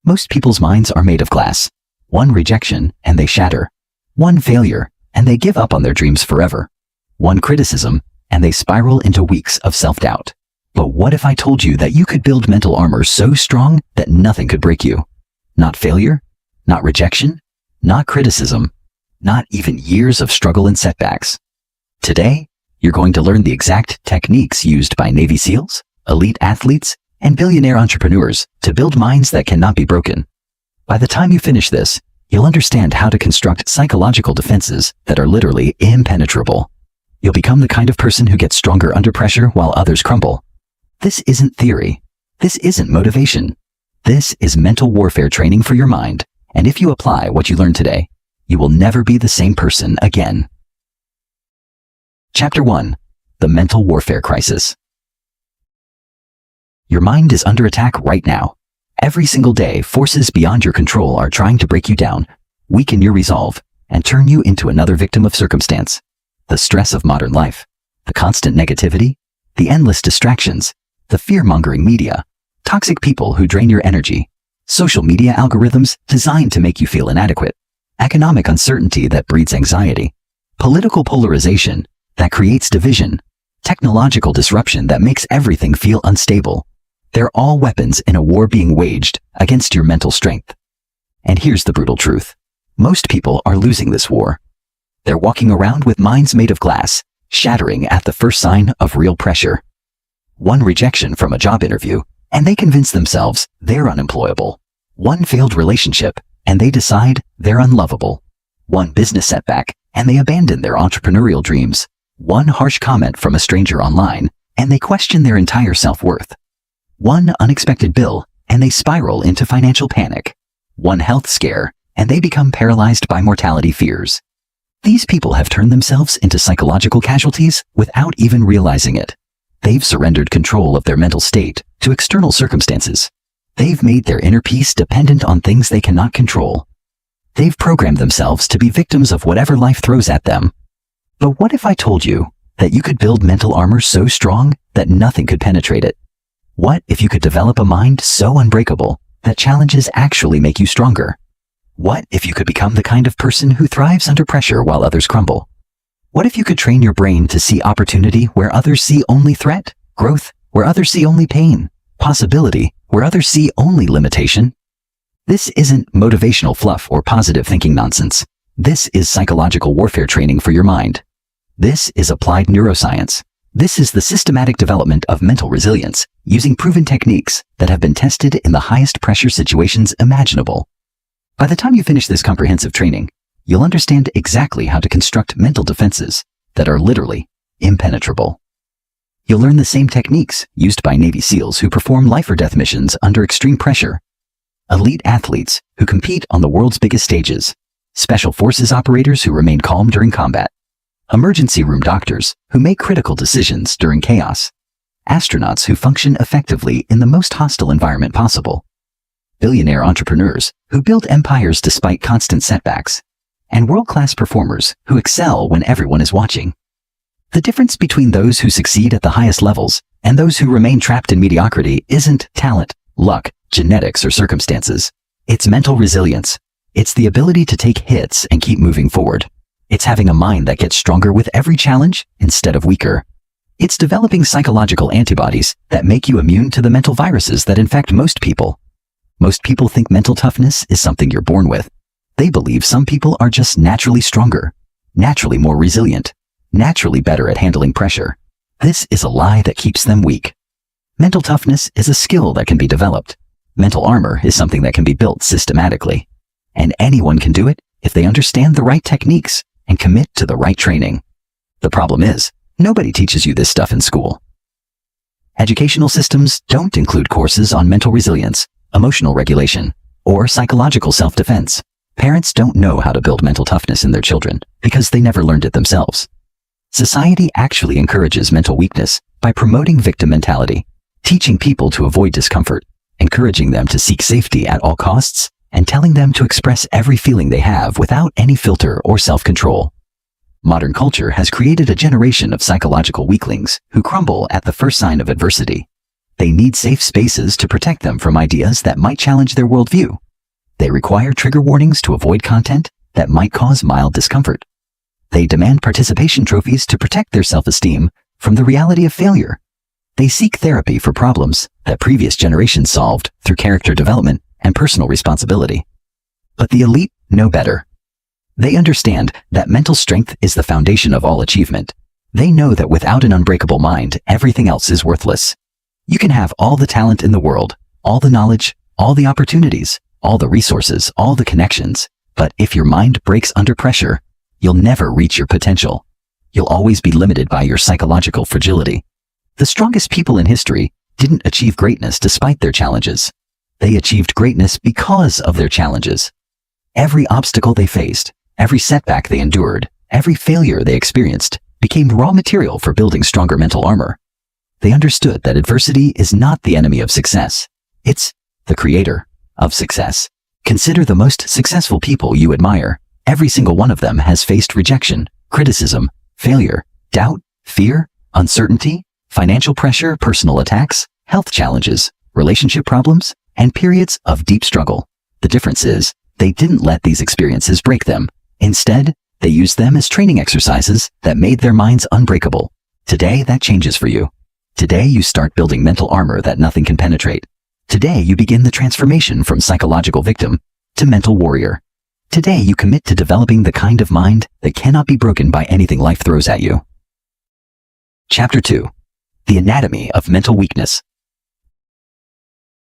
Most people's minds are made of glass. One rejection, and they shatter. One failure, and they give up on their dreams forever. One criticism, and they spiral into weeks of self-doubt. But what if I told you that you could build mental armor so strong that nothing could break you? Not failure, not rejection, not criticism, not even years of struggle and setbacks. Today, you're going to learn the exact techniques used by Navy SEALs, elite athletes, and billionaire entrepreneurs to build minds that cannot be broken. By the time you finish this, you'll understand how to construct psychological defenses that are literally impenetrable. You'll become the kind of person who gets stronger under pressure while others crumble. This isn't theory. This isn't motivation. This is mental warfare training for your mind, and if you apply what you learned today, you will never be the same person again. Chapter 1. The Mental Warfare Crisis. Your mind is under attack right now. Every single day, forces beyond your control are trying to break you down, weaken your resolve, and turn you into another victim of circumstance. The stress of modern life, the constant negativity, the endless distractions, the fear-mongering media, toxic people who drain your energy, social media algorithms designed to make you feel inadequate, economic uncertainty that breeds anxiety, political polarization that creates division, technological disruption that makes everything feel unstable. They're all weapons in a war being waged against your mental strength. And here's the brutal truth. Most people are losing this war. They're walking around with minds made of glass, shattering at the first sign of real pressure. One rejection from a job interview, and they convince themselves they're unemployable. One failed relationship, and they decide they're unlovable. One business setback, and they abandon their entrepreneurial dreams. One harsh comment from a stranger online, and they question their entire self-worth. One unexpected bill, and they spiral into financial panic. One health scare, and they become paralyzed by mortality fears. These people have turned themselves into psychological casualties without even realizing it. They've surrendered control of their mental state to external circumstances. They've made their inner peace dependent on things they cannot control. They've programmed themselves to be victims of whatever life throws at them. But what if I told you that you could build mental armor so strong that nothing could penetrate it? What if you could develop a mind so unbreakable that challenges actually make you stronger? What if you could become the kind of person who thrives under pressure while others crumble? What if you could train your brain to see opportunity where others see only threat, growth where others see only pain, possibility where others see only limitation? This isn't motivational fluff or positive thinking nonsense. This is psychological warfare training for your mind. This is applied neuroscience. This is the systematic development of mental resilience using proven techniques that have been tested in the highest pressure situations imaginable. By the time you finish this comprehensive training, you'll understand exactly how to construct mental defenses that are literally impenetrable. You'll learn the same techniques used by Navy SEALs who perform life or death missions under extreme pressure, elite athletes who compete on the world's biggest stages, special forces operators who remain calm during combat, emergency room doctors who make critical decisions during chaos, astronauts who function effectively in the most hostile environment possible, billionaire entrepreneurs who build empires despite constant setbacks, and world-class performers who excel when everyone is watching. The difference between those who succeed at the highest levels and those who remain trapped in mediocrity isn't talent, luck, genetics, or circumstances. It's mental resilience. It's the ability to take hits and keep moving forward. It's having a mind that gets stronger with every challenge instead of weaker. It's developing psychological antibodies that make you immune to the mental viruses that infect most people. Most people think mental toughness is something you're born with. They believe some people are just naturally stronger, naturally more resilient, naturally better at handling pressure. This is a lie that keeps them weak. Mental toughness is a skill that can be developed. Mental armor is something that can be built systematically. And anyone can do it if they understand the right techniques and commit to the right training. The problem is, nobody teaches you this stuff in school. Educational systems don't include courses on mental resilience, emotional regulation, or psychological self-defense. Parents don't know how to build mental toughness in their children because they never learned it themselves. Society actually encourages mental weakness by promoting victim mentality, teaching people to avoid discomfort, encouraging them to seek safety at all costs, and telling them to express every feeling they have without any filter or self-control. Modern culture has created a generation of psychological weaklings who crumble at the first sign of adversity. They need safe spaces to protect them from ideas that might challenge their worldview. They require trigger warnings to avoid content that might cause mild discomfort. They demand participation trophies to protect their self-esteem from the reality of failure. They seek therapy for problems that previous generations solved through character development and personal responsibility. But the elite know better. They understand that mental strength is the foundation of all achievement. They know that without an unbreakable mind, everything else is worthless. You can have all the talent in the world, all the knowledge, all the opportunities, all the resources, all the connections, but if your mind breaks under pressure, you'll never reach your potential. You'll always be limited by your psychological fragility. The strongest people in history didn't achieve greatness despite their challenges. They achieved greatness because of their challenges. Every obstacle they faced, every setback they endured, every failure they experienced became raw material for building stronger mental armor. They understood that adversity is not the enemy of success. It's the creator of success. Consider the most successful people you admire. Every single one of them has faced rejection, criticism, failure, doubt, fear, uncertainty, financial pressure, personal attacks, health challenges, relationship problems, and periods of deep struggle. The difference is, they didn't let these experiences break them. Instead, they used them as training exercises that made their minds unbreakable. Today, that changes for you. Today, you start building mental armor that nothing can penetrate. Today, you begin the transformation from psychological victim to mental warrior. Today, you commit to developing the kind of mind that cannot be broken by anything life throws at you. Chapter 2. The Anatomy of Mental Weakness.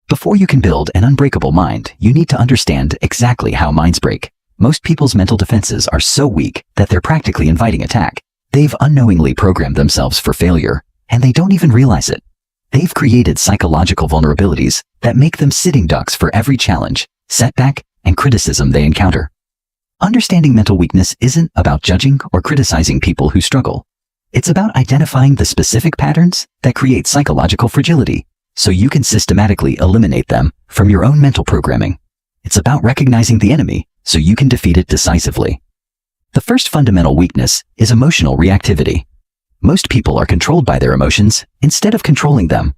Before you can build an unbreakable mind, you need to understand exactly how minds break. Most people's mental defenses are so weak that they're practically inviting attack. They've unknowingly programmed themselves for failure, and they don't even realize it. They've created psychological vulnerabilities that make them sitting ducks for every challenge, setback, and criticism they encounter. Understanding mental weakness isn't about judging or criticizing people who struggle. It's about identifying the specific patterns that create psychological fragility, so you can systematically eliminate them from your own mental programming. It's about recognizing the enemy so you can defeat it decisively. The first fundamental weakness is emotional reactivity. Most people are controlled by their emotions instead of controlling them.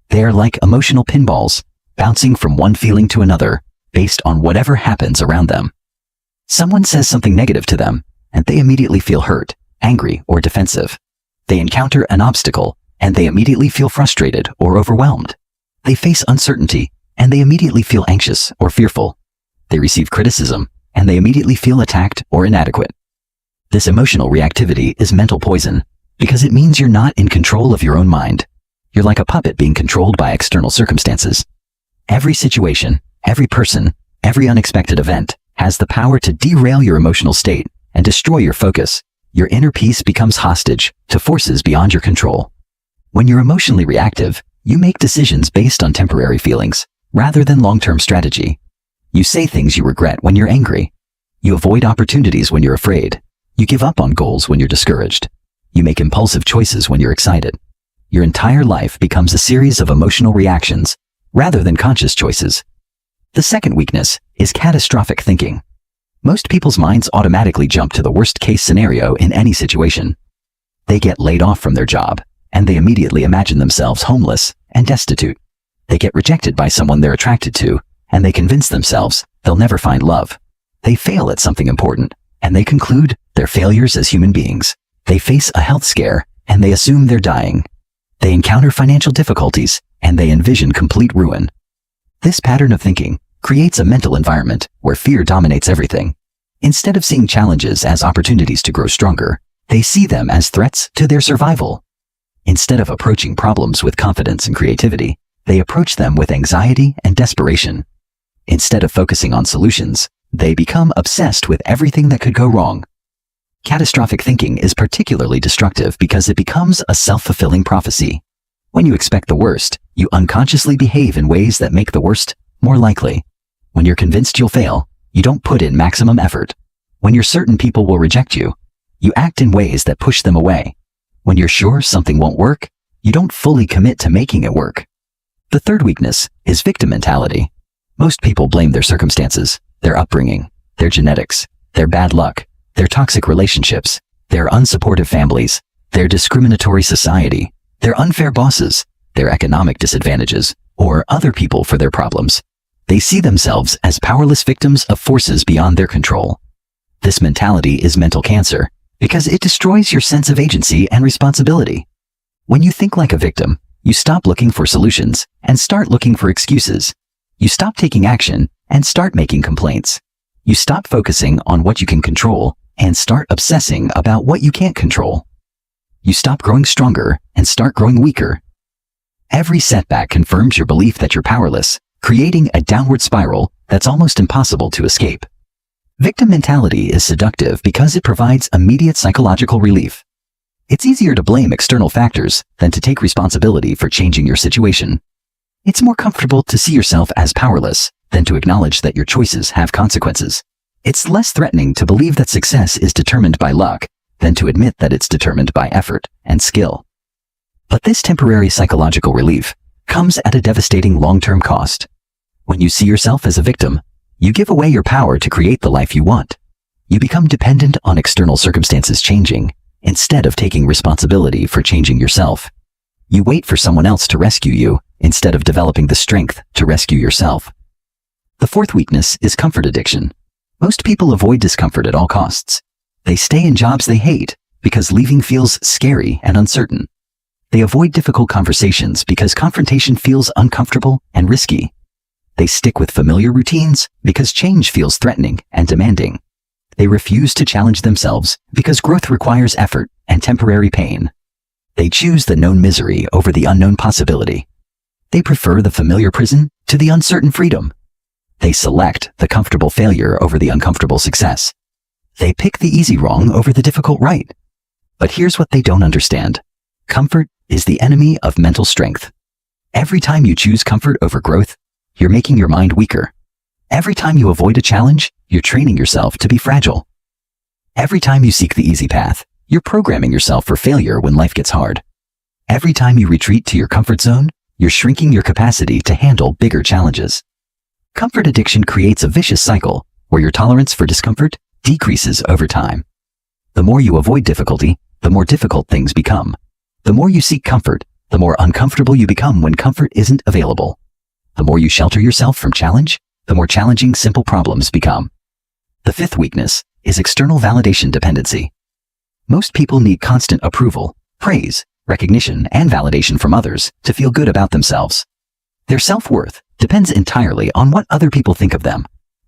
They are like emotional pinballs, bouncing from one feeling to another based on whatever happens around them. Someone says something negative to them, and they immediately feel hurt, angry, or defensive. They encounter an obstacle, and they immediately feel frustrated or overwhelmed. They face uncertainty, and they immediately feel anxious or fearful. They receive criticism, and they immediately feel attacked or inadequate. This emotional reactivity is mental poison, because it means you're not in control of your own mind. You're like a puppet being controlled by external circumstances. Every situation, every person, every unexpected event has the power to derail your emotional state and destroy your focus. Your inner peace becomes hostage to forces beyond your control. When you're emotionally reactive, you make decisions based on temporary feelings rather than long-term strategy. You say things you regret when you're angry. You avoid opportunities when you're afraid. You give up on goals when you're discouraged. You make impulsive choices when you're excited. Your entire life becomes a series of emotional reactions rather than conscious choices. The second weakness is catastrophic thinking. Most people's minds automatically jump to the worst-case scenario in any situation. They get laid off from their job, and they immediately imagine themselves homeless and destitute. They get rejected by someone they're attracted to, and they convince themselves they'll never find love. They fail at something important, and they conclude they're failures as human beings. They face a health scare, and they assume they're dying. They encounter financial difficulties, and they envision complete ruin. This pattern of thinking creates a mental environment where fear dominates everything. Instead of seeing challenges as opportunities to grow stronger, they see them as threats to their survival. Instead of approaching problems with confidence and creativity, they approach them with anxiety and desperation. Instead of focusing on solutions, they become obsessed with everything that could go wrong. Catastrophic thinking is particularly destructive because it becomes a self-fulfilling prophecy. When you expect the worst, you unconsciously behave in ways that make the worst more likely. When you're convinced you'll fail, you don't put in maximum effort. When you're certain people will reject you, you act in ways that push them away. When you're sure something won't work, you don't fully commit to making it work. The third weakness is victim mentality. Most people blame their circumstances, their upbringing, their genetics, their bad luck, their toxic relationships, their unsupportive families, their discriminatory society, their unfair bosses, their economic disadvantages, or other people for their problems. They see themselves as powerless victims of forces beyond their control. This mentality is mental cancer because it destroys your sense of agency and responsibility. When you think like a victim, you stop looking for solutions and start looking for excuses. You stop taking action and start making complaints. You stop focusing on what you can control and start obsessing about what you can't control. You stop growing stronger and start growing weaker. Every setback confirms your belief that you're powerless, creating a downward spiral that's almost impossible to escape. Victim mentality is seductive because it provides immediate psychological relief. It's easier to blame external factors than to take responsibility for changing your situation. It's more comfortable to see yourself as powerless than to acknowledge that your choices have consequences. It's less threatening to believe that success is determined by luck than to admit that it's determined by effort and skill. But this temporary psychological relief comes at a devastating long-term cost. When you see yourself as a victim, you give away your power to create the life you want. You become dependent on external circumstances changing, instead of taking responsibility for changing yourself. You wait for someone else to rescue you, instead of developing the strength to rescue yourself. The fourth weakness is comfort addiction. Most people avoid discomfort at all costs. They stay in jobs they hate because leaving feels scary and uncertain. They avoid difficult conversations because confrontation feels uncomfortable and risky. They stick with familiar routines because change feels threatening and demanding. They refuse to challenge themselves because growth requires effort and temporary pain. They choose the known misery over the unknown possibility. They prefer the familiar prison to the uncertain freedom. They select the comfortable failure over the uncomfortable success. They pick the easy wrong over the difficult right. But here's what they don't understand. Comfort is the enemy of mental strength. Every time you choose comfort over growth, you're making your mind weaker. Every time you avoid a challenge, you're training yourself to be fragile. Every time you seek the easy path, you're programming yourself for failure when life gets hard. Every time you retreat to your comfort zone, you're shrinking your capacity to handle bigger challenges. Comfort addiction creates a vicious cycle where your tolerance for discomfort decreases over time. The more you avoid difficulty, the more difficult things become. The more you seek comfort, the more uncomfortable you become when comfort isn't available. The more you shelter yourself from challenge, the more challenging simple problems become. The fifth weakness is external validation dependency. Most people need constant approval, praise, recognition, and validation from others to feel good about themselves. Their self-worth depends entirely on what other people think of them.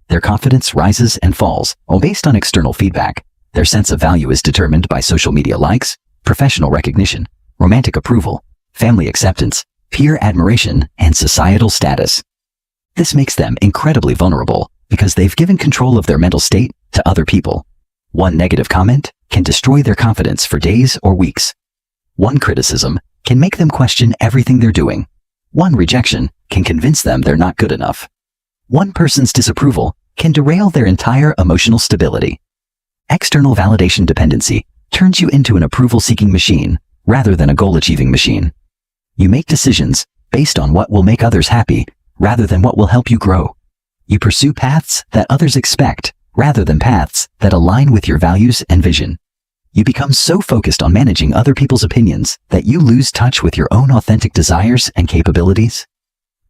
Their confidence rises and falls all based on external feedback. Their sense of value is determined by social media likes, professional recognition, romantic approval, family acceptance, peer admiration, and societal status. This makes them incredibly vulnerable because they've given control of their mental state to other people. One negative comment can destroy their confidence for days or weeks. One criticism can make them question everything they're doing. One rejection can convince them they're not good enough. One person's disapproval can derail their entire emotional stability. External validation dependency turns you into an approval-seeking machine rather than a goal-achieving machine. You make decisions based on what will make others happy rather than what will help you grow. You pursue paths that others expect rather than paths that align with your values and vision. You become so focused on managing other people's opinions that you lose touch with your own authentic desires and capabilities.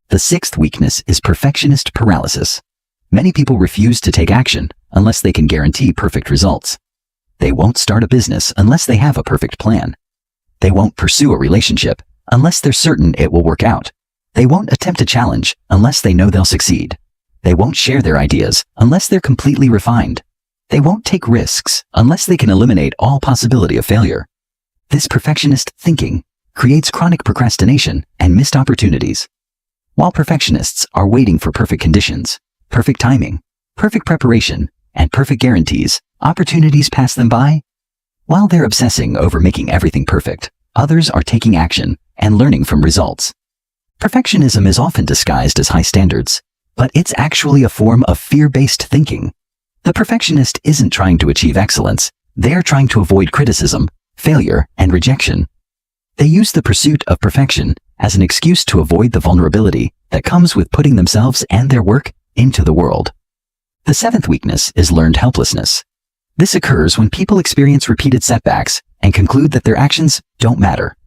The sixth weakness is perfectionist paralysis. Many people refuse to take action unless they can guarantee perfect results. They won't start a business unless they have a perfect plan. They won't pursue a relationship unless they're certain it will work out. They won't attempt a challenge unless they know they'll succeed. They won't share their ideas unless they're completely refined. They won't take risks unless they can eliminate all possibility of failure. This perfectionist thinking creates chronic procrastination and missed opportunities. While perfectionists are waiting for perfect conditions, perfect timing, perfect preparation, and perfect guarantees, opportunities pass them by. While they're obsessing over making everything perfect, others are taking action and learning from results. Perfectionism is often disguised as high standards, but it's actually a form of fear-based thinking. The perfectionist isn't trying to achieve excellence. They're trying to avoid criticism, failure, and rejection. They use the pursuit of perfection as an excuse to avoid the vulnerability that comes with putting themselves and their work into the world. The seventh weakness is learned helplessness. This occurs when people experience repeated setbacks and conclude that their actions don't matter.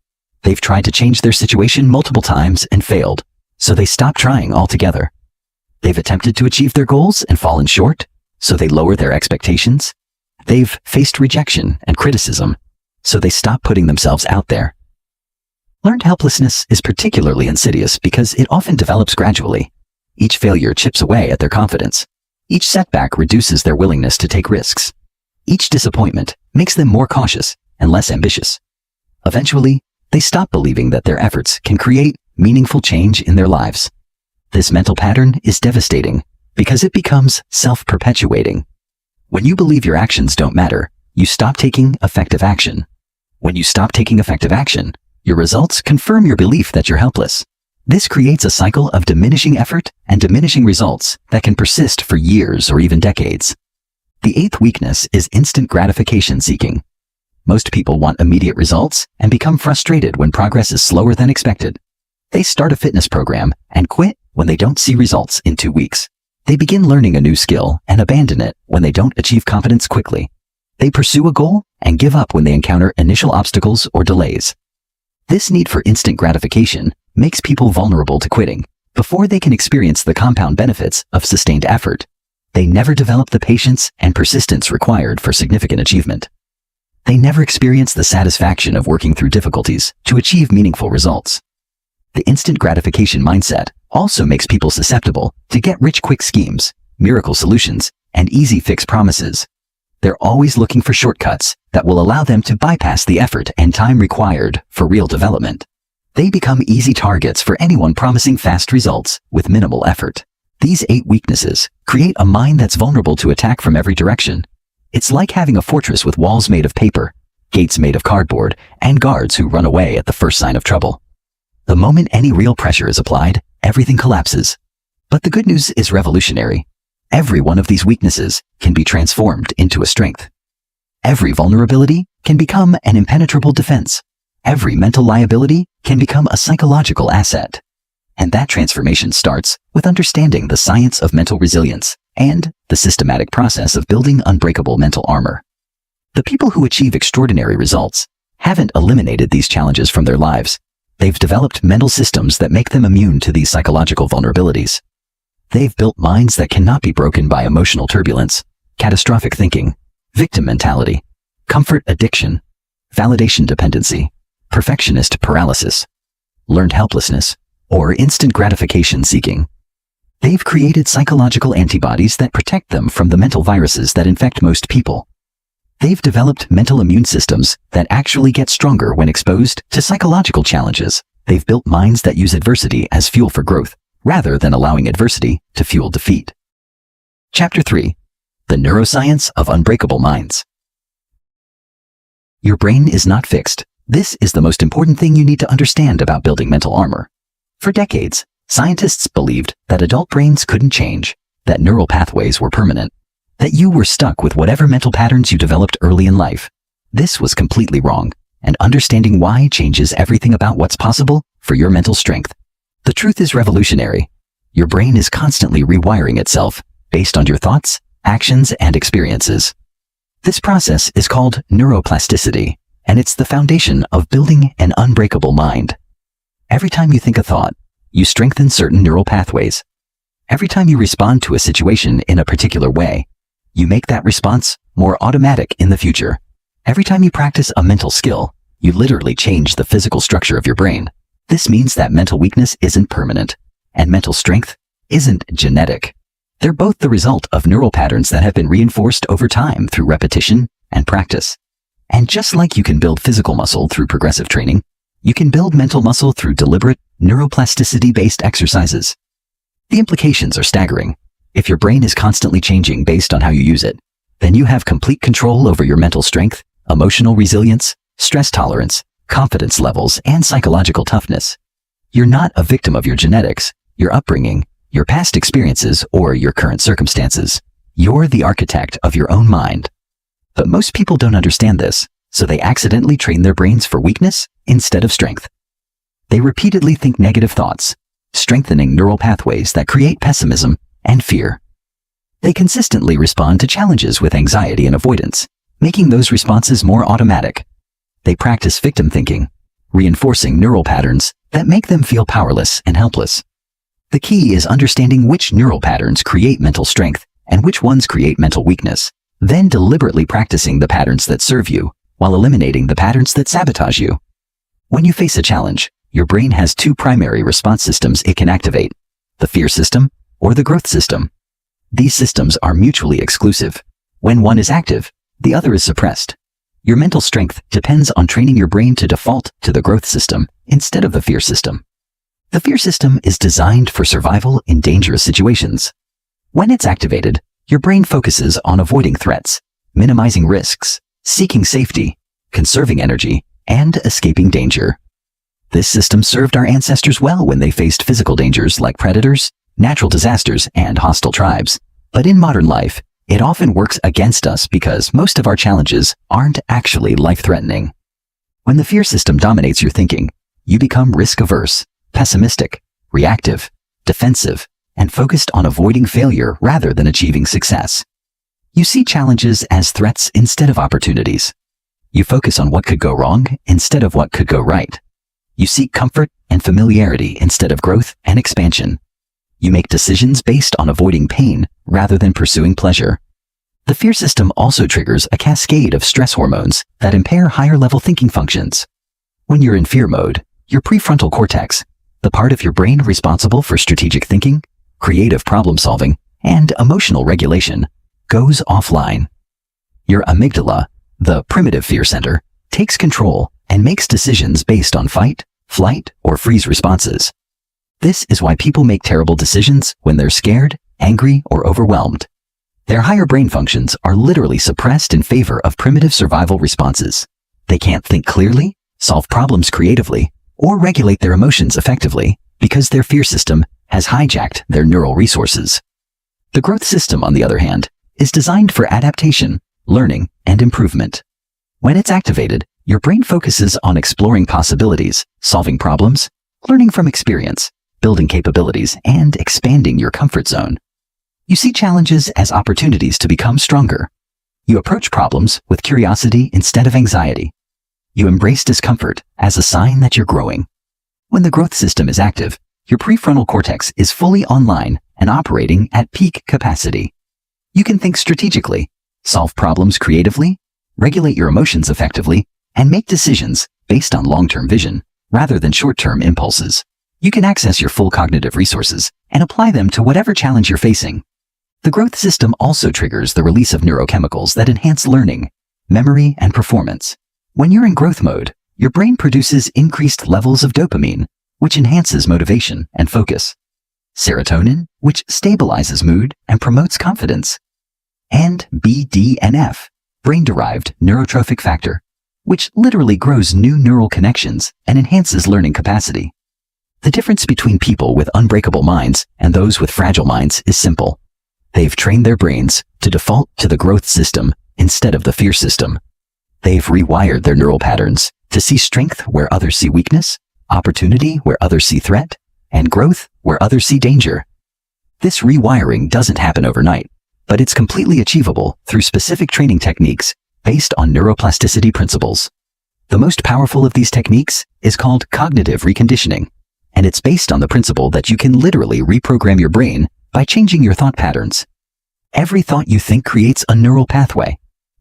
They've tried to change their situation multiple times and failed, so they stop trying altogether. They've attempted to achieve their goals and fallen short, so they lower their expectations. They've faced rejection and criticism, so they stop putting themselves out there. Learned helplessness is particularly insidious because it often develops gradually. Each failure chips away at their confidence. Each setback reduces their willingness to take risks. Each disappointment makes them more cautious and less ambitious. Eventually, they stop believing that their efforts can create meaningful change in their lives. This mental pattern is devastating because it becomes self-perpetuating. When you believe your actions don't matter, you stop taking effective action. When you stop taking effective action, your results confirm your belief that you're helpless. This creates a cycle of diminishing effort and diminishing results that can persist for years or even decades. The eighth weakness is instant gratification seeking. Most people want immediate results and become frustrated when progress is slower than expected. They start a fitness program and quit when they don't see results in 2 weeks. They begin learning a new skill and abandon it when they don't achieve competence quickly. They pursue a goal and give up when they encounter initial obstacles or delays. This need for instant gratification makes people vulnerable to quitting before they can experience the compound benefits of sustained effort. They never develop the patience and persistence required for significant achievement. They never experience the satisfaction of working through difficulties to achieve meaningful results. The instant gratification mindset also makes people susceptible to get-rich-quick schemes, miracle solutions, and easy fix promises. They're always looking for shortcuts that will allow them to bypass the effort and time required for real development. They become easy targets for anyone promising fast results with minimal effort. These 8 weaknesses create a mind that's vulnerable to attack from every direction. It's like having a fortress with walls made of paper, gates made of cardboard, and guards who run away at the first sign of trouble. The moment any real pressure is applied, everything collapses. But the good news is revolutionary. Every one of these weaknesses can be transformed into a strength. Every vulnerability can become an impenetrable defense. Every mental liability can become a psychological asset. And that transformation starts with understanding the science of mental resilience and the systematic process of building unbreakable mental armor. The people who achieve extraordinary results haven't eliminated these challenges from their lives. They've developed mental systems that make them immune to these psychological vulnerabilities. They've built minds that cannot be broken by emotional turbulence, catastrophic thinking, victim mentality, comfort addiction, validation dependency, perfectionist paralysis, learned helplessness, or instant gratification seeking. They've created psychological antibodies that protect them from the mental viruses that infect most people. They've developed mental immune systems that actually get stronger when exposed to psychological challenges. They've built minds that use adversity as fuel for growth, rather than allowing adversity to fuel defeat. Chapter 3. The Neuroscience of Unbreakable Minds. Your brain is not fixed. This is the most important thing you need to understand about building mental armor. For decades, scientists believed that adult brains couldn't change, that neural pathways were permanent, that you were stuck with whatever mental patterns you developed early in life. This was completely wrong, and understanding why changes everything about what's possible for your mental strength. The truth is revolutionary. Your brain is constantly rewiring itself based on your thoughts, actions, and experiences. This process is called neuroplasticity, and it's the foundation of building an unbreakable mind. Every time you think a thought, you strengthen certain neural pathways. Every time you respond to a situation in a particular way, you make that response more automatic in the future. Every time you practice a mental skill, you literally change the physical structure of your brain. This means that mental weakness isn't permanent, and mental strength isn't genetic. They're both the result of neural patterns that have been reinforced over time through repetition and practice. And just like you can build physical muscle through progressive training, you can build mental muscle through deliberate, neuroplasticity-based exercises. The implications are staggering. If your brain is constantly changing based on how you use it, then you have complete control over your mental strength, emotional resilience, stress tolerance, confidence levels, and psychological toughness. You're not a victim of your genetics, your upbringing, your past experiences, or your current circumstances. You're the architect of your own mind. But most people don't understand this, so they accidentally train their brains for weakness instead of strength. They repeatedly think negative thoughts, strengthening neural pathways that create pessimism and fear. They consistently respond to challenges with anxiety and avoidance, making those responses more automatic. They practice victim thinking, reinforcing neural patterns that make them feel powerless and helpless. The key is understanding which neural patterns create mental strength and which ones create mental weakness, then deliberately practicing the patterns that serve you while eliminating the patterns that sabotage you. When you face a challenge, your brain has two primary response systems it can activate: the fear system or the growth system. These systems are mutually exclusive. When one is active, the other is suppressed. Your mental strength depends on training your brain to default to the growth system instead of the fear system. The fear system is designed for survival in dangerous situations. When it's activated, your brain focuses on avoiding threats, minimizing risks, seeking safety, conserving energy, and escaping danger. This system served our ancestors well when they faced physical dangers like predators, natural disasters, and hostile tribes. But in modern life, it often works against us because most of our challenges aren't actually life-threatening. When the fear system dominates your thinking, you become risk-averse, pessimistic, reactive, defensive, and focused on avoiding failure rather than achieving success. You see challenges as threats instead of opportunities. You focus on what could go wrong instead of what could go right. You seek comfort and familiarity instead of growth and expansion. You make decisions based on avoiding pain rather than pursuing pleasure. The fear system also triggers a cascade of stress hormones that impair higher-level thinking functions. When you're in fear mode, your prefrontal cortex, the part of your brain responsible for strategic thinking, creative problem-solving, and emotional regulation, goes offline. Your amygdala, the primitive fear center, takes control and makes decisions based on fight, flight, or freeze responses. This is why people make terrible decisions when they're scared, angry, or overwhelmed. Their higher brain functions are literally suppressed in favor of primitive survival responses. They can't think clearly, solve problems creatively, or regulate their emotions effectively because their fear system has hijacked their neural resources. The growth system, on the other hand, is designed for adaptation, learning, and improvement. When it's activated, your brain focuses on exploring possibilities, solving problems, learning from experience, building capabilities, and expanding your comfort zone. You see challenges as opportunities to become stronger. You approach problems with curiosity instead of anxiety. You embrace discomfort as a sign that you're growing. When the growth system is active, your prefrontal cortex is fully online and operating at peak capacity. You can think strategically, solve problems creatively, regulate your emotions effectively, and make decisions based on long-term vision rather than short-term impulses. You can access your full cognitive resources and apply them to whatever challenge you're facing. The growth system also triggers the release of neurochemicals that enhance learning, memory, and performance. When you're in growth mode, your brain produces increased levels of dopamine, which enhances motivation and focus, serotonin, which stabilizes mood and promotes confidence, and BDNF, brain-derived neurotrophic factor, which literally grows new neural connections and enhances learning capacity. The difference between people with unbreakable minds and those with fragile minds is simple. They've trained their brains to default to the growth system instead of the fear system. They've rewired their neural patterns to see strength where others see weakness, opportunity where others see threat, and growth where others see danger. This rewiring doesn't happen overnight, but it's completely achievable through specific training techniques based on neuroplasticity principles. The most powerful of these techniques is called cognitive reconditioning, and it's based on the principle that you can literally reprogram your brain by changing your thought patterns. Every thought you think creates a neural pathway.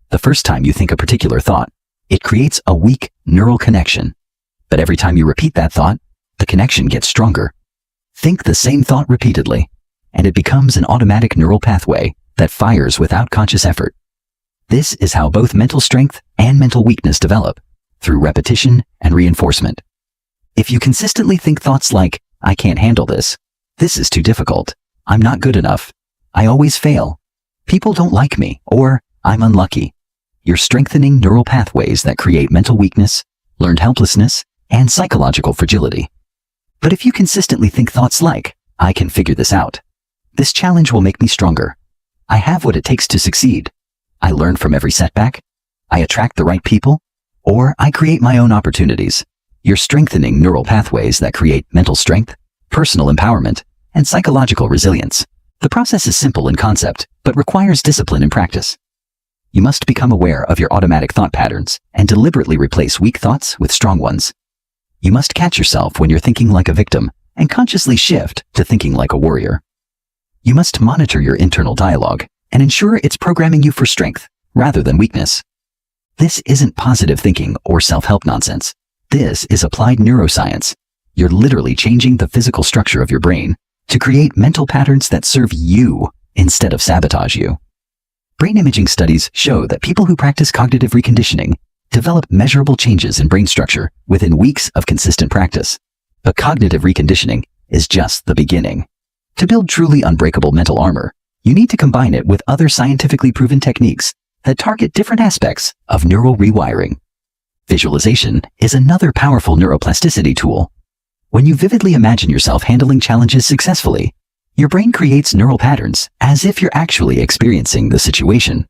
The first time you think a particular thought, it creates a weak neural connection. But every time you repeat that thought, the connection gets stronger. Think the same thought repeatedly, and it becomes an automatic neural pathway that fires without conscious effort. This is how both mental strength and mental weakness develop, through repetition and reinforcement. If you consistently think thoughts like, "I can't handle this," "This is too difficult," "I'm not good enough," "I always fail," "People don't like me," or "I'm unlucky," you're strengthening neural pathways that create mental weakness, learned helplessness, and psychological fragility. But if you consistently think thoughts like, "I can figure this out," "This challenge will make me stronger," "I have what it takes to succeed," "I learn from every setback," "I attract the right people," or "I create my own opportunities," you're strengthening neural pathways that create mental strength, personal empowerment, and psychological resilience. The process is simple in concept, but requires discipline and practice. You must become aware of your automatic thought patterns and deliberately replace weak thoughts with strong ones. You must catch yourself when you're thinking like a victim and consciously shift to thinking like a warrior. You must monitor your internal dialogue and ensure it's programming you for strength rather than weakness. This isn't positive thinking or self-help nonsense. This is applied neuroscience. You're literally changing the physical structure of your brain to create mental patterns that serve you instead of sabotage you. Brain imaging studies show that people who practice cognitive reconditioning develop measurable changes in brain structure within weeks of consistent practice. But cognitive reconditioning is just the beginning. To build truly unbreakable mental armor, you need to combine it with other scientifically proven techniques that target different aspects of neural rewiring. Visualization is another powerful neuroplasticity tool. When you vividly imagine yourself handling challenges successfully, your brain creates neural patterns as if you're actually experiencing the situation.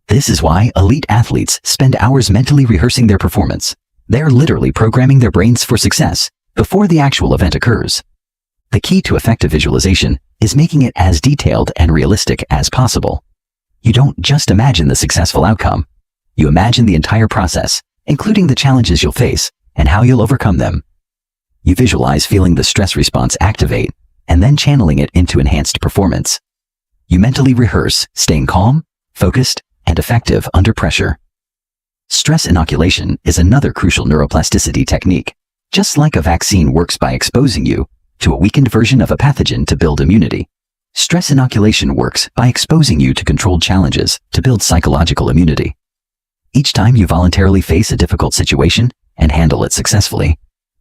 This is why elite athletes spend hours mentally rehearsing their performance. They're literally programming their brains for success before the actual event occurs. The key to effective visualization is making it as detailed and realistic as possible. You don't just imagine the successful outcome. You imagine the entire process, including the challenges you'll face and how you'll overcome them. You visualize feeling the stress response activate and then channeling it into enhanced performance. You mentally rehearse staying calm, focused, and effective under pressure. Stress inoculation is another crucial neuroplasticity technique. Just like a vaccine works by exposing you to a weakened version of a pathogen to build immunity, stress inoculation works by exposing you to controlled challenges to build psychological immunity. Each time you voluntarily face a difficult situation and handle it successfully,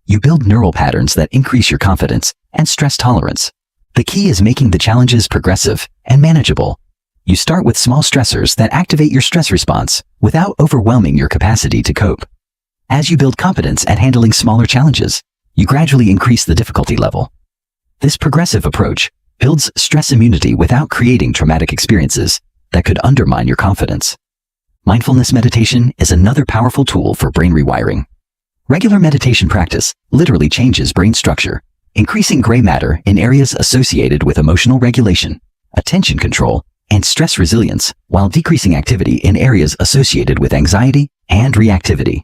you build neural patterns that increase your confidence and stress tolerance. The key is making the challenges progressive and manageable. You start with small stressors that activate your stress response without overwhelming your capacity to cope. As you build competence at handling smaller challenges, you gradually increase the difficulty level. This progressive approach builds stress immunity without creating traumatic experiences that could undermine your confidence. Mindfulness meditation is another powerful tool for brain rewiring. Regular meditation practice literally changes brain structure, increasing gray matter in areas associated with emotional regulation, attention control, and stress resilience, while decreasing activity in areas associated with anxiety and reactivity.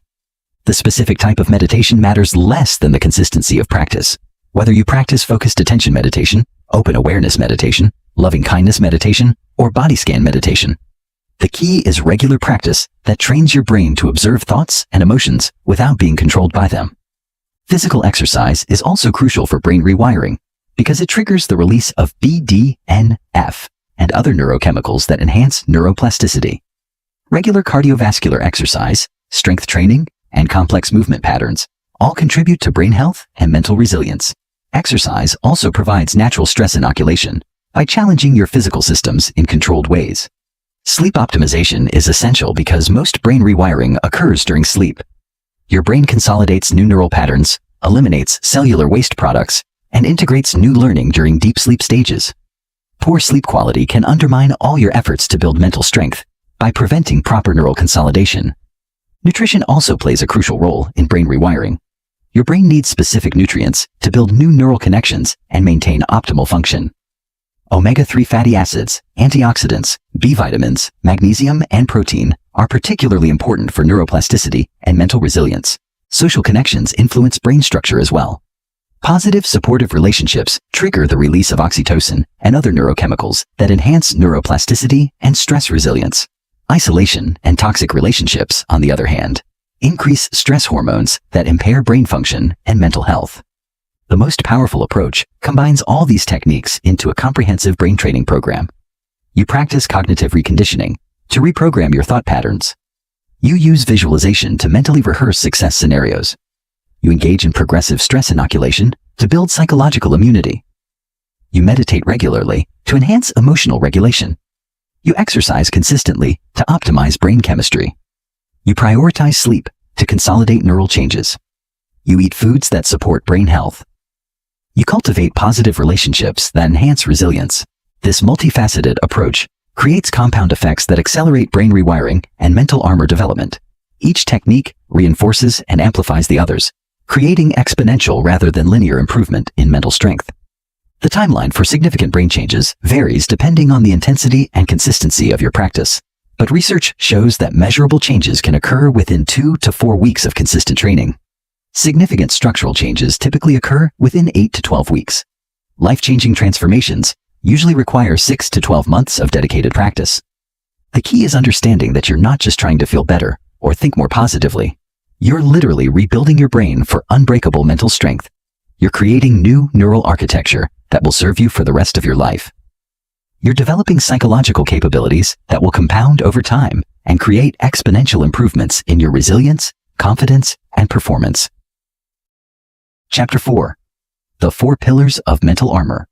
The specific type of meditation matters less than the consistency of practice. Whether you practice focused attention meditation, open awareness meditation, loving kindness meditation, or body scan meditation, the key is regular practice that trains your brain to observe thoughts and emotions without being controlled by them. Physical exercise is also crucial for brain rewiring because it triggers the release of BDNF and other neurochemicals that enhance neuroplasticity. Regular cardiovascular exercise, strength training, and complex movement patterns all contribute to brain health and mental resilience. Exercise also provides natural stress inoculation by challenging your physical systems in controlled ways. Sleep optimization is essential because most brain rewiring occurs during sleep. Your brain consolidates new neural patterns, eliminates cellular waste products, and integrates new learning during deep sleep stages. Poor sleep quality can undermine all your efforts to build mental strength by preventing proper neural consolidation. Nutrition also plays a crucial role in brain rewiring. Your brain needs specific nutrients to build new neural connections and maintain optimal function. Omega-3 fatty acids, antioxidants, B vitamins, magnesium, and protein are particularly important for neuroplasticity and mental resilience. Social connections influence brain structure as well. Positive, supportive relationships trigger the release of oxytocin and other neurochemicals that enhance neuroplasticity and stress resilience. Isolation and toxic relationships, on the other hand, increase stress hormones that impair brain function and mental health. The most powerful approach combines all these techniques into a comprehensive brain training program. You practice cognitive reconditioning to reprogram your thought patterns. You use visualization to mentally rehearse success scenarios. You engage in progressive stress inoculation to build psychological immunity. You meditate regularly to enhance emotional regulation. You exercise consistently to optimize brain chemistry. You prioritize sleep to consolidate neural changes. You eat foods that support brain health. You cultivate positive relationships that enhance resilience. This multifaceted approach creates compound effects that accelerate brain rewiring and mental armor development. Each technique reinforces and amplifies the others, creating exponential rather than linear improvement in mental strength. The timeline for significant brain changes varies depending on the intensity and consistency of your practice, but research shows that measurable changes can occur within 2 to 4 weeks of consistent training. Significant structural changes typically occur within 8 to 12 weeks. Life-changing transformations usually require 6 to 12 months of dedicated practice. The key is understanding that you're not just trying to feel better or think more positively. You're literally rebuilding your brain for unbreakable mental strength. You're creating new neural architecture that will serve you for the rest of your life. You're developing psychological capabilities that will compound over time and create exponential improvements in your resilience, confidence, and performance. Chapter 4. The 4 Pillars of Mental Armor.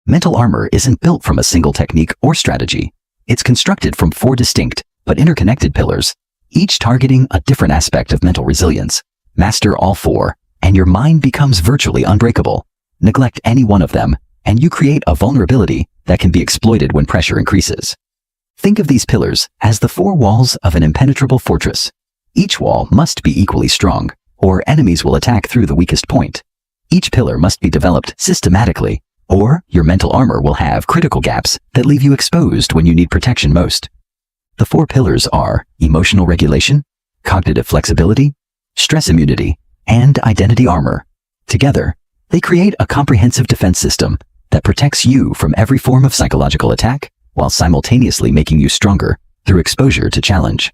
Mental armor isn't built from a single technique or strategy. It's constructed from 4 distinct but interconnected pillars, each targeting a different aspect of mental resilience. Master all 4, and your mind becomes virtually unbreakable. Neglect any one of them, and you create a vulnerability that can be exploited when pressure increases. Think of these pillars as the 4 walls of an impenetrable fortress. Each wall must be equally strong, or enemies will attack through the weakest point. Each pillar must be developed systematically, or your mental armor will have critical gaps that leave you exposed when you need protection most. The 4 pillars are emotional regulation, cognitive flexibility, stress immunity, and identity armor. Together, they create a comprehensive defense system that protects you from every form of psychological attack while simultaneously making you stronger through exposure to challenge.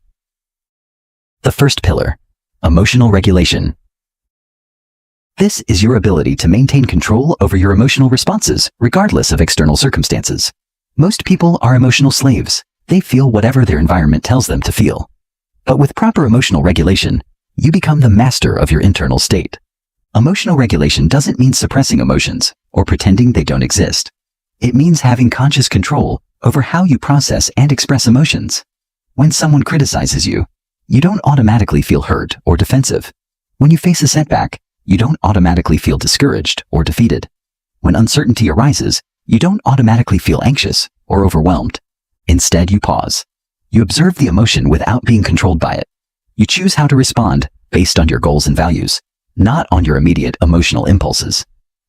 The first pillar, emotional regulation. This is your ability to maintain control over your emotional responses regardless of external circumstances. Most people are emotional slaves. They feel whatever their environment tells them to feel. But with proper emotional regulation, you become the master of your internal state. Emotional regulation doesn't mean suppressing emotions or pretending they don't exist. It means having conscious control over how you process and express emotions. When someone criticizes you, you don't automatically feel hurt or defensive. When you face a setback, you don't automatically feel discouraged or defeated. When uncertainty arises, you don't automatically feel anxious or overwhelmed. Instead, you pause. You observe the emotion without being controlled by it. You choose how to respond based on your goals and values, not on your immediate emotional impulses.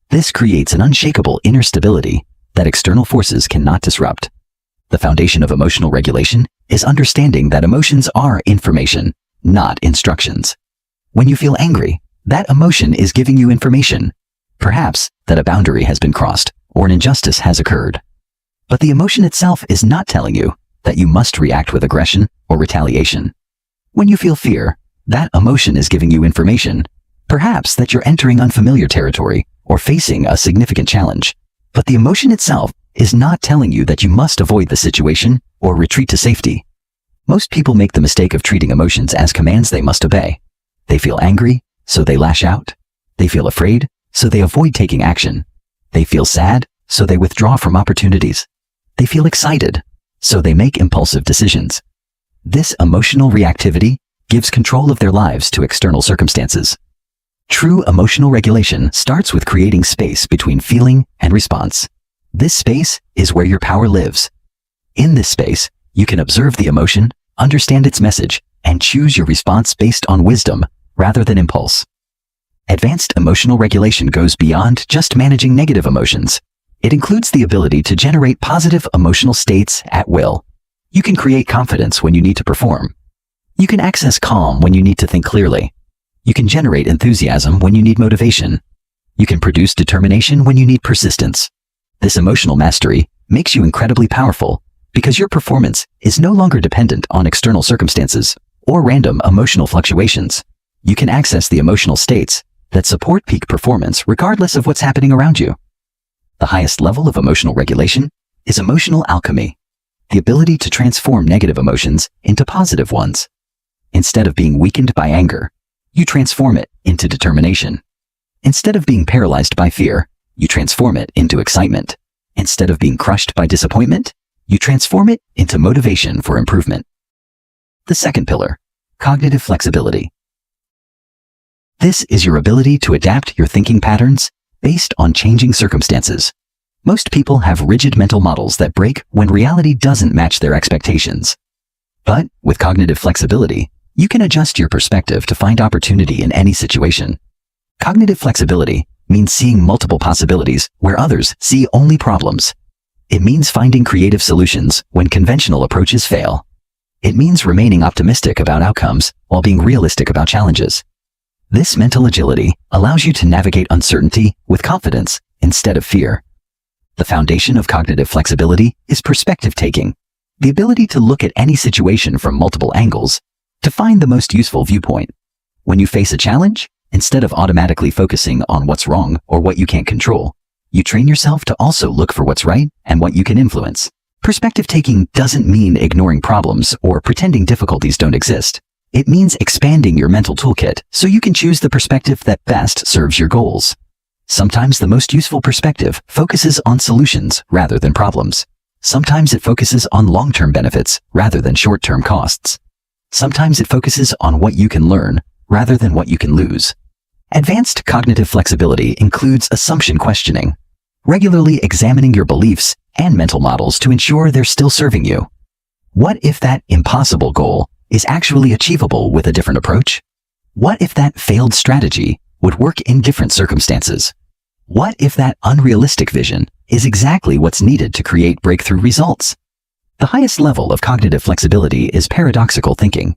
This creates an unshakable inner stability that external forces cannot disrupt. The foundation of emotional regulation is understanding that emotions are information, not instructions. When you feel angry, that emotion is giving you information. Perhaps that a boundary has been crossed or an injustice has occurred. But the emotion itself is not telling you that you must react with aggression or retaliation. When you feel fear, that emotion is giving you information. Perhaps that you're entering unfamiliar territory or facing a significant challenge. But the emotion itself is not telling you that you must avoid the situation or retreat to safety. Most people make the mistake of treating emotions as commands they must obey. They feel angry, so they lash out. They feel afraid, so they avoid taking action. They feel sad, so they withdraw from opportunities. They feel excited, so they make impulsive decisions. This emotional reactivity gives control of their lives to external circumstances. True emotional regulation starts with creating space between feeling and response. This space is where your power lives. In this space, you can observe the emotion, understand its message, and choose your response based on wisdom rather than impulse. Advanced emotional regulation goes beyond just managing negative emotions. It includes the ability to generate positive emotional states at will. You can create confidence when you need to perform. You can access calm when you need to think clearly. You can generate enthusiasm when you need motivation. You can produce determination when you need persistence. This emotional mastery makes you incredibly powerful because your performance is no longer dependent on external circumstances or random emotional fluctuations. You can access the emotional states that support peak performance regardless of what's happening around you. The highest level of emotional regulation is emotional alchemy, the ability to transform negative emotions into positive ones. Instead of being weakened by anger, you transform it into determination. Instead of being paralyzed by fear, you transform it into excitement. Instead of being crushed by disappointment, you transform it into motivation for improvement. The second pillar, cognitive flexibility. This is your ability to adapt your thinking patterns based on changing circumstances. Most people have rigid mental models that break when reality doesn't match their expectations. But with cognitive flexibility, you can adjust your perspective to find opportunity in any situation. Cognitive flexibility means seeing multiple possibilities where others see only problems. It means finding creative solutions when conventional approaches fail. It means remaining optimistic about outcomes while being realistic about challenges. This mental agility allows you to navigate uncertainty with confidence instead of fear. The foundation of cognitive flexibility is perspective taking, the ability to look at any situation from multiple angles to find the most useful viewpoint. When you face a challenge, instead of automatically focusing on what's wrong or what you can't control, you train yourself to also look for what's right and what you can influence. Perspective taking doesn't mean ignoring problems or pretending difficulties don't exist. It means expanding your mental toolkit so you can choose the perspective that best serves your goals. Sometimes the most useful perspective focuses on solutions rather than problems. Sometimes it focuses on long-term benefits rather than short-term costs. Sometimes it focuses on what you can learn rather than what you can lose. Advanced cognitive flexibility includes assumption questioning, regularly examining your beliefs and mental models to ensure they're still serving you. What if that impossible goal is actually achievable with a different approach? What if that failed strategy would work in different circumstances? What if that unrealistic vision is exactly what's needed to create breakthrough results? The highest level of cognitive flexibility is paradoxical thinking,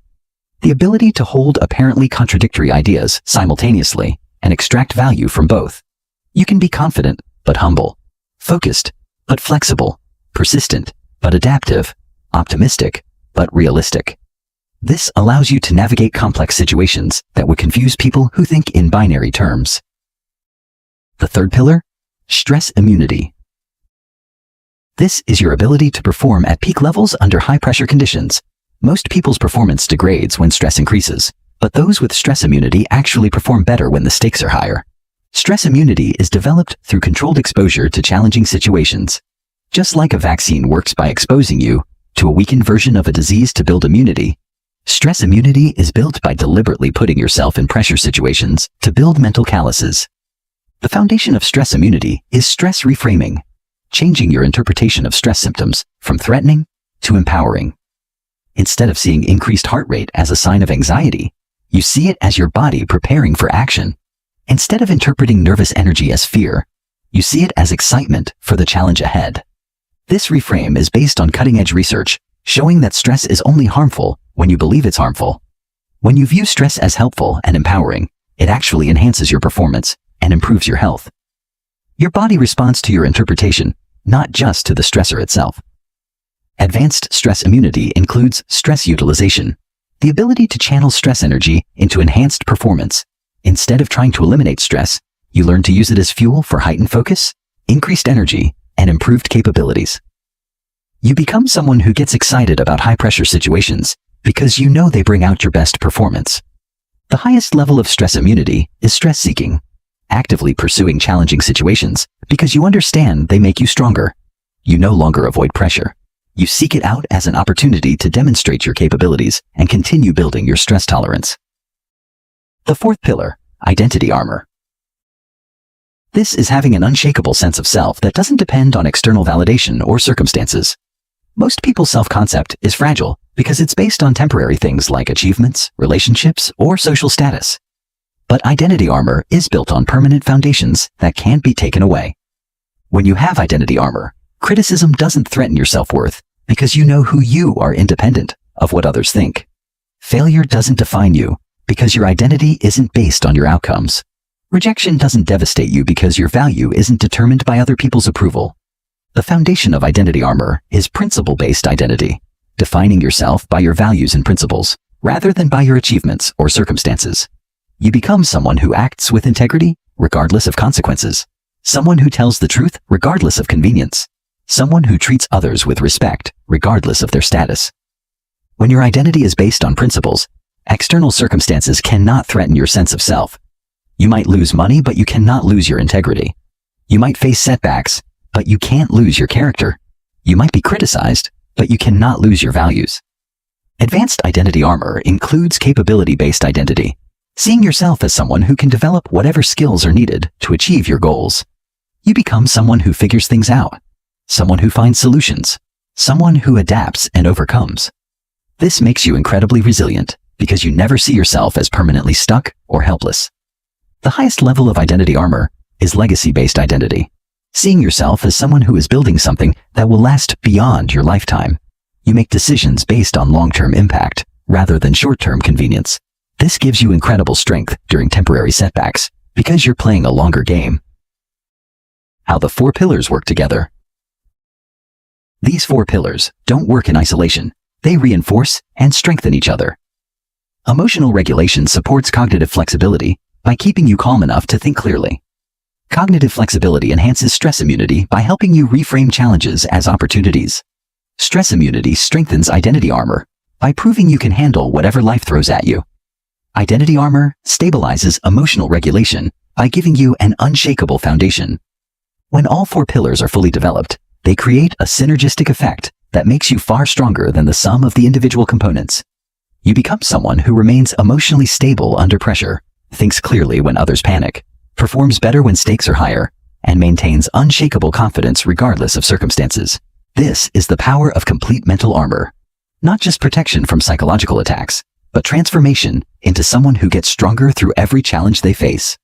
the ability to hold apparently contradictory ideas simultaneously and extract value from both. You can be confident but humble, focused but flexible, persistent but adaptive, optimistic but realistic. This allows you to navigate complex situations that would confuse people who think in binary terms. The third pillar, stress immunity. This is your ability to perform at peak levels under high-pressure conditions. Most people's performance degrades when stress increases, but those with stress immunity actually perform better when the stakes are higher. Stress immunity is developed through controlled exposure to challenging situations. Just like a vaccine works by exposing you to a weakened version of a disease to build immunity, stress immunity is built by deliberately putting yourself in pressure situations to build mental calluses. The foundation of stress immunity is stress reframing, changing your interpretation of stress symptoms from threatening to empowering. Instead of seeing increased heart rate as a sign of anxiety, you see it as your body preparing for action. Instead of interpreting nervous energy as fear, you see it as excitement for the challenge ahead. This reframe is based on cutting-edge research, showing that stress is only harmful when you believe it's harmful. When you view stress as helpful and empowering, it actually enhances your performance and improves your health. Your body responds to your interpretation, not just to the stressor itself. Advanced stress immunity includes stress utilization, the ability to channel stress energy into enhanced performance. Instead of trying to eliminate stress, you learn to use it as fuel for heightened focus, increased energy, and improved capabilities. You become someone who gets excited about high-pressure situations because you know they bring out your best performance. The highest level of stress immunity is stress-seeking, actively pursuing challenging situations because you understand they make you stronger. You no longer avoid pressure. You seek it out as an opportunity to demonstrate your capabilities and continue building your stress tolerance. The fourth pillar, identity armor. This is having an unshakable sense of self that doesn't depend on external validation or circumstances. Most people's self-concept is fragile because it's based on temporary things like achievements, relationships, or social status. But identity armor is built on permanent foundations that can't be taken away. When you have identity armor, criticism doesn't threaten your self-worth because you know who you are independent of what others think. Failure doesn't define you because your identity isn't based on your outcomes. Rejection doesn't devastate you because your value isn't determined by other people's approval. The foundation of identity armor is principle-based identity, defining yourself by your values and principles, rather than by your achievements or circumstances. You become someone who acts with integrity, regardless of consequences. Someone who tells the truth, regardless of convenience. Someone who treats others with respect, regardless of their status. When your identity is based on principles, external circumstances cannot threaten your sense of self. You might lose money, but you cannot lose your integrity. You might face setbacks, but you can't lose your character. You might be criticized, but you cannot lose your values. Advanced identity armor includes capability-based identity, seeing yourself as someone who can develop whatever skills are needed to achieve your goals. You become someone who figures things out, someone who finds solutions, someone who adapts and overcomes. This makes you incredibly resilient because you never see yourself as permanently stuck or helpless. The highest level of identity armor is legacy-based identity, seeing yourself as someone who is building something that will last beyond your lifetime. You make decisions based on long-term impact rather than short-term convenience. This gives you incredible strength during temporary setbacks because you're playing a longer game. How the 4 pillars work together. These 4 pillars don't work in isolation. They reinforce and strengthen each other. Emotional regulation supports cognitive flexibility by keeping you calm enough to think clearly. Cognitive flexibility enhances stress immunity by helping you reframe challenges as opportunities. Stress immunity strengthens identity armor by proving you can handle whatever life throws at you. Identity armor stabilizes emotional regulation by giving you an unshakable foundation. When all 4 pillars are fully developed, they create a synergistic effect that makes you far stronger than the sum of the individual components. You become someone who remains emotionally stable under pressure, thinks clearly when others panic, performs better when stakes are higher, and maintains unshakable confidence regardless of circumstances. This is the power of complete mental armor. Not just protection from psychological attacks, but transformation into someone who gets stronger through every challenge they face.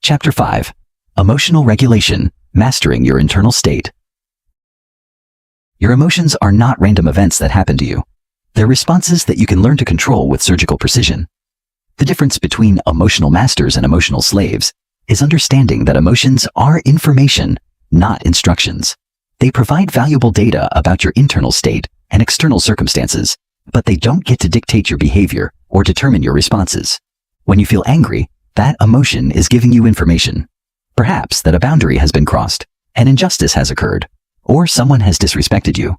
Chapter 5. Emotional Regulation, Mastering Your Internal State. Your emotions are not random events that happen to you. They're responses that you can learn to control with surgical precision. The difference between emotional masters and emotional slaves is understanding that emotions are information, not instructions. They provide valuable data about your internal state and external circumstances, but they don't get to dictate your behavior or determine your responses. When you feel angry, that emotion is giving you information. Perhaps that a boundary has been crossed, an injustice has occurred, or someone has disrespected you.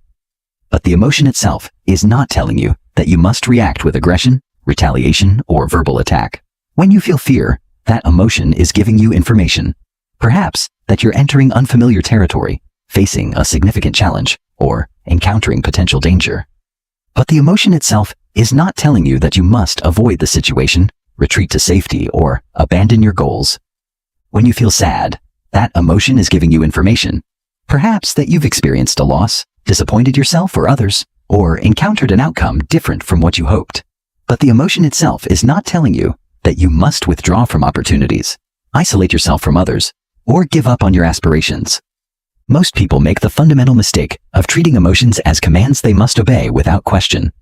But the emotion itself is not telling you that you must react with aggression, retaliation, or verbal attack. When you feel fear, that emotion is giving you information. Perhaps that you're entering unfamiliar territory, facing a significant challenge, or encountering potential danger. But the emotion itself is not telling you that you must avoid the situation, retreat to safety, or abandon your goals. When you feel sad, that emotion is giving you information. Perhaps that you've experienced a loss, disappointed yourself or others, or encountered an outcome different from what you hoped. But the emotion itself is not telling you that you must withdraw from opportunities, isolate yourself from others, or give up on your aspirations. Most people make the fundamental mistake of treating emotions as commands they must obey without question.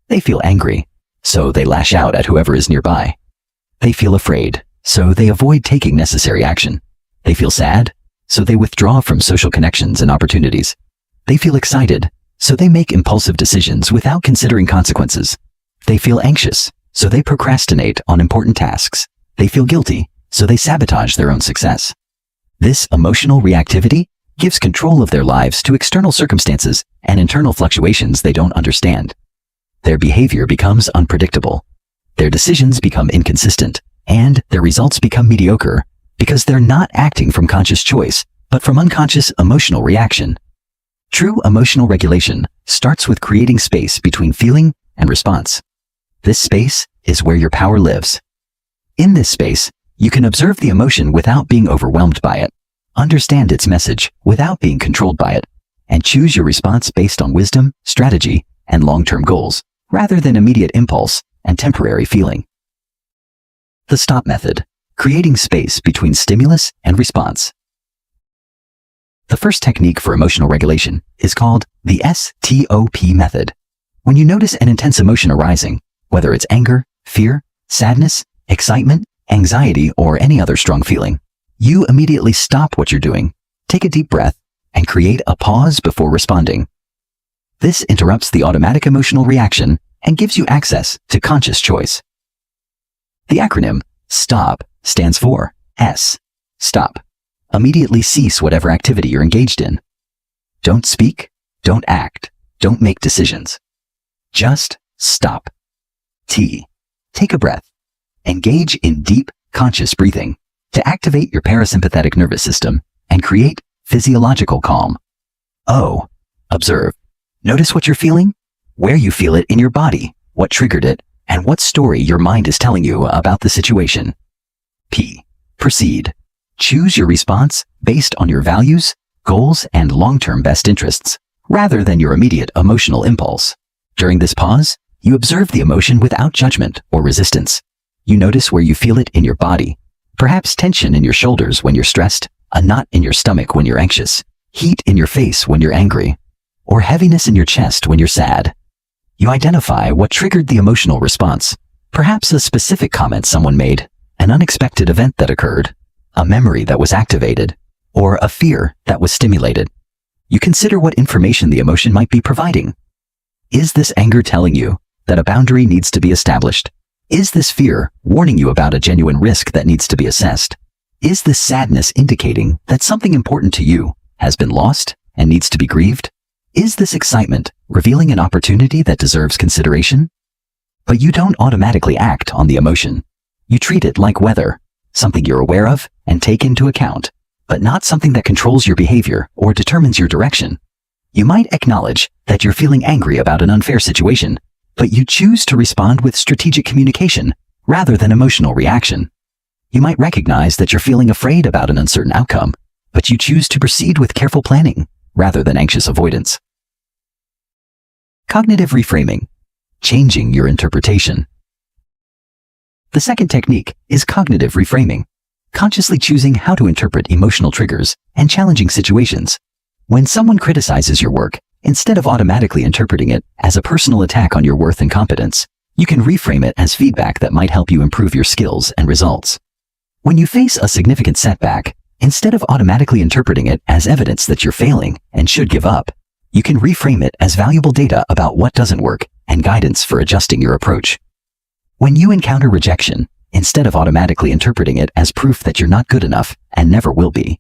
They feel angry, so they lash out at whoever is nearby. They feel afraid, so they avoid taking necessary action. They feel sad, so they withdraw from social connections and opportunities. They feel excited, so they make impulsive decisions without considering consequences. They feel anxious, so they procrastinate on important tasks. They feel guilty, so they sabotage their own success. This emotional reactivity gives control of their lives to external circumstances and internal fluctuations they don't understand. Their behavior becomes unpredictable. Their decisions become inconsistent, and their results become mediocre because they're not acting from conscious choice, but from unconscious emotional reaction. True emotional regulation starts with creating space between feeling and response. This space is where your power lives. In this space, you can observe the emotion without being overwhelmed by it, understand its message without being controlled by it, and choose your response based on wisdom, strategy, and long-term goals, rather than immediate impulse and temporary feeling. The STOP method, creating space between stimulus and response. The first technique for emotional regulation is called the STOP method. When you notice an intense emotion arising, whether it's anger, fear, sadness, excitement, anxiety, or any other strong feeling, you immediately stop what you're doing, take a deep breath, and create a pause before responding. This interrupts the automatic emotional reaction and gives you access to conscious choice. The acronym STOP stands for S. Stop. Immediately cease whatever activity you're engaged in. Don't speak, don't act, don't make decisions. Just stop. T. Take a breath. Engage in deep, conscious breathing to activate your parasympathetic nervous system and create physiological calm. O. Observe. Notice what you're feeling, where you feel it in your body, what triggered it, and what story your mind is telling you about the situation. P. Proceed. Choose your response based on your values, goals, and long-term best interests, rather than your immediate emotional impulse. During this pause, you observe the emotion without judgment or resistance. You notice where you feel it in your body, perhaps tension in your shoulders when you're stressed, a knot in your stomach when you're anxious, heat in your face when you're angry, or heaviness in your chest when you're sad. You identify what triggered the emotional response, Perhaps a specific comment someone made, an unexpected event that occurred, a memory that was activated, or a fear that was stimulated. You consider what information the emotion might be providing. Is this anger telling you that a boundary needs to be established? Is this fear warning you about a genuine risk that needs to be assessed? Is this sadness indicating that something important to you has been lost and needs to be grieved? Is this excitement revealing an opportunity that deserves consideration? But you don't automatically act on the emotion. You treat it like weather, something you're aware of and take into account, but not something that controls your behavior or determines your direction. You might acknowledge that you're feeling angry about an unfair situation, but you choose to respond with strategic communication rather than emotional reaction. You might recognize that you're feeling afraid about an uncertain outcome, but you choose to proceed with careful planning rather than anxious avoidance. Cognitive reframing, changing your interpretation. The second technique is cognitive reframing, consciously choosing how to interpret emotional triggers and challenging situations. When someone criticizes your work, instead of automatically interpreting it as a personal attack on your worth and competence, you can reframe it as feedback that might help you improve your skills and results. When you face a significant setback, instead of automatically interpreting it as evidence that you're failing and should give up, you can reframe it as valuable data about what doesn't work and guidance for adjusting your approach. When you encounter rejection, instead of automatically interpreting it as proof that you're not good enough and never will be,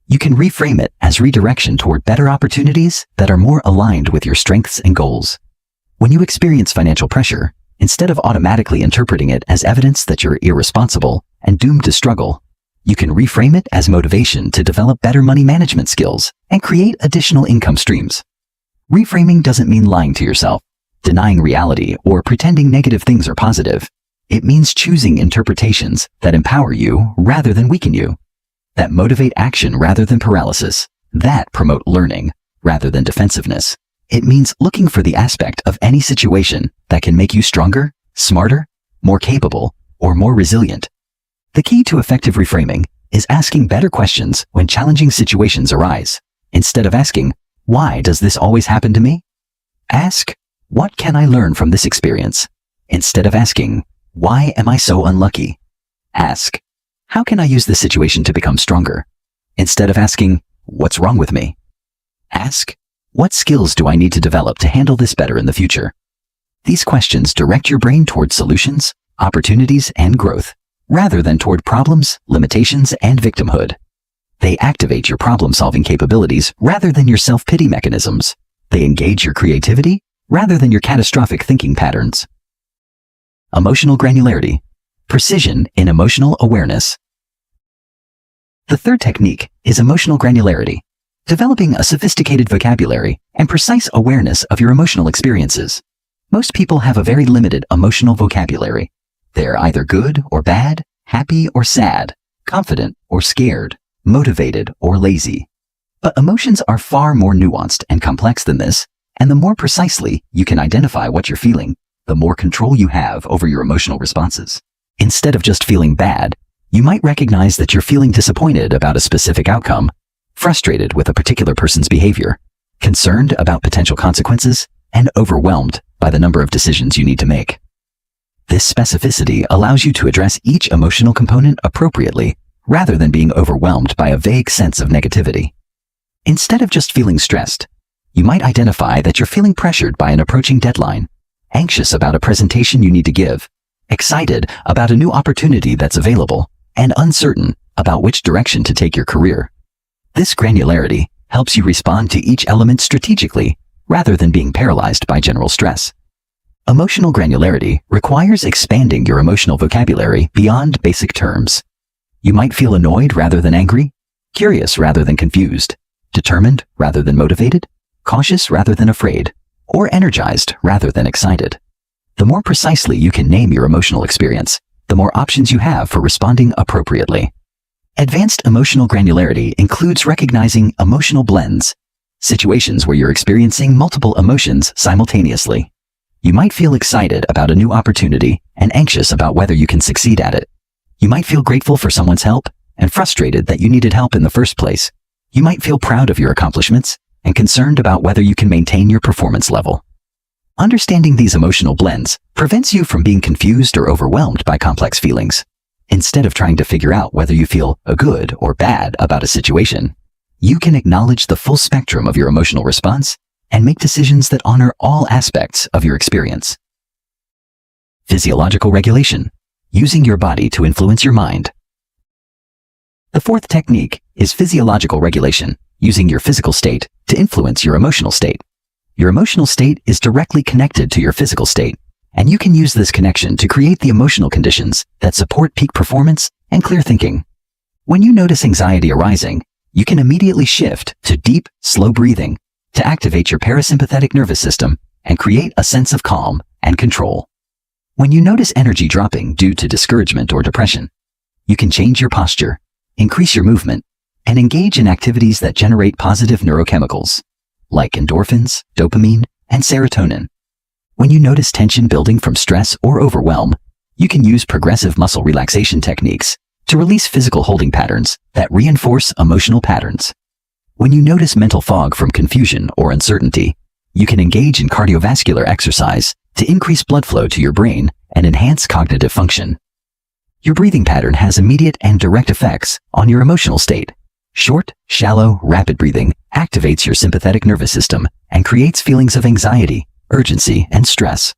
you can reframe it as redirection toward better opportunities that are more aligned with your strengths and goals. When you experience financial pressure, instead of automatically interpreting it as evidence that you're irresponsible and doomed to struggle, you can reframe it as motivation to develop better money management skills and create additional income streams. Reframing doesn't mean lying to yourself, denying reality, or pretending negative things are positive. It means choosing interpretations that empower you rather than weaken you, that motivate action rather than paralysis, that promote learning rather than defensiveness. It means looking for the aspect of any situation that can make you stronger, smarter, more capable, or more resilient. The key to effective reframing is asking better questions when challenging situations arise. Instead of asking, "Why does this always happen to me?" Ask, "What can I learn from this experience?" Instead of asking, "Why am I so unlucky?" Ask, "How can I use this situation to become stronger?" Instead of asking, "What's wrong with me?" Ask, "What skills do I need to develop to handle this better in the future?" These questions direct your brain toward solutions, opportunities, and growth, rather than toward problems, limitations, and victimhood. They activate your problem-solving capabilities rather than your self-pity mechanisms. They engage your creativity rather than your catastrophic thinking patterns. Emotional granularity, precision in emotional awareness. The third technique is emotional granularity, developing a sophisticated vocabulary and precise awareness of your emotional experiences. Most people have a very limited emotional vocabulary. They're either good or bad, happy or sad, confident or scared, motivated or lazy. But emotions are far more nuanced and complex than this, and the more precisely you can identify what you're feeling, the more control you have over your emotional responses. Instead of just feeling bad, you might recognize that you're feeling disappointed about a specific outcome, frustrated with a particular person's behavior, concerned about potential consequences, and overwhelmed by the number of decisions you need to make. This specificity allows you to address each emotional component appropriately, rather than being overwhelmed by a vague sense of negativity. Instead of just feeling stressed, you might identify that you're feeling pressured by an approaching deadline, anxious about a presentation you need to give, excited about a new opportunity that's available, and uncertain about which direction to take your career. This granularity helps you respond to each element strategically, rather than being paralyzed by general stress. Emotional granularity requires expanding your emotional vocabulary beyond basic terms. You might feel annoyed rather than angry, curious rather than confused, determined rather than motivated, cautious rather than afraid, or energized rather than excited. The more precisely you can name your emotional experience, the more options you have for responding appropriately. Advanced emotional granularity includes recognizing emotional blends, situations where you're experiencing multiple emotions simultaneously. You might feel excited about a new opportunity and anxious about whether you can succeed at it. You might feel grateful for someone's help and frustrated that you needed help in the first place. You might feel proud of your accomplishments and concerned about whether you can maintain your performance level. Understanding these emotional blends prevents you from being confused or overwhelmed by complex feelings. Instead of trying to figure out whether you feel good or bad about a situation, you can acknowledge the full spectrum of your emotional response and make decisions that honor all aspects of your experience. Physiological regulation, using your body to influence your mind. The fourth technique is physiological regulation, using your physical state to influence your emotional state. Your emotional state is directly connected to your physical state, and you can use this connection to create the emotional conditions that support peak performance and clear thinking. When you notice anxiety arising, you can immediately shift to deep, slow breathing to activate your parasympathetic nervous system and create a sense of calm and control. When you notice energy dropping due to discouragement or depression, you can change your posture, increase your movement, and engage in activities that generate positive neurochemicals, like endorphins, dopamine, and serotonin. When you notice tension building from stress or overwhelm, you can use progressive muscle relaxation techniques to release physical holding patterns that reinforce emotional patterns. When you notice mental fog from confusion or uncertainty, you can engage in cardiovascular exercise to increase blood flow to your brain and enhance cognitive function. Your breathing pattern has immediate and direct effects on your emotional state. Short, shallow, rapid breathing activates your sympathetic nervous system and creates feelings of anxiety, urgency, and stress.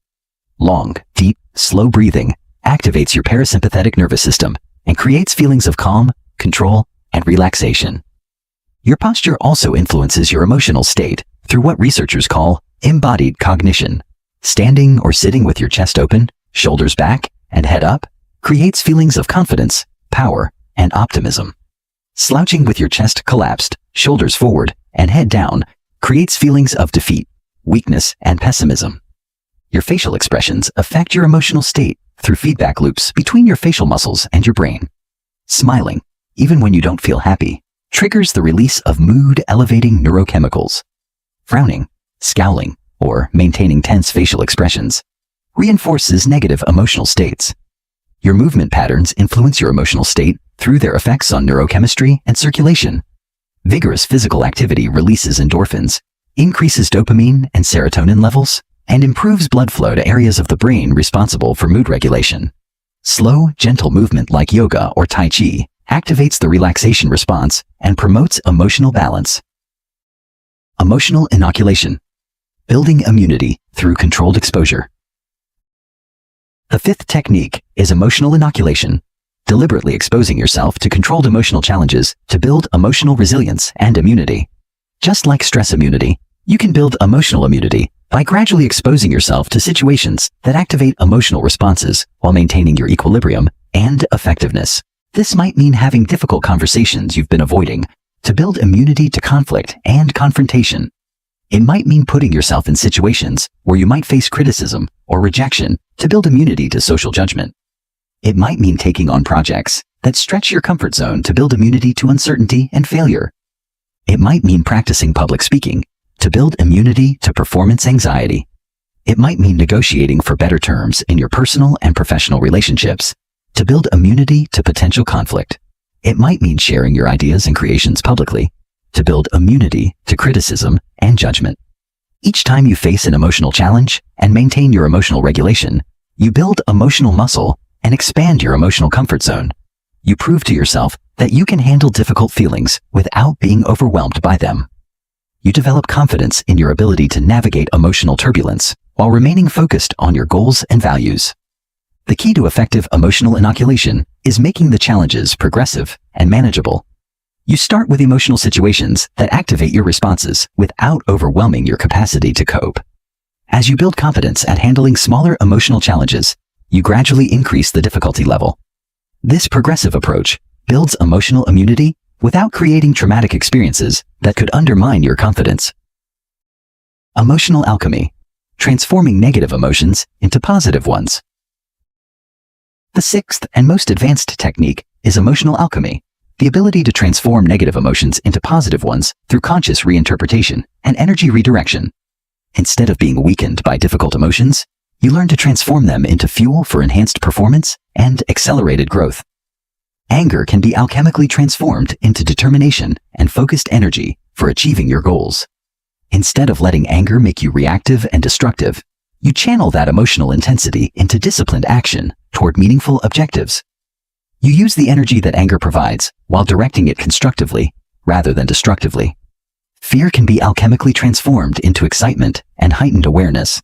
Long, deep, slow breathing activates your parasympathetic nervous system and creates feelings of calm, control, and relaxation. Your posture also influences your emotional state through what researchers call embodied cognition. Standing or sitting with your chest open, shoulders back, and head up creates feelings of confidence, power, and optimism. Slouching with your chest collapsed, shoulders forward, and head down creates feelings of defeat, weakness, and pessimism. Your facial expressions affect your emotional state through feedback loops between your facial muscles and your brain. Smiling, even when you don't feel happy, triggers the release of mood-elevating neurochemicals. Frowning, scowling, or maintaining tense facial expressions reinforces negative emotional states. Your movement patterns influence your emotional state through their effects on neurochemistry and circulation. Vigorous physical activity releases endorphins, increases dopamine and serotonin levels, and improves blood flow to areas of the brain responsible for mood regulation. Slow, gentle movement like yoga or Tai Chi activates the relaxation response and promotes emotional balance. Emotional inoculation, building immunity through controlled exposure. The fifth technique is emotional inoculation, deliberately exposing yourself to controlled emotional challenges to build emotional resilience and immunity. Just like stress immunity, you can build emotional immunity by gradually exposing yourself to situations that activate emotional responses while maintaining your equilibrium and effectiveness. This might mean having difficult conversations you've been avoiding to build immunity to conflict and confrontation. It might mean putting yourself in situations where you might face criticism or rejection to build immunity to social judgment. It might mean taking on projects that stretch your comfort zone to build immunity to uncertainty and failure. It might mean practicing public speaking to build immunity to performance anxiety. It might mean negotiating for better terms in your personal and professional relationships to build immunity to potential conflict. It might mean sharing your ideas and creations publicly to build immunity to criticism and judgment. Each time you face an emotional challenge and maintain your emotional regulation, you build emotional muscle and expand your emotional comfort zone. You prove to yourself that you can handle difficult feelings without being overwhelmed by them. You develop confidence in your ability to navigate emotional turbulence while remaining focused on your goals and values. The key to effective emotional inoculation is making the challenges progressive and manageable. You start with emotional situations that activate your responses without overwhelming your capacity to cope. As you build confidence at handling smaller emotional challenges, you gradually increase the difficulty level. This progressive approach builds emotional immunity without creating traumatic experiences that could undermine your confidence. Emotional alchemy, transforming negative emotions into positive ones. The sixth and most advanced technique is emotional alchemy, the ability to transform negative emotions into positive ones through conscious reinterpretation and energy redirection. Instead of being weakened by difficult emotions, you learn to transform them into fuel for enhanced performance and accelerated growth. Anger can be alchemically transformed into determination and focused energy for achieving your goals. Instead of letting anger make you reactive and destructive, You channel that emotional intensity into disciplined action toward meaningful objectives. You use the energy that anger provides while directing it constructively rather than destructively. Fear can be alchemically transformed into excitement and heightened awareness.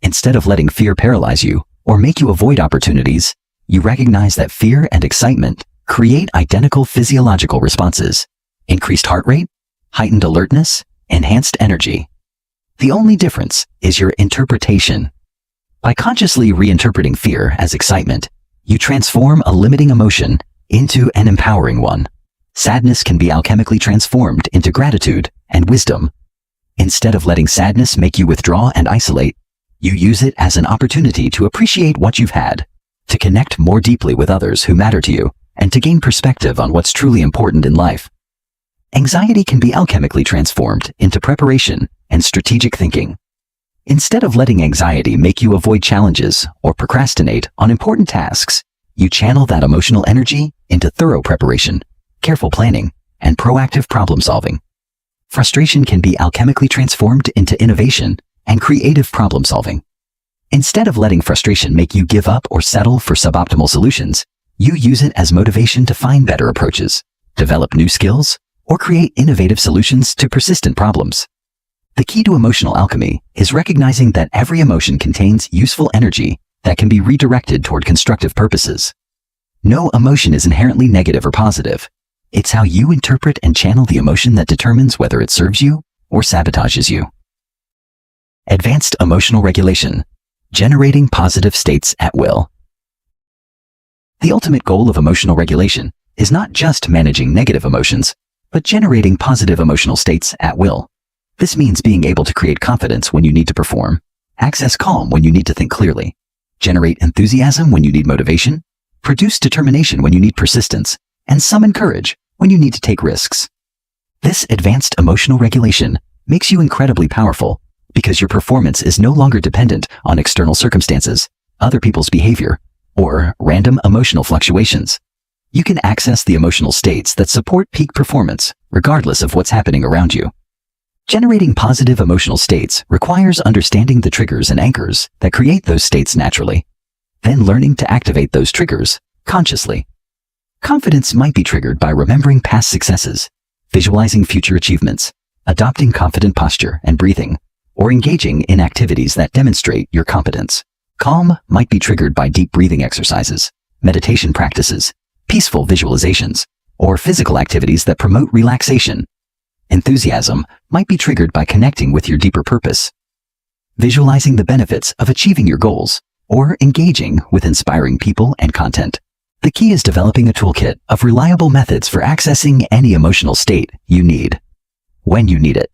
Instead of letting fear paralyze you or make you avoid opportunities, you recognize that fear and excitement create identical physiological responses: increased heart rate, heightened alertness, enhanced energy. The only difference is your interpretation. By consciously reinterpreting fear as excitement, you transform a limiting emotion into an empowering one. Sadness can be alchemically transformed into gratitude and wisdom. Instead of letting sadness make you withdraw and isolate, you use it as an opportunity to appreciate what you've had, to connect more deeply with others who matter to you, and to gain perspective on what's truly important in life. Anxiety can be alchemically transformed into preparation and strategic thinking. Instead of letting anxiety make you avoid challenges or procrastinate on important tasks, you channel that emotional energy into thorough preparation, careful planning, and proactive problem solving. Frustration can be alchemically transformed into innovation and creative problem solving. Instead of letting frustration make you give up or settle for suboptimal solutions, you use it as motivation to find better approaches, develop new skills, or create innovative solutions to persistent problems. The key to emotional alchemy is recognizing that every emotion contains useful energy that can be redirected toward constructive purposes. No emotion is inherently negative or positive. It's how you interpret and channel the emotion that determines whether it serves you or sabotages you. Advanced emotional regulation, generating positive states at will. The ultimate goal of emotional regulation is not just managing negative emotions, but generating positive emotional states at will. This means being able to create confidence when you need to perform, access calm when you need to think clearly, generate enthusiasm when you need motivation, produce determination when you need persistence, and summon courage when you need to take risks. This advanced emotional regulation makes you incredibly powerful because your performance is no longer dependent on external circumstances, other people's behavior, or random emotional fluctuations. You can access the emotional states that support peak performance regardless of what's happening around you. Generating positive emotional states requires understanding the triggers and anchors that create those states naturally, then learning to activate those triggers consciously. Confidence might be triggered by remembering past successes, visualizing future achievements, adopting confident posture and breathing, or engaging in activities that demonstrate your competence. Calm might be triggered by deep breathing exercises, meditation practices, peaceful visualizations, or physical activities that promote relaxation. Enthusiasm might be triggered by connecting with your deeper purpose, visualizing the benefits of achieving your goals, or engaging with inspiring people and content. The key is developing a toolkit of reliable methods for accessing any emotional state you need, when you need it.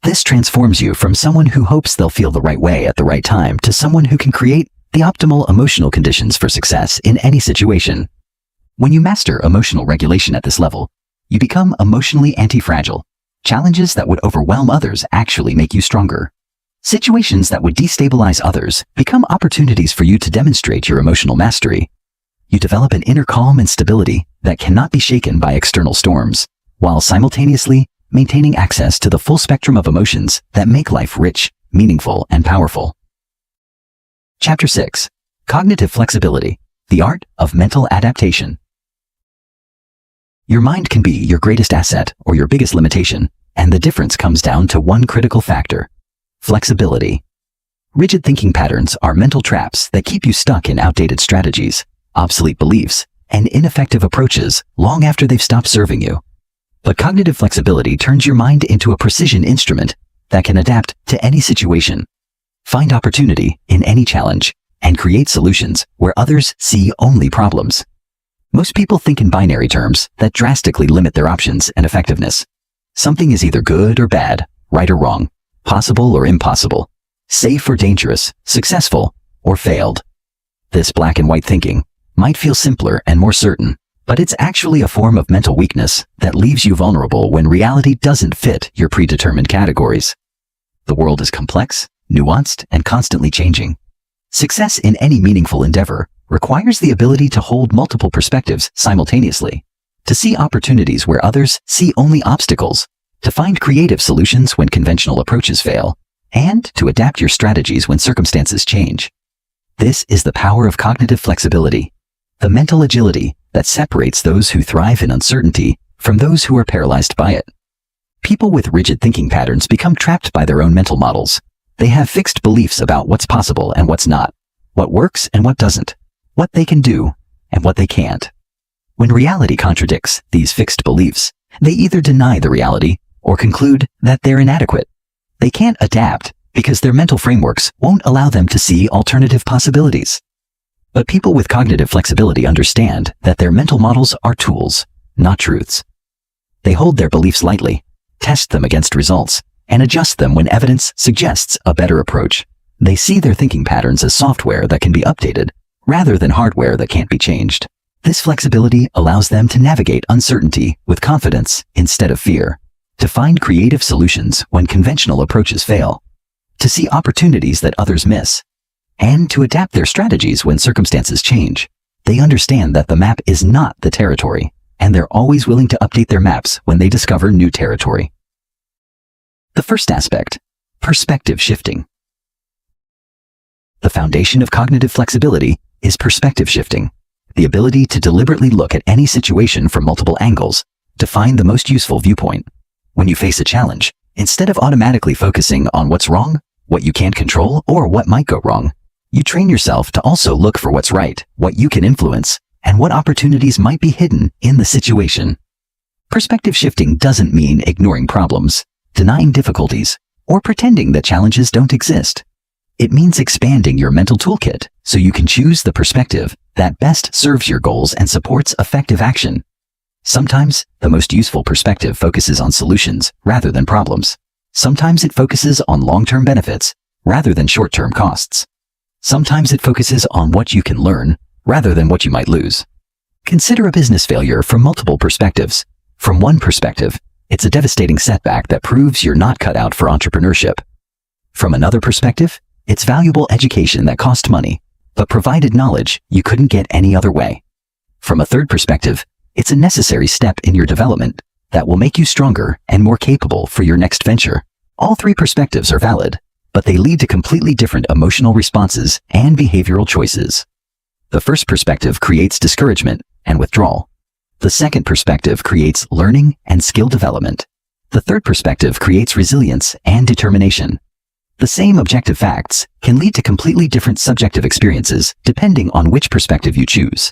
This transforms you from someone who hopes they'll feel the right way at the right time to someone who can create the optimal emotional conditions for success in any situation. When you master emotional regulation at this level, you become emotionally anti-fragile. Challenges that would overwhelm others actually make you stronger. Situations that would destabilize others become opportunities for you to demonstrate your emotional mastery. You develop an inner calm and stability that cannot be shaken by external storms, while simultaneously maintaining access to the full spectrum of emotions that make life rich, meaningful, and powerful. Chapter 6. Cognitive Flexibility, the Art of Mental Adaptation. Your mind can be your greatest asset or your biggest limitation, and the difference comes down to one critical factor: flexibility. Rigid thinking patterns are mental traps that keep you stuck in outdated strategies, obsolete beliefs, and ineffective approaches long after they've stopped serving you. But cognitive flexibility turns your mind into a precision instrument that can adapt to any situation, find opportunity in any challenge, and create solutions where others see only problems. Most people think in binary terms that drastically limit their options and effectiveness. Something is either good or bad, right or wrong, possible or impossible, safe or dangerous, successful or failed. This black and white thinking might feel simpler and more certain, but it's actually a form of mental weakness that leaves you vulnerable when reality doesn't fit your predetermined categories. The world is complex, nuanced, and constantly changing. Success in any meaningful endeavor requires the ability to hold multiple perspectives simultaneously, to see opportunities where others see only obstacles, to find creative solutions when conventional approaches fail, and to adapt your strategies when circumstances change. This is the power of cognitive flexibility, the mental agility that separates those who thrive in uncertainty from those who are paralyzed by it. People with rigid thinking patterns become trapped by their own mental models. They have fixed beliefs about what's possible and what's not, what works and what doesn't, what they can do and what they can't. When reality contradicts these fixed beliefs, they either deny the reality or conclude that they're inadequate. They can't adapt because their mental frameworks won't allow them to see alternative possibilities. But people with cognitive flexibility understand that their mental models are tools, not truths. They hold their beliefs lightly, test them against results, and adjust them when evidence suggests a better approach. They see their thinking patterns as software that can be updated, rather than hardware that can't be changed. This flexibility allows them to navigate uncertainty with confidence instead of fear, to find creative solutions when conventional approaches fail, to see opportunities that others miss, and to adapt their strategies when circumstances change. They understand that the map is not the territory, and they're always willing to update their maps when they discover new territory. The first aspect, perspective shifting. The foundation of cognitive flexibility is perspective shifting, the ability to deliberately look at any situation from multiple angles to find the most useful viewpoint. When you face a challenge, instead of automatically focusing on what's wrong, what you can't control, or what might go wrong, you train yourself to also look for what's right, what you can influence, and what opportunities might be hidden in the situation. Perspective shifting doesn't mean ignoring problems, denying difficulties, or pretending that challenges don't exist. It means expanding your mental toolkit so you can choose the perspective that best serves your goals and supports effective action. Sometimes, the most useful perspective focuses on solutions rather than problems. Sometimes it focuses on long-term benefits rather than short-term costs. Sometimes it focuses on what you can learn rather than what you might lose. Consider a business failure from multiple perspectives. From one perspective, it's a devastating setback that proves you're not cut out for entrepreneurship. From another perspective, it's valuable education that cost money, but provided knowledge you couldn't get any other way. From a third perspective, it's a necessary step in your development that will make you stronger and more capable for your next venture. All three perspectives are valid, but they lead to completely different emotional responses and behavioral choices. The first perspective creates discouragement and withdrawal. The second perspective creates learning and skill development. The third perspective creates resilience and determination. The same objective facts can lead to completely different subjective experiences depending on which perspective you choose.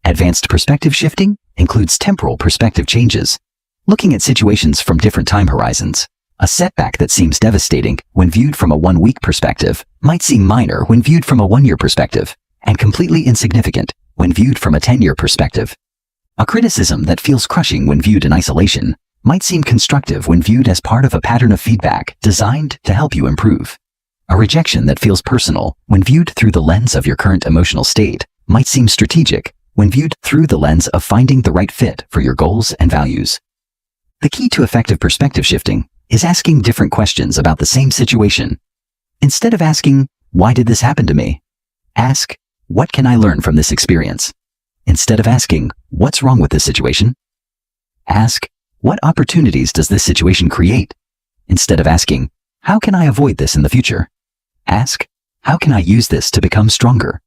Advanced perspective shifting includes temporal perspective changes, looking at situations from different time horizons. A setback that seems devastating when viewed from a 1-week perspective might seem minor when viewed from a 1-year perspective, and completely insignificant when viewed from a 10-year perspective. A criticism that feels crushing when viewed in isolation might seem constructive when viewed as part of a pattern of feedback designed to help you improve. A rejection that feels personal when viewed through the lens of your current emotional state might seem strategic when viewed through the lens of finding the right fit for your goals and values. The key to effective perspective shifting is asking different questions about the same situation. Instead of asking, "Why did this happen to me?" ask, "What can I learn from this experience?" Instead of asking, "What's wrong with this situation?" ask, "What opportunities does this situation create?" Instead of asking, "How can I avoid this in the future?" ask, "How can I use this to become stronger?"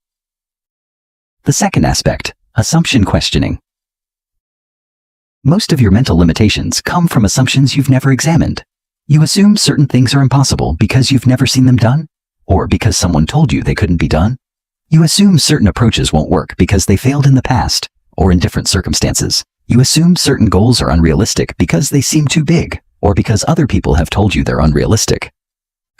The second aspect, assumption questioning. Most of your mental limitations come from assumptions you've never examined. You assume certain things are impossible because you've never seen them done, or because someone told you they couldn't be done. You assume certain approaches won't work because they failed in the past, or in different circumstances. You assume certain goals are unrealistic because they seem too big, or because other people have told you they're unrealistic.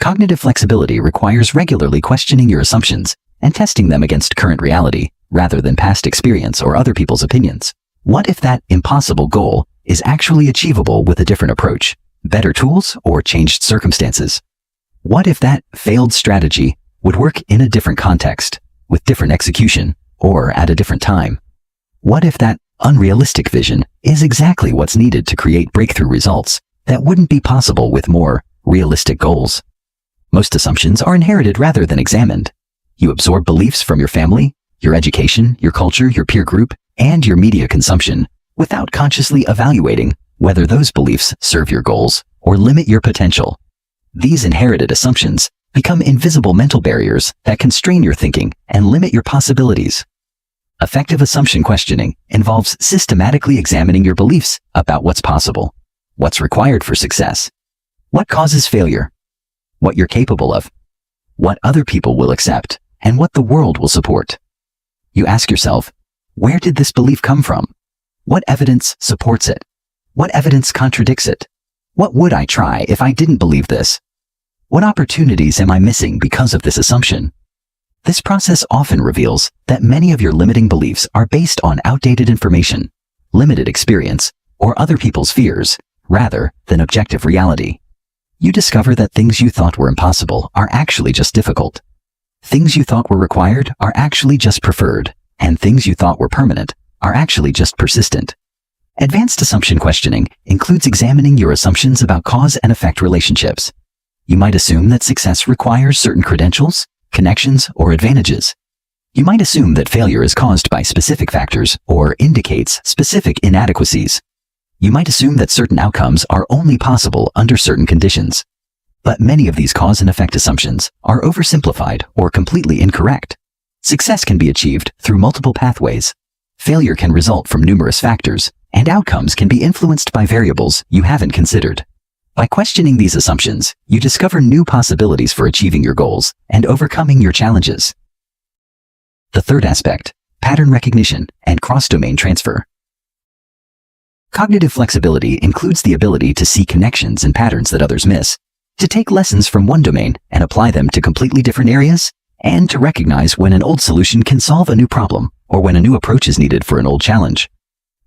Cognitive flexibility requires regularly questioning your assumptions and testing them against current reality, rather than past experience or other people's opinions. What if that impossible goal is actually achievable with a different approach, better tools, or changed circumstances? What if that failed strategy would work in a different context, with different execution, or at a different time? What if that unrealistic vision is exactly what's needed to create breakthrough results that wouldn't be possible with more realistic goals? Most assumptions are inherited rather than examined. You absorb beliefs from your family, your education, your culture, your peer group, and your media consumption without consciously evaluating whether those beliefs serve your goals or limit your potential. These inherited assumptions become invisible mental barriers that constrain your thinking and limit your possibilities. Effective assumption questioning involves systematically examining your beliefs about what's possible, what's required for success, what causes failure, what you're capable of, what other people will accept, and what the world will support. You ask yourself, where did this belief come from? What evidence supports it? What evidence contradicts it? What would I try if I didn't believe this? What opportunities am I missing because of this assumption? This process often reveals that many of your limiting beliefs are based on outdated information, limited experience, or other people's fears, rather than objective reality. You discover that things you thought were impossible are actually just difficult. Things you thought were required are actually just preferred, and things you thought were permanent are actually just persistent. Advanced assumption questioning includes examining your assumptions about cause and effect relationships. You might assume that success requires certain credentials, connections, or advantages. You might assume that failure is caused by specific factors or indicates specific inadequacies. You might assume that certain outcomes are only possible under certain conditions. But many of these cause and effect assumptions are oversimplified or completely incorrect. Success can be achieved through multiple pathways. Failure can result from numerous factors, and outcomes can be influenced by variables you haven't considered. By questioning these assumptions, you discover new possibilities for achieving your goals and overcoming your challenges. The third aspect, pattern recognition and cross-domain transfer. Cognitive flexibility includes the ability to see connections and patterns that others miss, to take lessons from one domain and apply them to completely different areas, and to recognize when an old solution can solve a new problem or when a new approach is needed for an old challenge.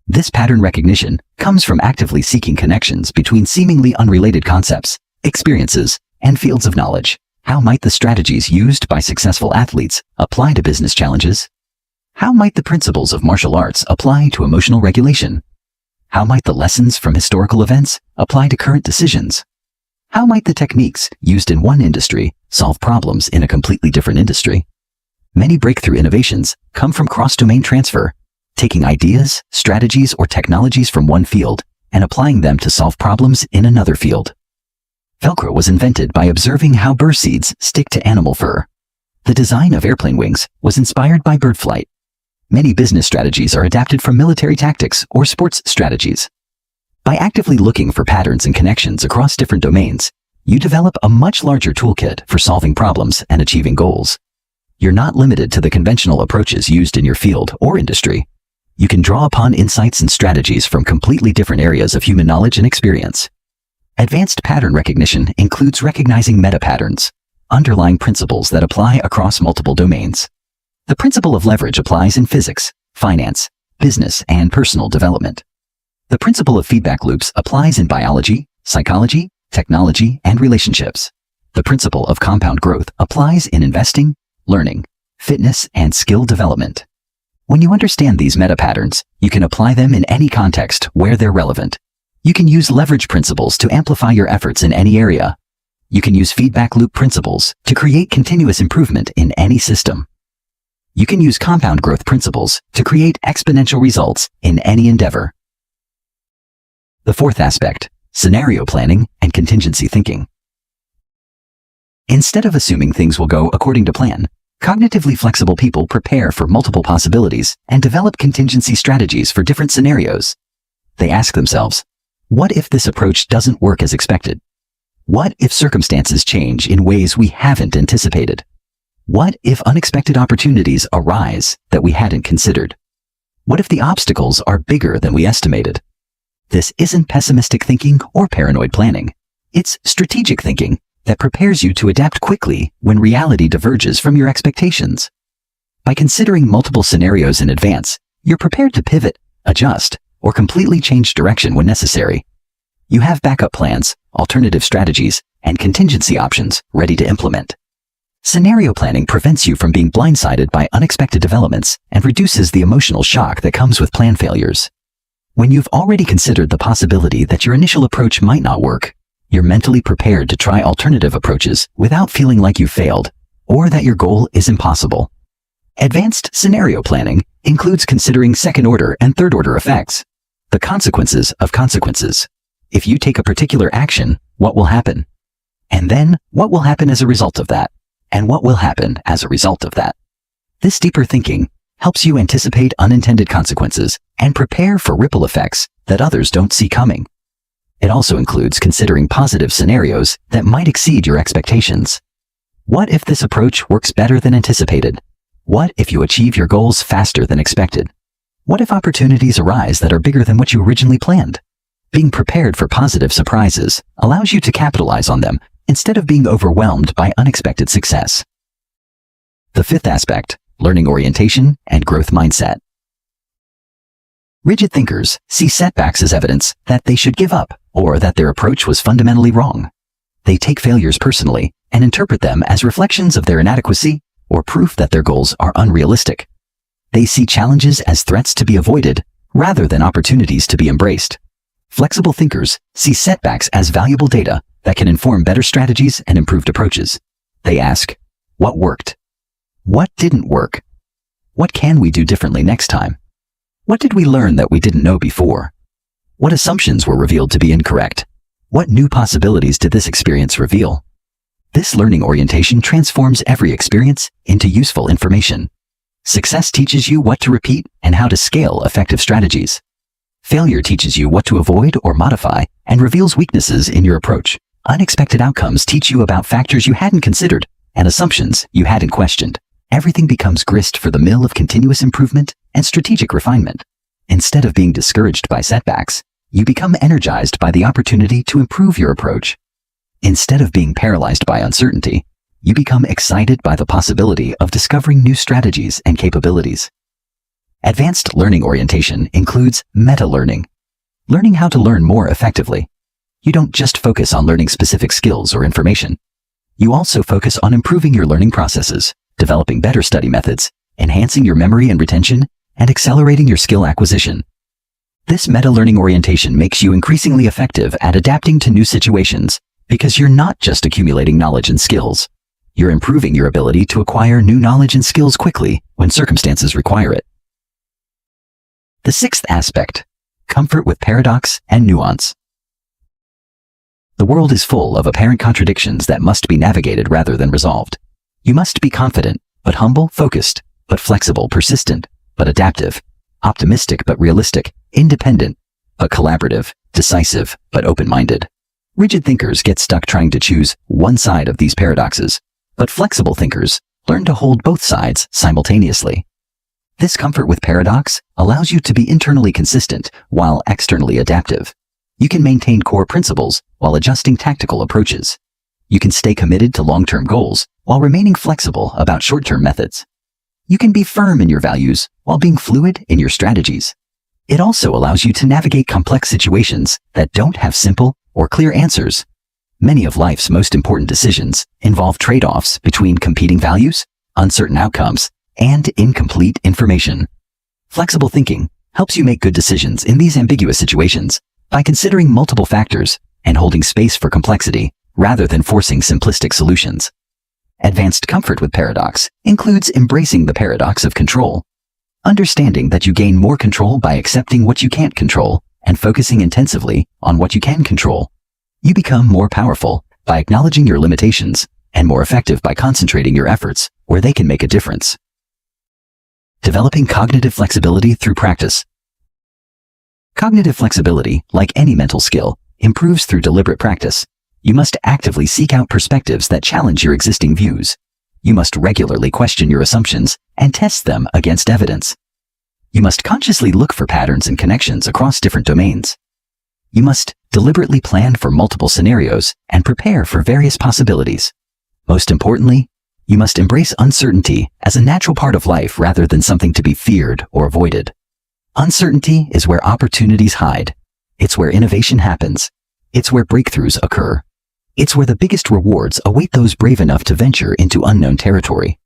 This pattern recognition comes from actively seeking connections between seemingly unrelated concepts, experiences, and fields of knowledge. How might the strategies used by successful athletes apply to business challenges? How might the principles of martial arts apply to emotional regulation? How might the lessons from historical events apply to current decisions? How might the techniques used in one industry solve problems in a completely different industry? Many breakthrough innovations come from cross-domain transfer, taking ideas, strategies, or technologies from one field and applying them to solve problems in another field. Velcro was invented by observing how burr seeds stick to animal fur. The design of airplane wings was inspired by bird flight. Many business strategies are adapted from military tactics or sports strategies. By actively looking for patterns and connections across different domains, you develop a much larger toolkit for solving problems and achieving goals. You're not limited to the conventional approaches used in your field or industry. You can draw upon insights and strategies from completely different areas of human knowledge and experience. Advanced pattern recognition includes recognizing meta-patterns, underlying principles that apply across multiple domains. The principle of leverage applies in physics, finance, business, and personal development. The principle of feedback loops applies in biology, psychology, technology, and relationships. The principle of compound growth applies in investing, learning, fitness, and skill development. When you understand these meta-patterns, you can apply them in any context where they're relevant. You can use leverage principles to amplify your efforts in any area. You can use feedback loop principles to create continuous improvement in any system. You can use compound growth principles to create exponential results in any endeavor. The fourth aspect, scenario planning and contingency thinking. Instead of assuming things will go according to plan, cognitively flexible people prepare for multiple possibilities and develop contingency strategies for different scenarios. They ask themselves, what if this approach doesn't work as expected? What if circumstances change in ways we haven't anticipated? What if unexpected opportunities arise that we hadn't considered? What if the obstacles are bigger than we estimated? This isn't pessimistic thinking or paranoid planning. It's strategic thinking that prepares you to adapt quickly when reality diverges from your expectations. By considering multiple scenarios in advance, you're prepared to pivot, adjust, or completely change direction when necessary. You have backup plans, alternative strategies, and contingency options ready to implement. Scenario planning prevents you from being blindsided by unexpected developments and reduces the emotional shock that comes with plan failures. When you've already considered the possibility that your initial approach might not work, you're mentally prepared to try alternative approaches without feeling like you failed or that your goal is impossible. Advanced scenario planning includes considering second-order and third-order effects, the consequences of consequences. If you take a particular action, what will happen? And then, what will happen as a result of that? And what will happen as a result of that? This deeper thinking helps you anticipate unintended consequences and prepare for ripple effects that others don't see coming. It also includes considering positive scenarios that might exceed your expectations. What if this approach works better than anticipated? What if you achieve your goals faster than expected? What if opportunities arise that are bigger than what you originally planned? Being prepared for positive surprises allows you to capitalize on them instead of being overwhelmed by unexpected success. The fifth aspect, learning orientation and growth mindset. Rigid thinkers see setbacks as evidence that they should give up or that their approach was fundamentally wrong. They take failures personally and interpret them as reflections of their inadequacy or proof that their goals are unrealistic. They see challenges as threats to be avoided rather than opportunities to be embraced. Flexible thinkers see setbacks as valuable data that can inform better strategies and improved approaches. They ask, what worked? What didn't work? What can we do differently next time? What did we learn that we didn't know before? What assumptions were revealed to be incorrect? What new possibilities did this experience reveal? This learning orientation transforms every experience into useful information. Success teaches you what to repeat and how to scale effective strategies. Failure teaches you what to avoid or modify and reveals weaknesses in your approach. Unexpected outcomes teach you about factors you hadn't considered and assumptions you hadn't questioned. Everything becomes grist for the mill of continuous improvement and strategic refinement. Instead of being discouraged by setbacks, you become energized by the opportunity to improve your approach. Instead of being paralyzed by uncertainty, you become excited by the possibility of discovering new strategies and capabilities. Advanced learning orientation includes meta-learning, learning how to learn more effectively. You don't just focus on learning specific skills or information. You also focus on improving your learning processes, developing better study methods, enhancing your memory and retention, and accelerating your skill acquisition. This meta-learning orientation makes you increasingly effective at adapting to new situations because you're not just accumulating knowledge and skills. You're improving your ability to acquire new knowledge and skills quickly when circumstances require it. The sixth aspect, comfort with paradox and nuance. The world is full of apparent contradictions that must be navigated rather than resolved. You must be confident, but humble, focused, but flexible, persistent, but adaptive, optimistic but realistic, independent, but collaborative, decisive but open-minded. Rigid thinkers get stuck trying to choose one side of these paradoxes, but flexible thinkers learn to hold both sides simultaneously. This comfort with paradox allows you to be internally consistent while externally adaptive. You can maintain core principles while adjusting tactical approaches. You can stay committed to long-term goals while remaining flexible about short-term methods. You can be firm in your values while being fluid in your strategies. It also allows you to navigate complex situations that don't have simple or clear answers. Many of life's most important decisions involve trade-offs between competing values, uncertain outcomes, and incomplete information. Flexible thinking helps you make good decisions in these ambiguous situations by considering multiple factors and holding space for complexity rather than forcing simplistic solutions. Advanced comfort with paradox includes embracing the paradox of control, understanding that you gain more control by accepting what you can't control and focusing intensively on what you can control. You become more powerful by acknowledging your limitations and more effective by concentrating your efforts where they can make a difference. Developing cognitive flexibility through practice. Cognitive flexibility, like any mental skill, improves through deliberate practice. You must actively seek out perspectives that challenge your existing views. You must regularly question your assumptions and test them against evidence. You must consciously look for patterns and connections across different domains. You must deliberately plan for multiple scenarios and prepare for various possibilities. Most importantly, you must embrace uncertainty as a natural part of life rather than something to be feared or avoided. Uncertainty is where opportunities hide. It's where innovation happens. It's where breakthroughs occur. It's where the biggest rewards await those brave enough to venture into unknown territory.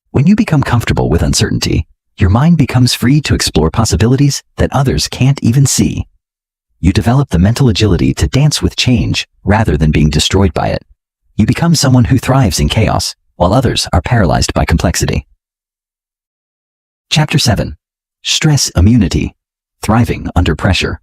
When you become comfortable with uncertainty, your mind becomes free to explore possibilities that others can't even see. You develop the mental agility to dance with change rather than being destroyed by it. You become someone who thrives in chaos, while others are paralyzed by complexity. Chapter 7. Stress Immunity. Thriving Under Pressure.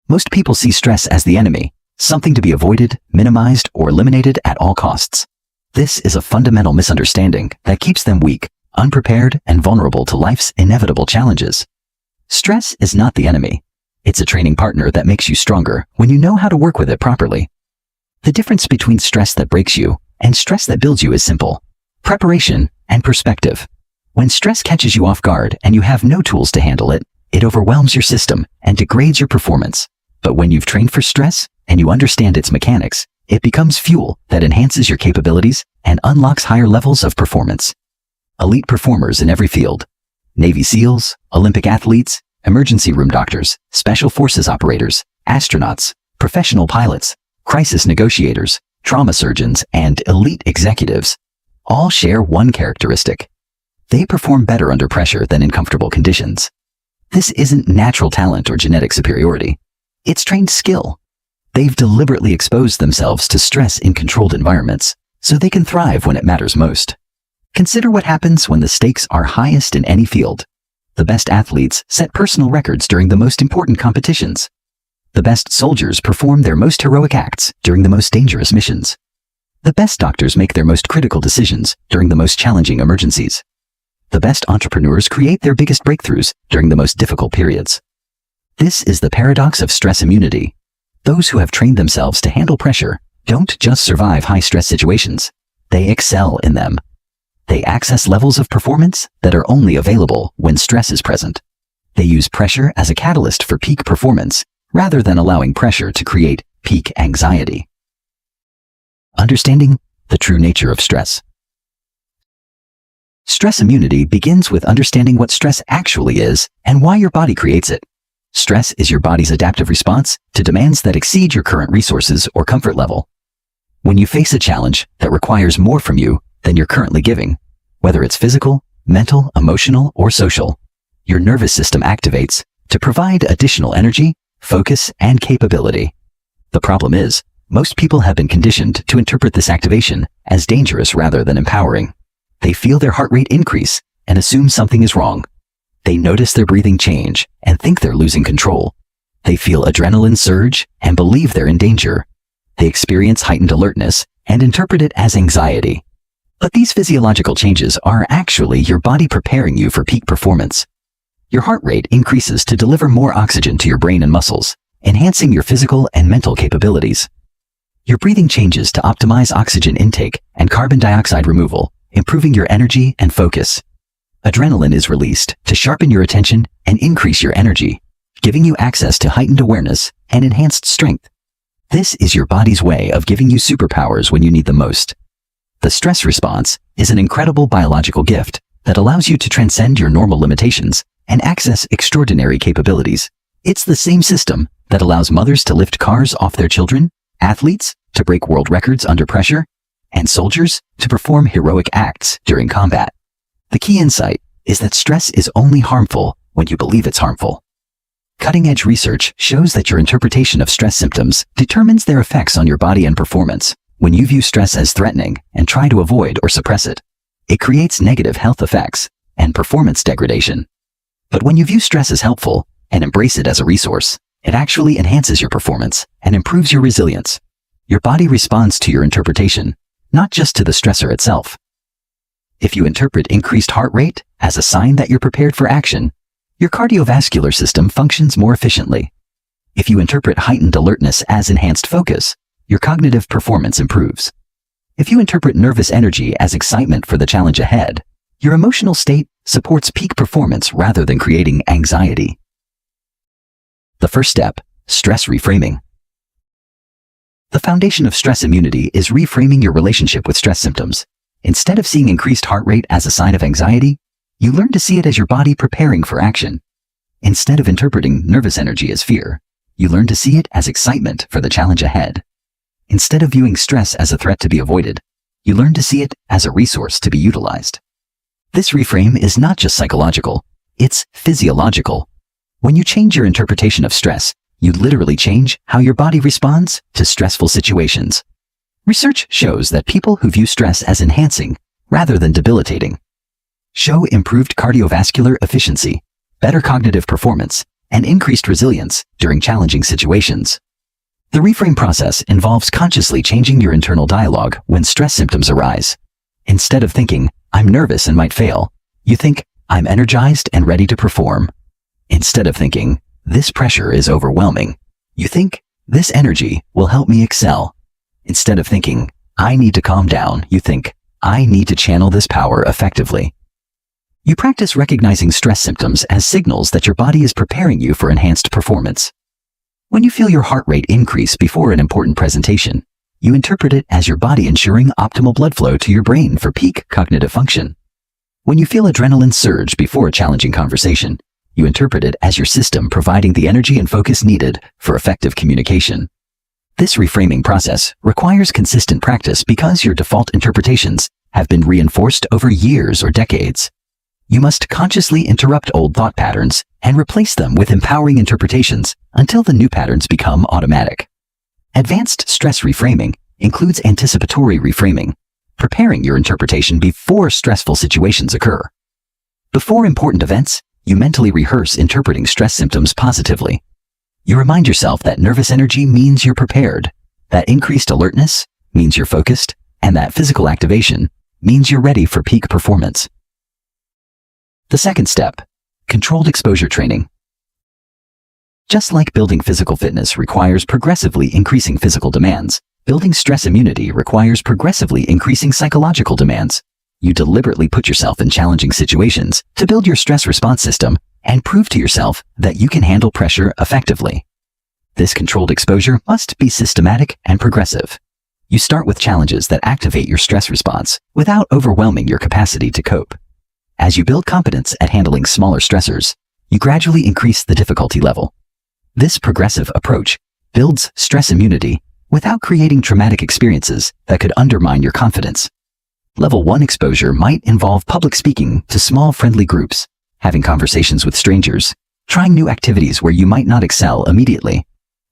Most people see stress as the enemy, something to be avoided, minimized, or eliminated at all costs. This is a fundamental misunderstanding that keeps them weak, unprepared, and vulnerable to life's inevitable challenges. Stress is not the enemy. It's a training partner that makes you stronger when you know how to work with it properly. The difference between stress that breaks you and stress that builds you is simple: preparation and perspective. When stress catches you off guard and you have no tools to handle it, it overwhelms your system and degrades your performance. But when you've trained for stress and you understand its mechanics, it becomes fuel that enhances your capabilities and unlocks higher levels of performance. Elite performers in every field: Navy SEALs, Olympic athletes, emergency room doctors, special forces operators, astronauts, professional pilots, crisis negotiators, trauma surgeons, and elite executives all share one characteristic: they perform better under pressure than in comfortable conditions. This isn't natural talent or genetic superiority. It's trained skill. They've deliberately exposed themselves to stress in controlled environments so they can thrive when it matters most. Consider what happens when the stakes are highest in any field. The best athletes set personal records during the most important competitions. The best soldiers perform their most heroic acts during the most dangerous missions. The best doctors make their most critical decisions during the most challenging emergencies. The best entrepreneurs create their biggest breakthroughs during the most difficult periods. This is the paradox of stress immunity. Those who have trained themselves to handle pressure don't just survive high-stress situations. They excel in them. They access levels of performance that are only available when stress is present. They use pressure as a catalyst for peak performance, rather than allowing pressure to create peak anxiety. Understanding the true nature of stress. Stress immunity begins with understanding what stress actually is and why your body creates it. Stress is your body's adaptive response to demands that exceed your current resources or comfort level. When you face a challenge that requires more from you than you're currently giving, whether it's physical, mental, emotional, or social, your nervous system activates to provide additional energy, focus, and capability. The problem is, most people have been conditioned to interpret this activation as dangerous rather than empowering. They feel their heart rate increase and assume something is wrong. They notice their breathing change and think they're losing control. They feel adrenaline surge and believe they're in danger. They experience heightened alertness and interpret it as anxiety. But these physiological changes are actually your body preparing you for peak performance. Your heart rate increases to deliver more oxygen to your brain and muscles, enhancing your physical and mental capabilities. Your breathing changes to optimize oxygen intake and carbon dioxide removal, improving your energy and focus. Adrenaline is released to sharpen your attention and increase your energy, giving you access to heightened awareness and enhanced strength. This is your body's way of giving you superpowers when you need them most. The stress response is an incredible biological gift that allows you to transcend your normal limitations and access extraordinary capabilities. It's the same system that allows mothers to lift cars off their children, athletes to break world records under pressure, and soldiers to perform heroic acts during combat. The key insight is that stress is only harmful when you believe it's harmful. Cutting-edge research shows that your interpretation of stress symptoms determines their effects on your body and performance. When you view stress as threatening and try to avoid or suppress it, it creates negative health effects and performance degradation. But when you view stress as helpful and embrace it as a resource, it actually enhances your performance and improves your resilience. Your body responds to your interpretation, not just to the stressor itself. If you interpret increased heart rate as a sign that you're prepared for action, your cardiovascular system functions more efficiently. If you interpret heightened alertness as enhanced focus, your cognitive performance improves. If you interpret nervous energy as excitement for the challenge ahead, your emotional state supports peak performance rather than creating anxiety. The first step: stress reframing. The foundation of stress immunity is reframing your relationship with stress symptoms. Instead of seeing increased heart rate as a sign of anxiety, you learn to see it as your body preparing for action. Instead of interpreting nervous energy as fear, you learn to see it as excitement for the challenge ahead. Instead of viewing stress as a threat to be avoided, you learn to see it as a resource to be utilized. This reframe is not just psychological, it's physiological. When you change your interpretation of stress, you literally change how your body responds to stressful situations. Research shows that people who view stress as enhancing rather than debilitating show improved cardiovascular efficiency, better cognitive performance, and increased resilience during challenging situations. The reframe process involves consciously changing your internal dialogue when stress symptoms arise. Instead of thinking, "I'm nervous and might fail," you think, "I'm energized and ready to perform." Instead of thinking, "This pressure is overwhelming," you think, "This energy will help me excel." Instead of thinking, "I need to calm down," you think, "I need to channel this power effectively." You practice recognizing stress symptoms as signals that your body is preparing you for enhanced performance. When you feel your heart rate increase before an important presentation, you interpret it as your body ensuring optimal blood flow to your brain for peak cognitive function. When you feel adrenaline surge before a challenging conversation, you interpret it as your system providing the energy and focus needed for effective communication. This reframing process requires consistent practice because your default interpretations have been reinforced over years or decades. You must consciously interrupt old thought patterns and replace them with empowering interpretations until the new patterns become automatic. Advanced stress reframing includes anticipatory reframing, preparing your interpretation before stressful situations occur. Before important events, you mentally rehearse interpreting stress symptoms positively. You remind yourself that nervous energy means you're prepared, that increased alertness means you're focused, and that physical activation means you're ready for peak performance. The second step, controlled exposure training. Just like building physical fitness requires progressively increasing physical demands, building stress immunity requires progressively increasing psychological demands. You deliberately put yourself in challenging situations to build your stress response system and prove to yourself that you can handle pressure effectively. This controlled exposure must be systematic and progressive. You start with challenges that activate your stress response without overwhelming your capacity to cope. As you build competence at handling smaller stressors, you gradually increase the difficulty level. This progressive approach builds stress immunity without creating traumatic experiences that could undermine your confidence. Level 1 exposure might involve public speaking to small friendly groups, having conversations with strangers, trying new activities where you might not excel immediately,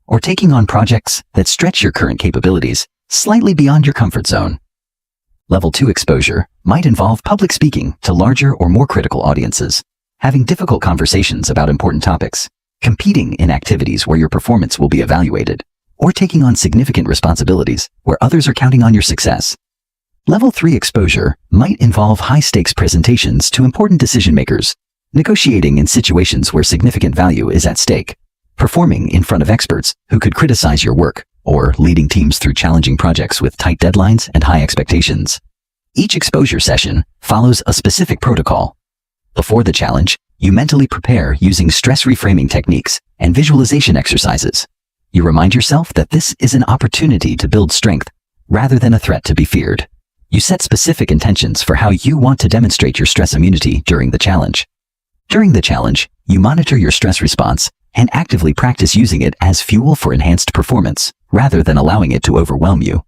or taking on projects that stretch your current capabilities slightly beyond your comfort zone. Level 2 exposure might involve public speaking to larger or more critical audiences, having difficult conversations about important topics, competing in activities where your performance will be evaluated, or taking on significant responsibilities where others are counting on your success. Level 3 exposure might involve high-stakes presentations to important decision-makers, negotiating in situations where significant value is at stake, performing in front of experts who could criticize your work, or leading teams through challenging projects with tight deadlines and high expectations. Each exposure session follows a specific protocol. Before the challenge, you mentally prepare using stress reframing techniques and visualization exercises. You remind yourself that this is an opportunity to build strength rather than a threat to be feared. You set specific intentions for how you want to demonstrate your stress immunity during the challenge. During the challenge, you monitor your stress response and actively practice using it as fuel for enhanced performance, rather than allowing it to overwhelm you.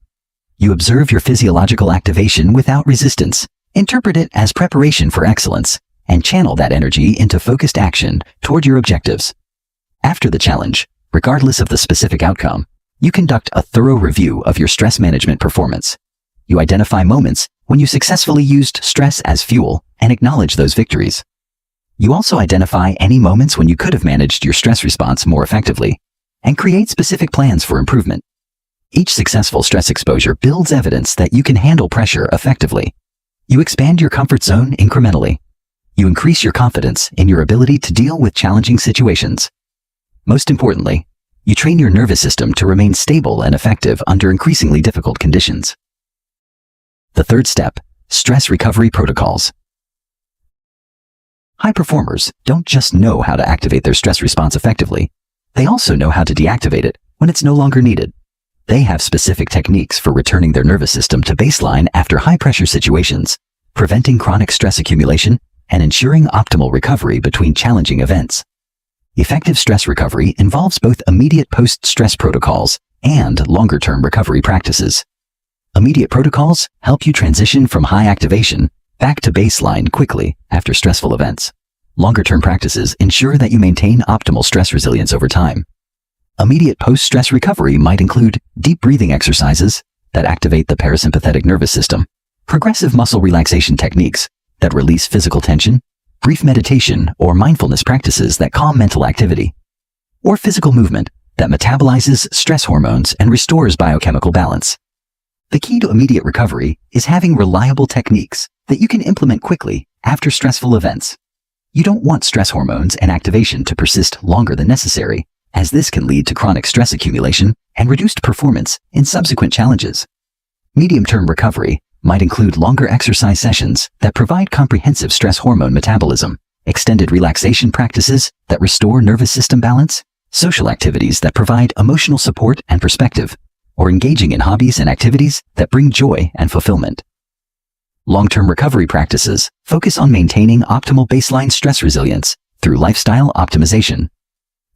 You observe your physiological activation without resistance, interpret it as preparation for excellence, and channel that energy into focused action toward your objectives. After the challenge, regardless of the specific outcome, you conduct a thorough review of your stress management performance. You identify moments when you successfully used stress as fuel and acknowledge those victories. You also identify any moments when you could have managed your stress response more effectively and create specific plans for improvement. Each successful stress exposure builds evidence that you can handle pressure effectively. You expand your comfort zone incrementally. You increase your confidence in your ability to deal with challenging situations. Most importantly, you train your nervous system to remain stable and effective under increasingly difficult conditions. The third step, stress recovery protocols. High performers don't just know how to activate their stress response effectively, they also know how to deactivate it when it's no longer needed. They have specific techniques for returning their nervous system to baseline after high-pressure situations, preventing chronic stress accumulation, and ensuring optimal recovery between challenging events. Effective stress recovery involves both immediate post-stress protocols and longer-term recovery practices. Immediate protocols help you transition from high activation back to baseline quickly after stressful events. Longer-term practices ensure that you maintain optimal stress resilience over time. Immediate post-stress recovery might include deep breathing exercises that activate the parasympathetic nervous system, progressive muscle relaxation techniques that release physical tension, brief meditation or mindfulness practices that calm mental activity, or physical movement that metabolizes stress hormones and restores biochemical balance. The key to immediate recovery is having reliable techniques that you can implement quickly after stressful events. You don't want stress hormones and activation to persist longer than necessary, as this can lead to chronic stress accumulation and reduced performance in subsequent challenges. Medium-term recovery might include longer exercise sessions that provide comprehensive stress hormone metabolism, extended relaxation practices that restore nervous system balance, social activities that provide emotional support and perspective, or engaging in hobbies and activities that bring joy and fulfillment. Long-term recovery practices focus on maintaining optimal baseline stress resilience through lifestyle optimization.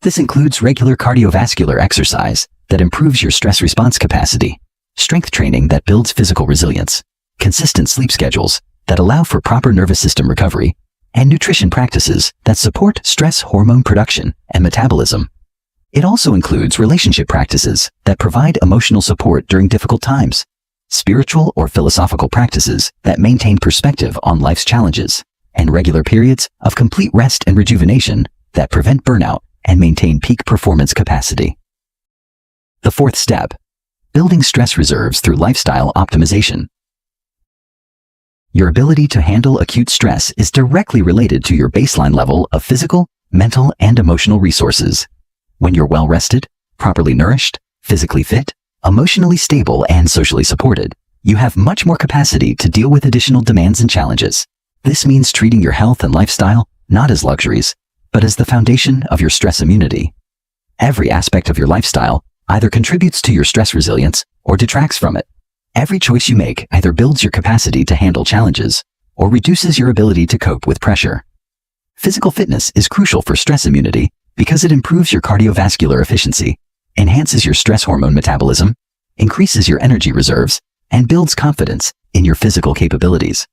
This includes regular cardiovascular exercise that improves your stress response capacity, strength training that builds physical resilience, consistent sleep schedules that allow for proper nervous system recovery, and nutrition practices that support stress hormone production and metabolism. It also includes relationship practices that provide emotional support during difficult times, spiritual or philosophical practices that maintain perspective on life's challenges, and regular periods of complete rest and rejuvenation that prevent burnout and maintain peak performance capacity. The fourth step, building stress reserves through lifestyle optimization. Your ability to handle acute stress is directly related to your baseline level of physical, mental, and emotional resources. When you're well rested, properly nourished, physically fit, emotionally stable, and socially supported, you have much more capacity to deal with additional demands and challenges. This means treating your health and lifestyle not as luxuries, but as the foundation of your stress immunity. Every aspect of your lifestyle either contributes to your stress resilience or detracts from it. Every choice you make either builds your capacity to handle challenges or reduces your ability to cope with pressure. Physical fitness is crucial for stress immunity because it improves your cardiovascular efficiency, enhances your stress hormone metabolism, increases your energy reserves, and builds confidence in your physical capabilities.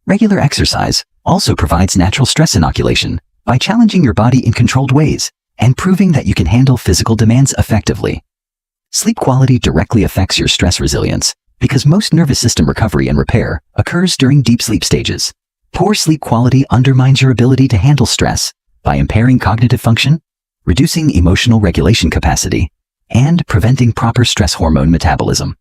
Regular exercise also provides natural stress inoculation by challenging your body in controlled ways and proving that you can handle physical demands effectively. Sleep quality directly affects your stress resilience because most nervous system recovery and repair occurs during deep sleep stages. Poor sleep quality undermines your ability to handle stress by impairing cognitive function, reducing emotional regulation capacity, and preventing proper stress hormone metabolism.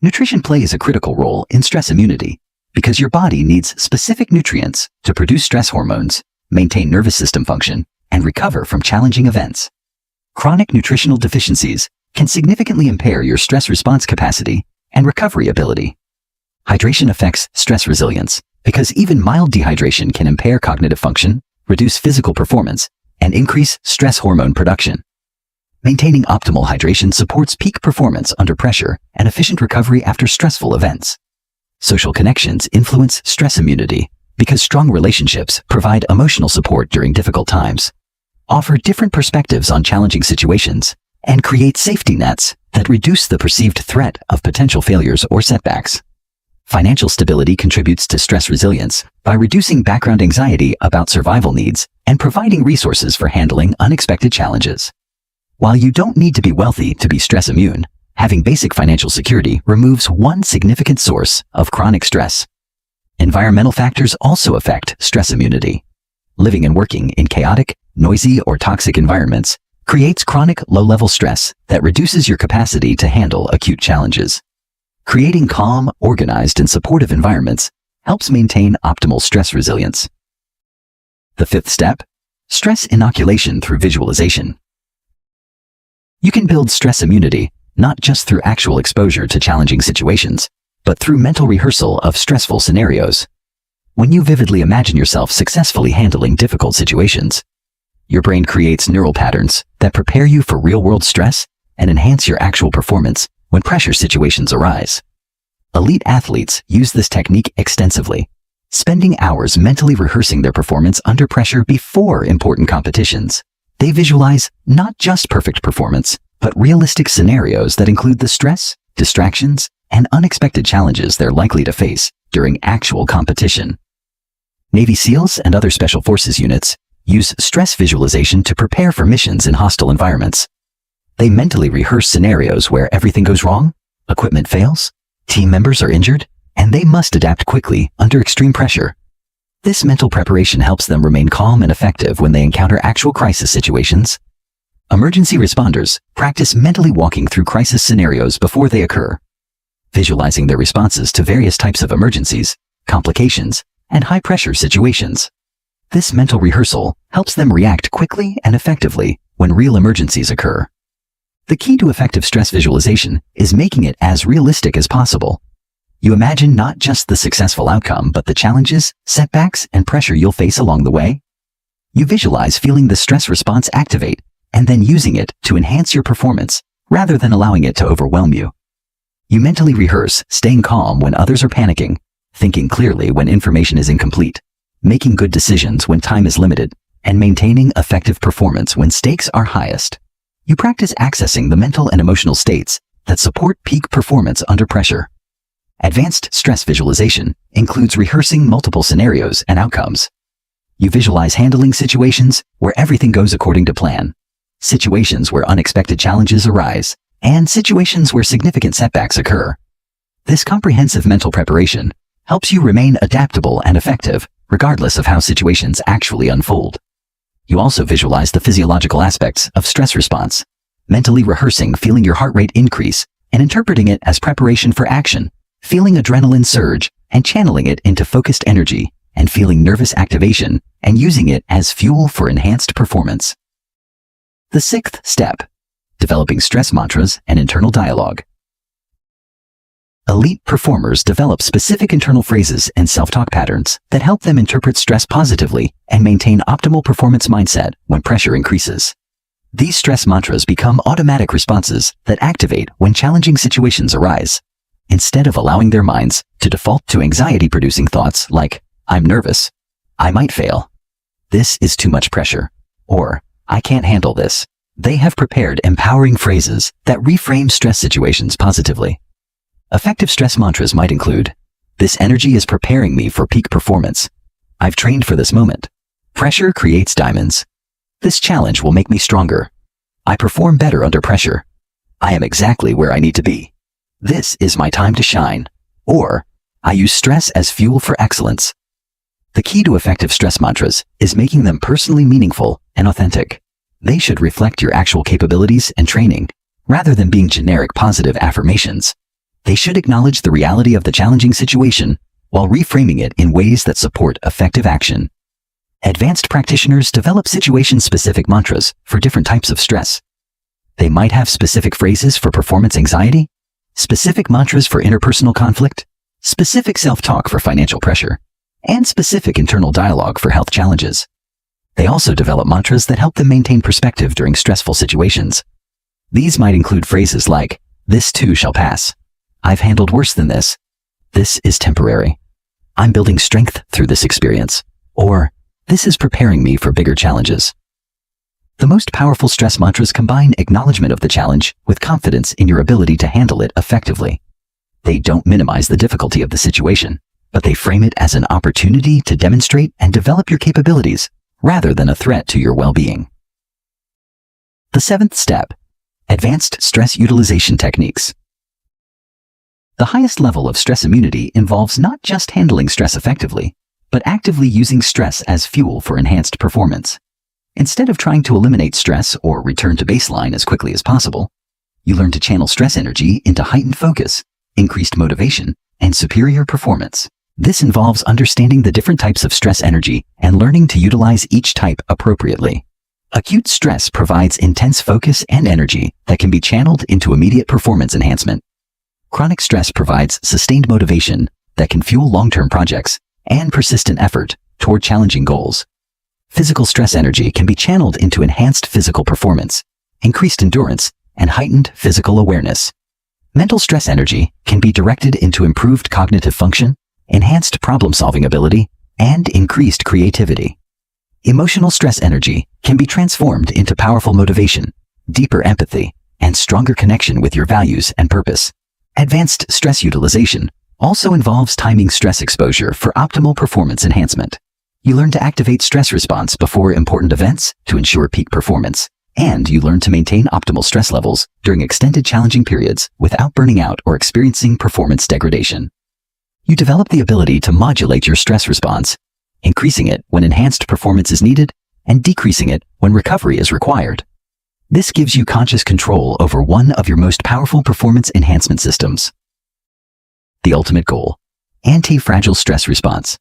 Nutrition plays a critical role in stress immunity because your body needs specific nutrients to produce stress hormones, maintain nervous system function, and recover from challenging events. Chronic nutritional deficiencies can significantly impair your stress response capacity and recovery ability. Hydration affects stress resilience because even mild dehydration can impair cognitive function, reduce physical performance, and increase stress hormone production. Maintaining optimal hydration supports peak performance under pressure and efficient recovery after stressful events. Social connections influence stress immunity because strong relationships provide emotional support during difficult times, offer different perspectives on challenging situations, and create safety nets that reduce the perceived threat of potential failures or setbacks. Financial stability contributes to stress resilience by reducing background anxiety about survival needs and providing resources for handling unexpected challenges. While you don't need to be wealthy to be stress immune, having basic financial security removes one significant source of chronic stress. Environmental factors also affect stress immunity. Living and working in chaotic, noisy, or toxic environments creates chronic low-level stress that reduces your capacity to handle acute challenges. Creating calm, organized, and supportive environments helps maintain optimal stress resilience. The fifth step, stress inoculation through visualization. You can build stress immunity not just through actual exposure to challenging situations, but through mental rehearsal of stressful scenarios. When you vividly imagine yourself successfully handling difficult situations, your brain creates neural patterns that prepare you for real-world stress and enhance your actual performance when pressure situations arise. Elite athletes use this technique extensively, spending hours mentally rehearsing their performance under pressure before important competitions. They visualize not just perfect performance, but realistic scenarios that include the stress, distractions, and unexpected challenges they're likely to face during actual competition. Navy SEALs and other special forces units use stress visualization to prepare for missions in hostile environments. They mentally rehearse scenarios where everything goes wrong, equipment fails, team members are injured, and they must adapt quickly under extreme pressure. This mental preparation helps them remain calm and effective when they encounter actual crisis situations. Emergency responders practice mentally walking through crisis scenarios before they occur, visualizing their responses to various types of emergencies, complications, and high-pressure situations. This mental rehearsal helps them react quickly and effectively when real emergencies occur. The key to effective stress visualization is making it as realistic as possible. You imagine not just the successful outcome, but the challenges, setbacks, and pressure you'll face along the way. You visualize feeling the stress response activate and then using it to enhance your performance rather than allowing it to overwhelm you. You mentally rehearse staying calm when others are panicking, thinking clearly when information is incomplete, making good decisions when time is limited, and maintaining effective performance when stakes are highest. You practice accessing the mental and emotional states that support peak performance under pressure. Advanced stress visualization includes rehearsing multiple scenarios and outcomes. You visualize handling situations where everything goes according to plan, situations where unexpected challenges arise, and situations where significant setbacks occur. This comprehensive mental preparation helps you remain adaptable and effective, regardless of how situations actually unfold. You also visualize the physiological aspects of stress response, mentally rehearsing feeling your heart rate increase and interpreting it as preparation for action, feeling adrenaline surge and channeling it into focused energy, and feeling nervous activation and using it as fuel for enhanced performance. The sixth step, developing stress mantras and internal dialogue. Elite performers develop specific internal phrases and self-talk patterns that help them interpret stress positively and maintain optimal performance mindset when pressure increases. These stress mantras become automatic responses that activate when challenging situations arise. Instead of allowing their minds to default to anxiety-producing thoughts like, "I'm nervous," "I might fail," "This is too much pressure," or "I can't handle this," they have prepared empowering phrases that reframe stress situations positively. Effective stress mantras might include, "This energy is preparing me for peak performance," "I've trained for this moment," "Pressure creates diamonds," "This challenge will make me stronger," "I perform better under pressure," "I am exactly where I need to be," "This is my time to shine," or "I use stress as fuel for excellence." The key to effective stress mantras is making them personally meaningful and authentic. They should reflect your actual capabilities and training, rather than being generic positive affirmations. They should acknowledge the reality of the challenging situation while reframing it in ways that support effective action. Advanced practitioners develop situation-specific mantras for different types of stress. They might have specific phrases for performance anxiety, specific mantras for interpersonal conflict, specific self-talk for financial pressure, and specific internal dialogue for health challenges. They also develop mantras that help them maintain perspective during stressful situations. These might include phrases like, "This too shall pass," "I've handled worse than this," "This is temporary," "I'm building strength through this experience," or "This is preparing me for bigger challenges." The most powerful stress mantras combine acknowledgement of the challenge with confidence in your ability to handle it effectively. They don't minimize the difficulty of the situation, but they frame it as an opportunity to demonstrate and develop your capabilities rather than a threat to your well-being. The seventh step, advanced stress utilization techniques. The highest level of stress immunity involves not just handling stress effectively, but actively using stress as fuel for enhanced performance. Instead of trying to eliminate stress or return to baseline as quickly as possible, you learn to channel stress energy into heightened focus, increased motivation, and superior performance. This involves understanding the different types of stress energy and learning to utilize each type appropriately. Acute stress provides intense focus and energy that can be channeled into immediate performance enhancement. Chronic stress provides sustained motivation that can fuel long-term projects and persistent effort toward challenging goals. Physical stress energy can be channeled into enhanced physical performance, increased endurance, and heightened physical awareness. Mental stress energy can be directed into improved cognitive function, enhanced problem-solving ability, and increased creativity. Emotional stress energy can be transformed into powerful motivation, deeper empathy, and stronger connection with your values and purpose. Advanced stress utilization also involves timing stress exposure for optimal performance enhancement. You learn to activate stress response before important events to ensure peak performance, and you learn to maintain optimal stress levels during extended challenging periods without burning out or experiencing performance degradation. You develop the ability to modulate your stress response, increasing it when enhanced performance is needed and decreasing it when recovery is required. This gives you conscious control over one of your most powerful performance enhancement systems. The ultimate goal: anti-fragile stress response.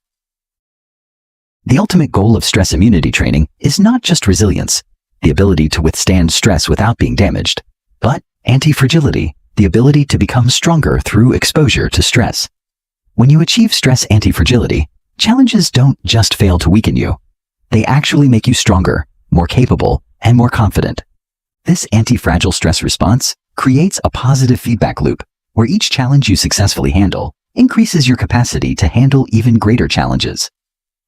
The ultimate goal of stress immunity training is not just resilience, the ability to withstand stress without being damaged, but anti-fragility, the ability to become stronger through exposure to stress. When you achieve stress anti-fragility, challenges don't just fail to weaken you. They actually make you stronger, more capable, and more confident. This anti-fragile stress response creates a positive feedback loop where each challenge you successfully handle increases your capacity to handle even greater challenges.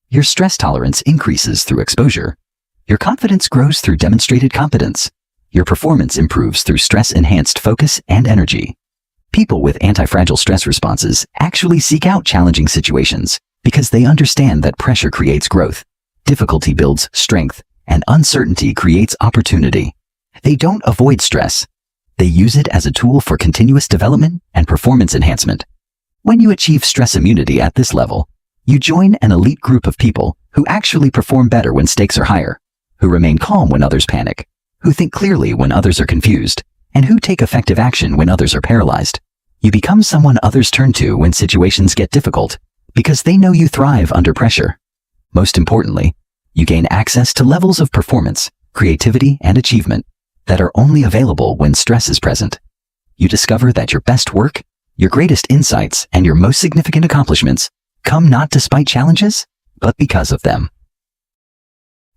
Your stress tolerance increases through exposure. Your confidence grows through demonstrated competence. Your performance improves through stress-enhanced focus and energy. People with anti-fragile stress responses actually seek out challenging situations because they understand that pressure creates growth, difficulty builds strength, and uncertainty creates opportunity. They don't avoid stress. They use it as a tool for continuous development and performance enhancement. When you achieve stress immunity at this level, you join an elite group of people who actually perform better when stakes are higher, who remain calm when others panic, who think clearly when others are confused, and who take effective action when others are paralyzed. You become someone others turn to when situations get difficult, because they know you thrive under pressure. Most importantly, you gain access to levels of performance, creativity, and achievement that are only available when stress is present. You discover that your best work, your greatest insights, and your most significant accomplishments come not despite challenges, but because of them.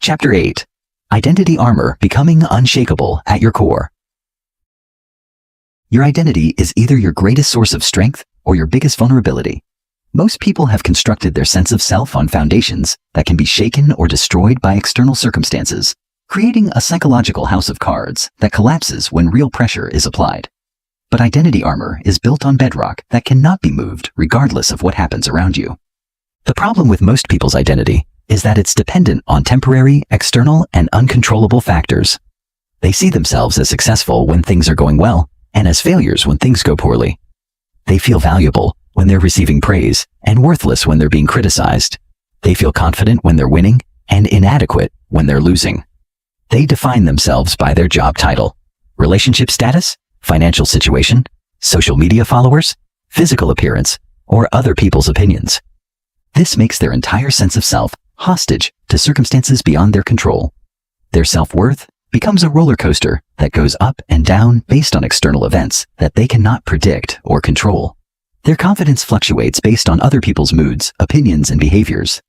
Chapter 8. Identity Armor: Becoming Unshakable at Your Core. Your identity is either your greatest source of strength or your biggest vulnerability. Most people have constructed their sense of self on foundations that can be shaken or destroyed by external circumstances, creating a psychological house of cards that collapses when real pressure is applied. But identity armor is built on bedrock that cannot be moved regardless of what happens around you. The problem with most people's identity is that it's dependent on temporary, external, and uncontrollable factors. They see themselves as successful when things are going well, and as failures when things go poorly. They feel valuable when they're receiving praise, and worthless when they're being criticized. They feel confident when they're winning, and inadequate when they're losing. They define themselves by their job title, relationship status, financial situation, social media followers, physical appearance, or other people's opinions. This makes their entire sense of self hostage to circumstances beyond their control. Their self-worth becomes a roller coaster that goes up and down based on external events that they cannot predict or control. Their confidence fluctuates based on other people's moods, opinions, and behaviors.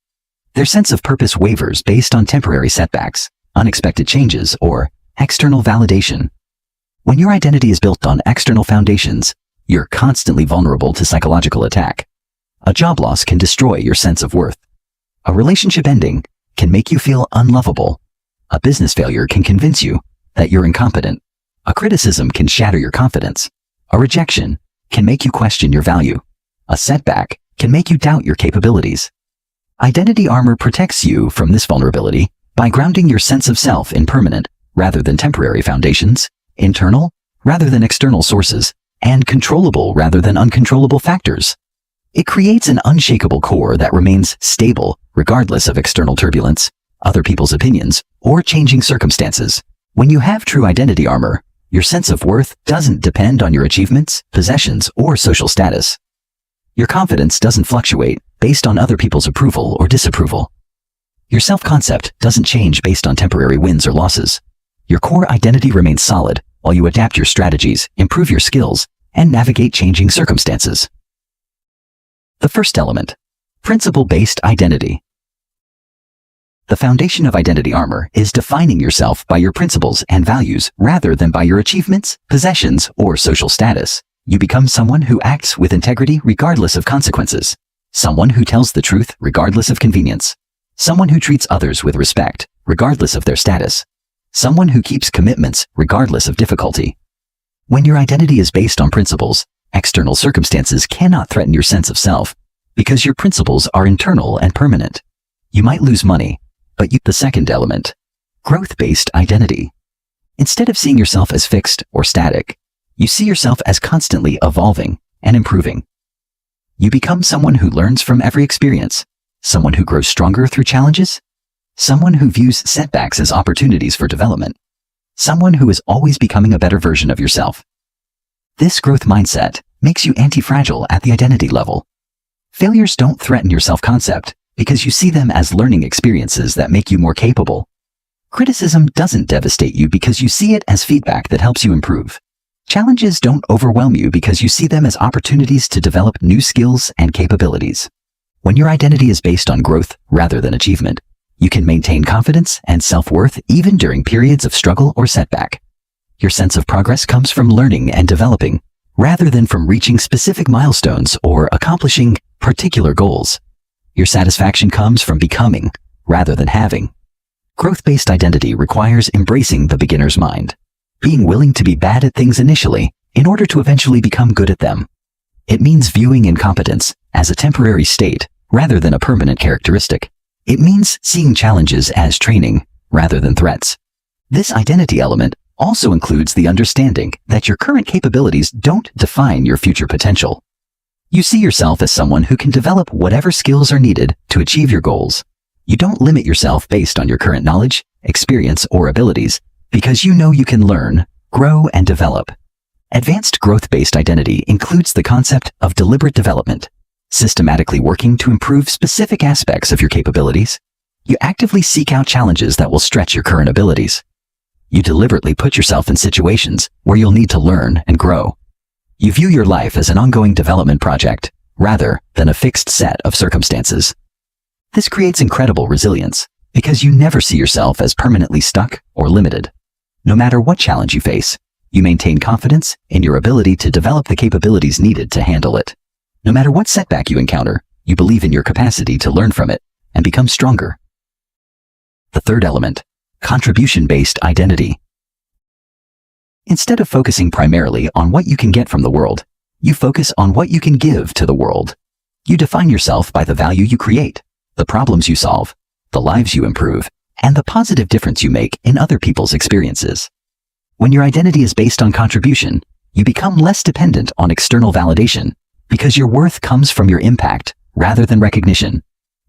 Their sense of purpose wavers based on temporary setbacks, unexpected changes, or external validation. When your identity is built on external foundations, you're constantly vulnerable to psychological attack. A job loss can destroy your sense of worth. A relationship ending can make you feel unlovable. A business failure can convince you that you're incompetent. A criticism can shatter your confidence. A rejection can make you question your value. A setback can make you doubt your capabilities. Identity armor protects you from this vulnerability by grounding your sense of self in permanent, rather than temporary foundations, internal, rather than external sources, and controllable rather than uncontrollable factors. It creates an unshakable core that remains stable regardless of external turbulence, other people's opinions, or changing circumstances. When you have true identity armor, your sense of worth doesn't depend on your achievements, possessions, or social status. Your confidence doesn't fluctuate based on other people's approval or disapproval. Your self-concept doesn't change based on temporary wins or losses. Your core identity remains solid while you adapt your strategies, improve your skills, and navigate changing circumstances. The first element: principle-based identity. The foundation of identity armor is defining yourself by your principles and values rather than by your achievements, possessions, or social status. You become someone who acts with integrity regardless of consequences. Someone who tells the truth regardless of convenience. Someone who treats others with respect regardless of their status. Someone who keeps commitments regardless of difficulty. When your identity is based on principles, external circumstances cannot threaten your sense of self because your principles are internal and permanent. You might lose money, but the second element: growth-based identity. Instead of seeing yourself as fixed or static, you see yourself as constantly evolving and improving. You become someone who learns from every experience, someone who grows stronger through challenges, someone who views setbacks as opportunities for development, someone who is always becoming a better version of yourself. This growth mindset makes you anti-fragile at the identity level. Failures don't threaten your self-concept because you see them as learning experiences that make you more capable. Criticism doesn't devastate you because you see it as feedback that helps you improve. Challenges don't overwhelm you because you see them as opportunities to develop new skills and capabilities. When your identity is based on growth rather than achievement, you can maintain confidence and self-worth even during periods of struggle or setback. Your sense of progress comes from learning and developing, rather than from reaching specific milestones or accomplishing particular goals. Your satisfaction comes from becoming, rather than having. Growth-based identity requires embracing the beginner's mind, being willing to be bad at things initially in order to eventually become good at them. It means viewing incompetence as a temporary state rather than a permanent characteristic. It means seeing challenges as training rather than threats. This identity element also includes the understanding that your current capabilities don't define your future potential. You see yourself as someone who can develop whatever skills are needed to achieve your goals. You don't limit yourself based on your current knowledge, experience, or abilities because you know you can learn, grow, and develop. Advanced growth-based identity includes the concept of deliberate development, systematically working to improve specific aspects of your capabilities. You actively seek out challenges that will stretch your current abilities. You deliberately put yourself in situations where you'll need to learn and grow. You view your life as an ongoing development project, rather than a fixed set of circumstances. This creates incredible resilience, because you never see yourself as permanently stuck or limited. No matter what challenge you face, you maintain confidence in your ability to develop the capabilities needed to handle it. No matter what setback you encounter, you believe in your capacity to learn from it and become stronger. The third element, contribution-based identity. Instead of focusing primarily on what you can get from the world, you focus on what you can give to the world. You define yourself by the value you create, the problems you solve, the lives you improve, and the positive difference you make in other people's experiences. When your identity is based on contribution, you become less dependent on external validation because your worth comes from your impact rather than recognition.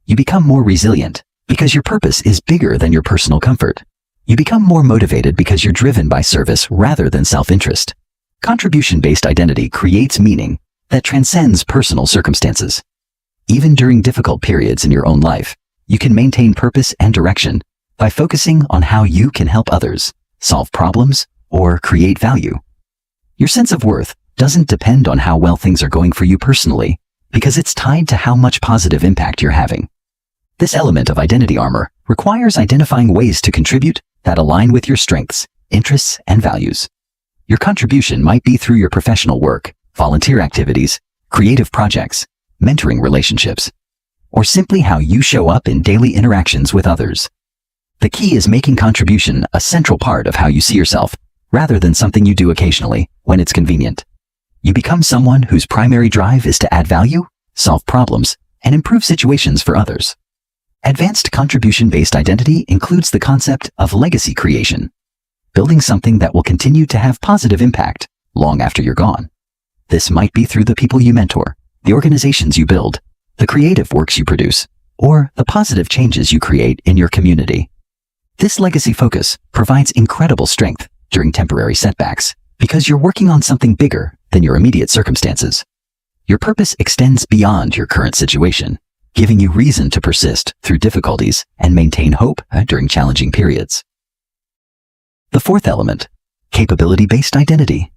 You become more resilient because your purpose is bigger than your personal comfort. You become more motivated because you're driven by service rather than self-interest. Contribution-based identity creates meaning that transcends personal circumstances. Even during difficult periods in your own life, you can maintain purpose and direction by focusing on how you can help others, solve problems, or create value. Your sense of worth doesn't depend on how well things are going for you personally, because it's tied to how much positive impact you're having. This element of identity armor requires identifying ways to contribute that align with your strengths, interests, and values. Your contribution might be through your professional work, volunteer activities, creative projects, mentoring relationships, or simply how you show up in daily interactions with others. The key is making contribution a central part of how you see yourself, rather than something you do occasionally when it's convenient. You become someone whose primary drive is to add value, solve problems, and improve situations for others. Advanced contribution-based identity includes the concept of legacy creation, building something that will continue to have positive impact long after you're gone. This might be through the people you mentor, the organizations you build, the creative works you produce, or the positive changes you create in your community. This legacy focus provides incredible strength during temporary setbacks because you're working on something bigger than your immediate circumstances. Your purpose extends beyond your current situation, giving you reason to persist through difficulties and maintain hope during challenging periods. The fourth element, capability-based identity.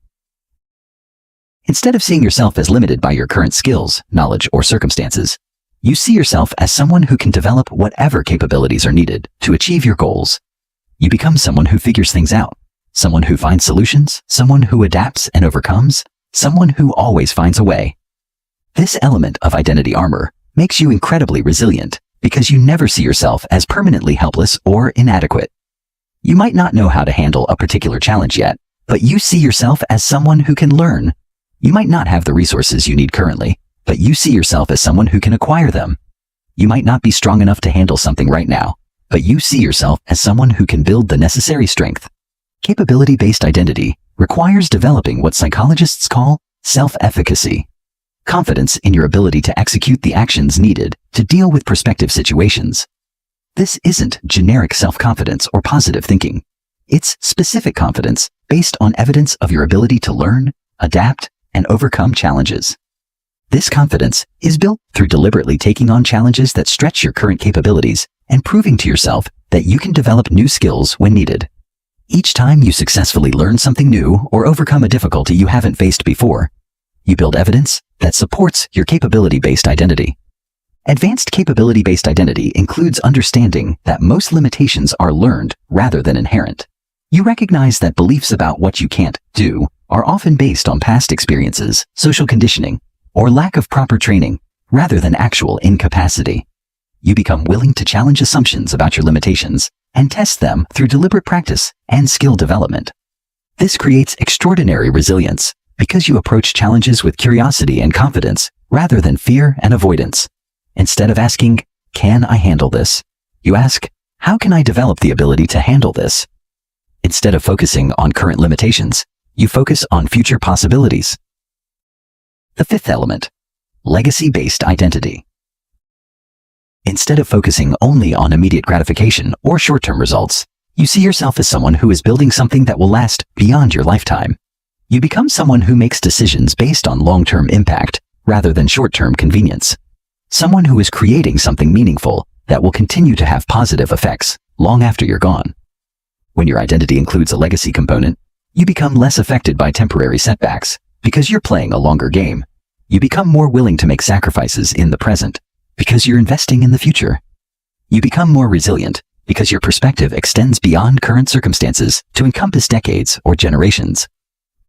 Instead of seeing yourself as limited by your current skills, knowledge, or circumstances, you see yourself as someone who can develop whatever capabilities are needed to achieve your goals. You become someone who figures things out, someone who finds solutions, someone who adapts and overcomes, someone who always finds a way. This element of identity armor makes you incredibly resilient because you never see yourself as permanently helpless or inadequate. You might not know how to handle a particular challenge yet, but you see yourself as someone who can learn. You might not have the resources you need currently, but you see yourself as someone who can acquire them. You might not be strong enough to handle something right now, but you see yourself as someone who can build the necessary strength. Capability-based identity requires developing what psychologists call self-efficacy, confidence in your ability to execute the actions needed to deal with prospective situations. This isn't generic self-confidence or positive thinking. It's specific confidence based on evidence of your ability to learn, adapt, and overcome challenges. This confidence is built through deliberately taking on challenges that stretch your current capabilities and proving to yourself that you can develop new skills when needed. Each time you successfully learn something new or overcome a difficulty you haven't faced before, you build evidence that supports your capability-based identity. Advanced capability-based identity includes understanding that most limitations are learned rather than inherent. You recognize that beliefs about what you can't do are often based on past experiences, social conditioning, or lack of proper training, rather than actual incapacity. You become willing to challenge assumptions about your limitations and test them through deliberate practice and skill development. This creates extraordinary resilience because you approach challenges with curiosity and confidence rather than fear and avoidance. Instead of asking, "Can I handle this?" you ask, "How can I develop the ability to handle this?" Instead of focusing on current limitations, you focus on future possibilities. The fifth element, legacy-based identity. Instead of focusing only on immediate gratification or short-term results, you see yourself as someone who is building something that will last beyond your lifetime. You become someone who makes decisions based on long-term impact rather than short-term convenience. Someone who is creating something meaningful that will continue to have positive effects long after you're gone. When your identity includes a legacy component, you become less affected by temporary setbacks because you're playing a longer game. You become more willing to make sacrifices in the present because you're investing in the future. You become more resilient because your perspective extends beyond current circumstances to encompass decades or generations.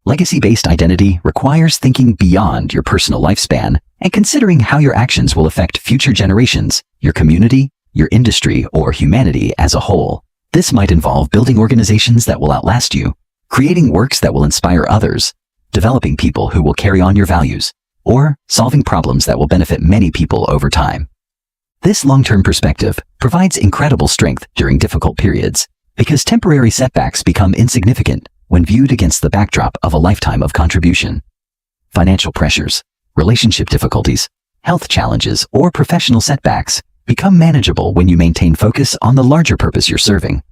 Legacy-based identity requires thinking beyond your personal lifespan and considering how your actions will affect future generations, your community, your industry, or humanity as a whole. This might involve building organizations that will outlast you, creating works that will inspire others, developing people who will carry on your values, or solving problems that will benefit many people over time. This long-term perspective provides incredible strength during difficult periods because temporary setbacks become insignificant when viewed against the backdrop of a lifetime of contribution. Financial pressures, relationship difficulties, health challenges, or professional setbacks become manageable when you maintain focus on the larger purpose you're serving.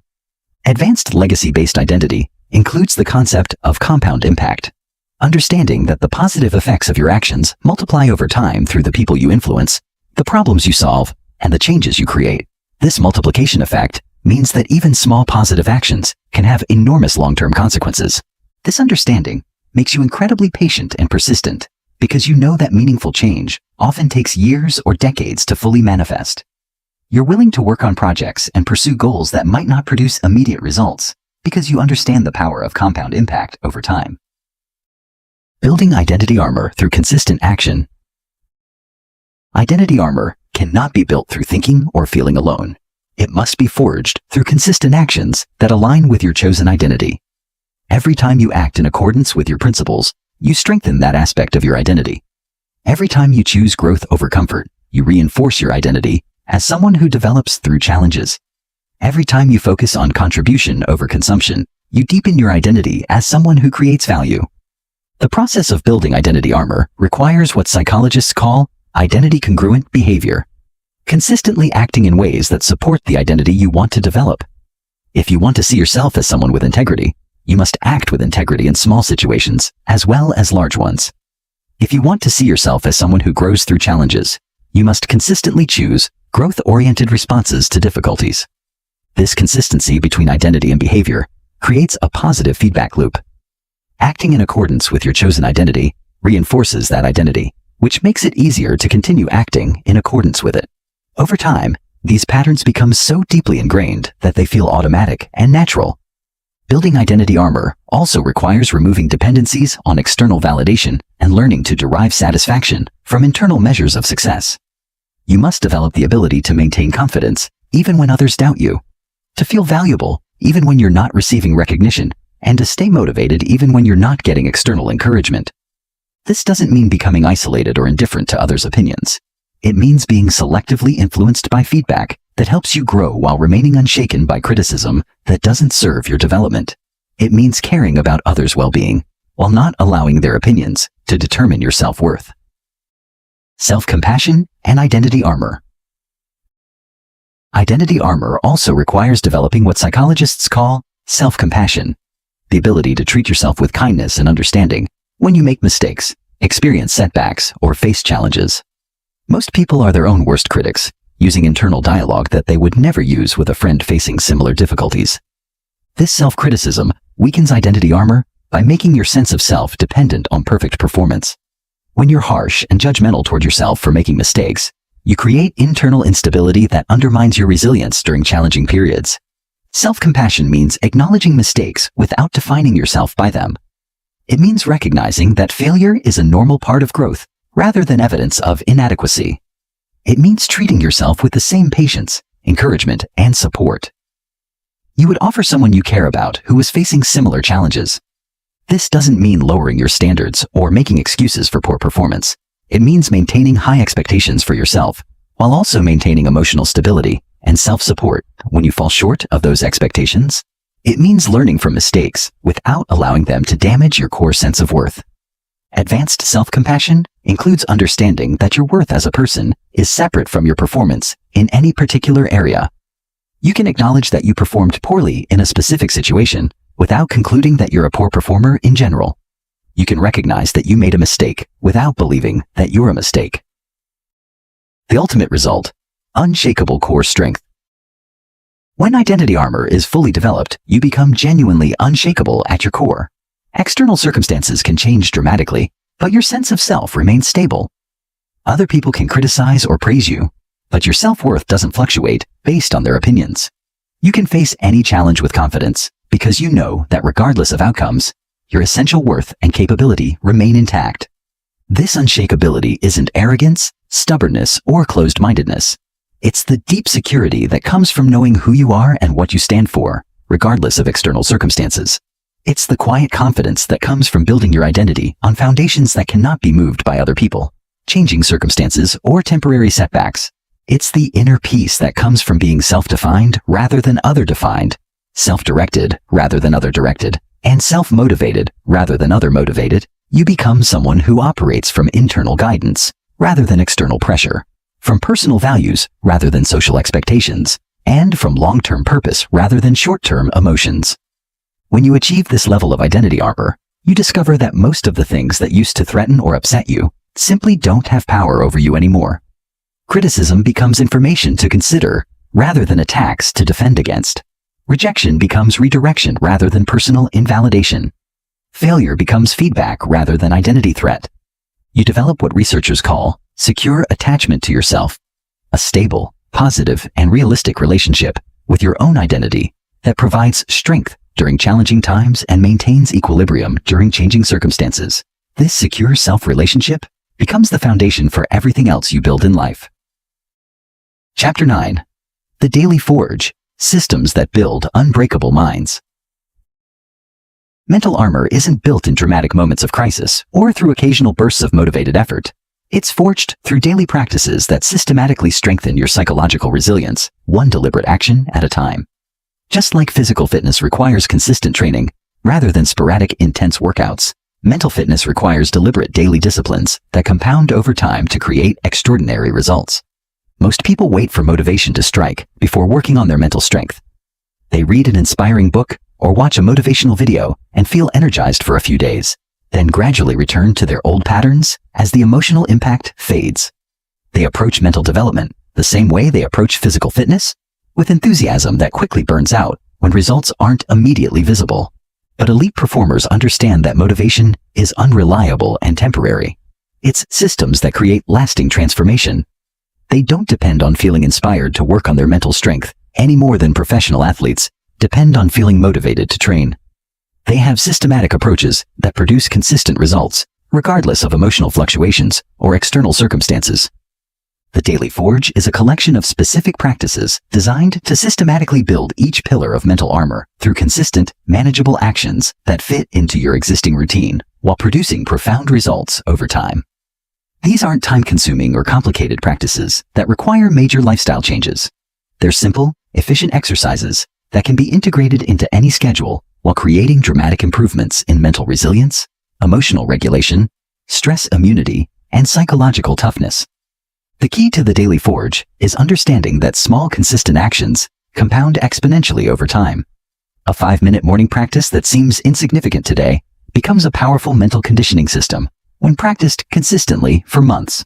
Advanced legacy-based identity includes the concept of compound impact, understanding that the positive effects of your actions multiply over time through the people you influence, the problems you solve, and the changes you create. This multiplication effect means that even small positive actions can have enormous long-term consequences. This understanding makes you incredibly patient and persistent because you know that meaningful change often takes years or decades to fully manifest. You're willing to work on projects and pursue goals that might not produce immediate results because you understand the power of compound impact over time. Building identity armor through consistent action. Identity armor cannot be built through thinking or feeling alone. It must be forged through consistent actions that align with your chosen identity. Every time you act in accordance with your principles, you strengthen that aspect of your identity. Every time you choose growth over comfort, you reinforce your identity as someone who develops through challenges. Every time you focus on contribution over consumption, you deepen your identity as someone who creates value. The process of building identity armor requires what psychologists call identity congruent behavior, consistently acting in ways that support the identity you want to develop. If you want to see yourself as someone with integrity, you must act with integrity in small situations as well as large ones. If you want to see yourself as someone who grows through challenges, you must consistently choose growth-oriented responses to difficulties. This consistency between identity and behavior creates a positive feedback loop. Acting in accordance with your chosen identity reinforces that identity, which makes it easier to continue acting in accordance with it. Over time, these patterns become so deeply ingrained that they feel automatic and natural. Building identity armor also requires removing dependencies on external validation and learning to derive satisfaction from internal measures of success. You must develop the ability to maintain confidence even when others doubt you, to feel valuable even when you're not receiving recognition, and to stay motivated even when you're not getting external encouragement. This doesn't mean becoming isolated or indifferent to others' opinions. It means being selectively influenced by feedback that helps you grow while remaining unshaken by criticism that doesn't serve your development. It means caring about others' well-being while not allowing their opinions to determine your self-worth. Self-compassion and identity armor. Identity armor also requires developing what psychologists call Self-compassion, the ability to treat yourself with kindness and understanding when you make mistakes, experience setbacks, or face challenges. Most people are their own worst critics, using internal dialogue that they would never use with a friend facing similar difficulties. This self-criticism weakens identity armor by making your sense of self dependent on perfect performance. When you're harsh and judgmental toward yourself for making mistakes, you create internal instability that undermines your resilience during challenging periods. Self-compassion means acknowledging mistakes without defining yourself by them. It means recognizing that failure is a normal part of growth rather than evidence of inadequacy. It means treating yourself with the same patience, encouragement, and support you would offer someone you care about who is facing similar challenges. This doesn't mean lowering your standards or making excuses for poor performance. It means maintaining high expectations for yourself, while also maintaining emotional stability and self-support when you fall short of those expectations. It means learning from mistakes without allowing them to damage your core sense of worth. Advanced self-compassion includes understanding that your worth as a person is separate from your performance in any particular area. You can acknowledge that you performed poorly in a specific situation without concluding that you're a poor performer in general. You can recognize that you made a mistake without believing that you're a mistake. The ultimate result: unshakable core strength. When identity armor is fully developed, you become genuinely unshakable at your core. External circumstances can change dramatically, but your sense of self remains stable. Other people can criticize or praise you, but your self-worth doesn't fluctuate based on their opinions. You can face any challenge with confidence because you know that regardless of outcomes, your essential worth and capability remain intact. This unshakability isn't arrogance, stubbornness, or closed-mindedness. It's the deep security that comes from knowing who you are and what you stand for, regardless of external circumstances. It's the quiet confidence that comes from building your identity on foundations that cannot be moved by other people, changing circumstances, or temporary setbacks. It's the inner peace that comes from being self-defined rather than other-defined, self-directed rather than other-directed, and self-motivated rather than other-motivated. You become someone who operates from internal guidance rather than external pressure, from personal values rather than social expectations, and from long-term purpose rather than short-term emotions. When you achieve this level of identity armor, you discover that most of the things that used to threaten or upset you simply don't have power over you anymore. Criticism becomes information to consider rather than attacks to defend against. Rejection becomes redirection rather than personal invalidation. Failure becomes feedback rather than identity threat. You develop what researchers call secure attachment to yourself, a stable, positive, and realistic relationship with your own identity that provides strength during challenging times and maintains equilibrium during changing circumstances. This secure self-relationship becomes the foundation for everything else you build in life. Chapter 9. The Daily Forge: Systems that Build Unbreakable Minds. Mental armor isn't built in dramatic moments of crisis or through occasional bursts of motivated effort. It's forged through daily practices that systematically strengthen your psychological resilience, one deliberate action at a time. Just like physical fitness requires consistent training, rather than sporadic, intense workouts, mental fitness requires deliberate daily disciplines that compound over time to create extraordinary results. Most people wait for motivation to strike before working on their mental strength. They read an inspiring book or watch a motivational video and feel energized for a few days, then gradually return to their old patterns as the emotional impact fades. They approach mental development the same way they approach physical fitness, with enthusiasm that quickly burns out when results aren't immediately visible. But elite performers understand that motivation is unreliable and temporary. It's systems that create lasting transformation. They don't depend on feeling inspired to work on their mental strength any more than professional athletes depend on feeling motivated to train. They have systematic approaches that produce consistent results, regardless of emotional fluctuations or external circumstances. The Daily Forge is a collection of specific practices designed to systematically build each pillar of mental armor through consistent, manageable actions that fit into your existing routine while producing profound results over time. These aren't time-consuming or complicated practices that require major lifestyle changes. They're simple, efficient exercises that can be integrated into any schedule while creating dramatic improvements in mental resilience, emotional regulation, stress immunity, and psychological toughness. The key to the Daily Forge is understanding that small, consistent actions compound exponentially over time. A 5-minute morning practice that seems insignificant today becomes a powerful mental conditioning system when practiced consistently for months.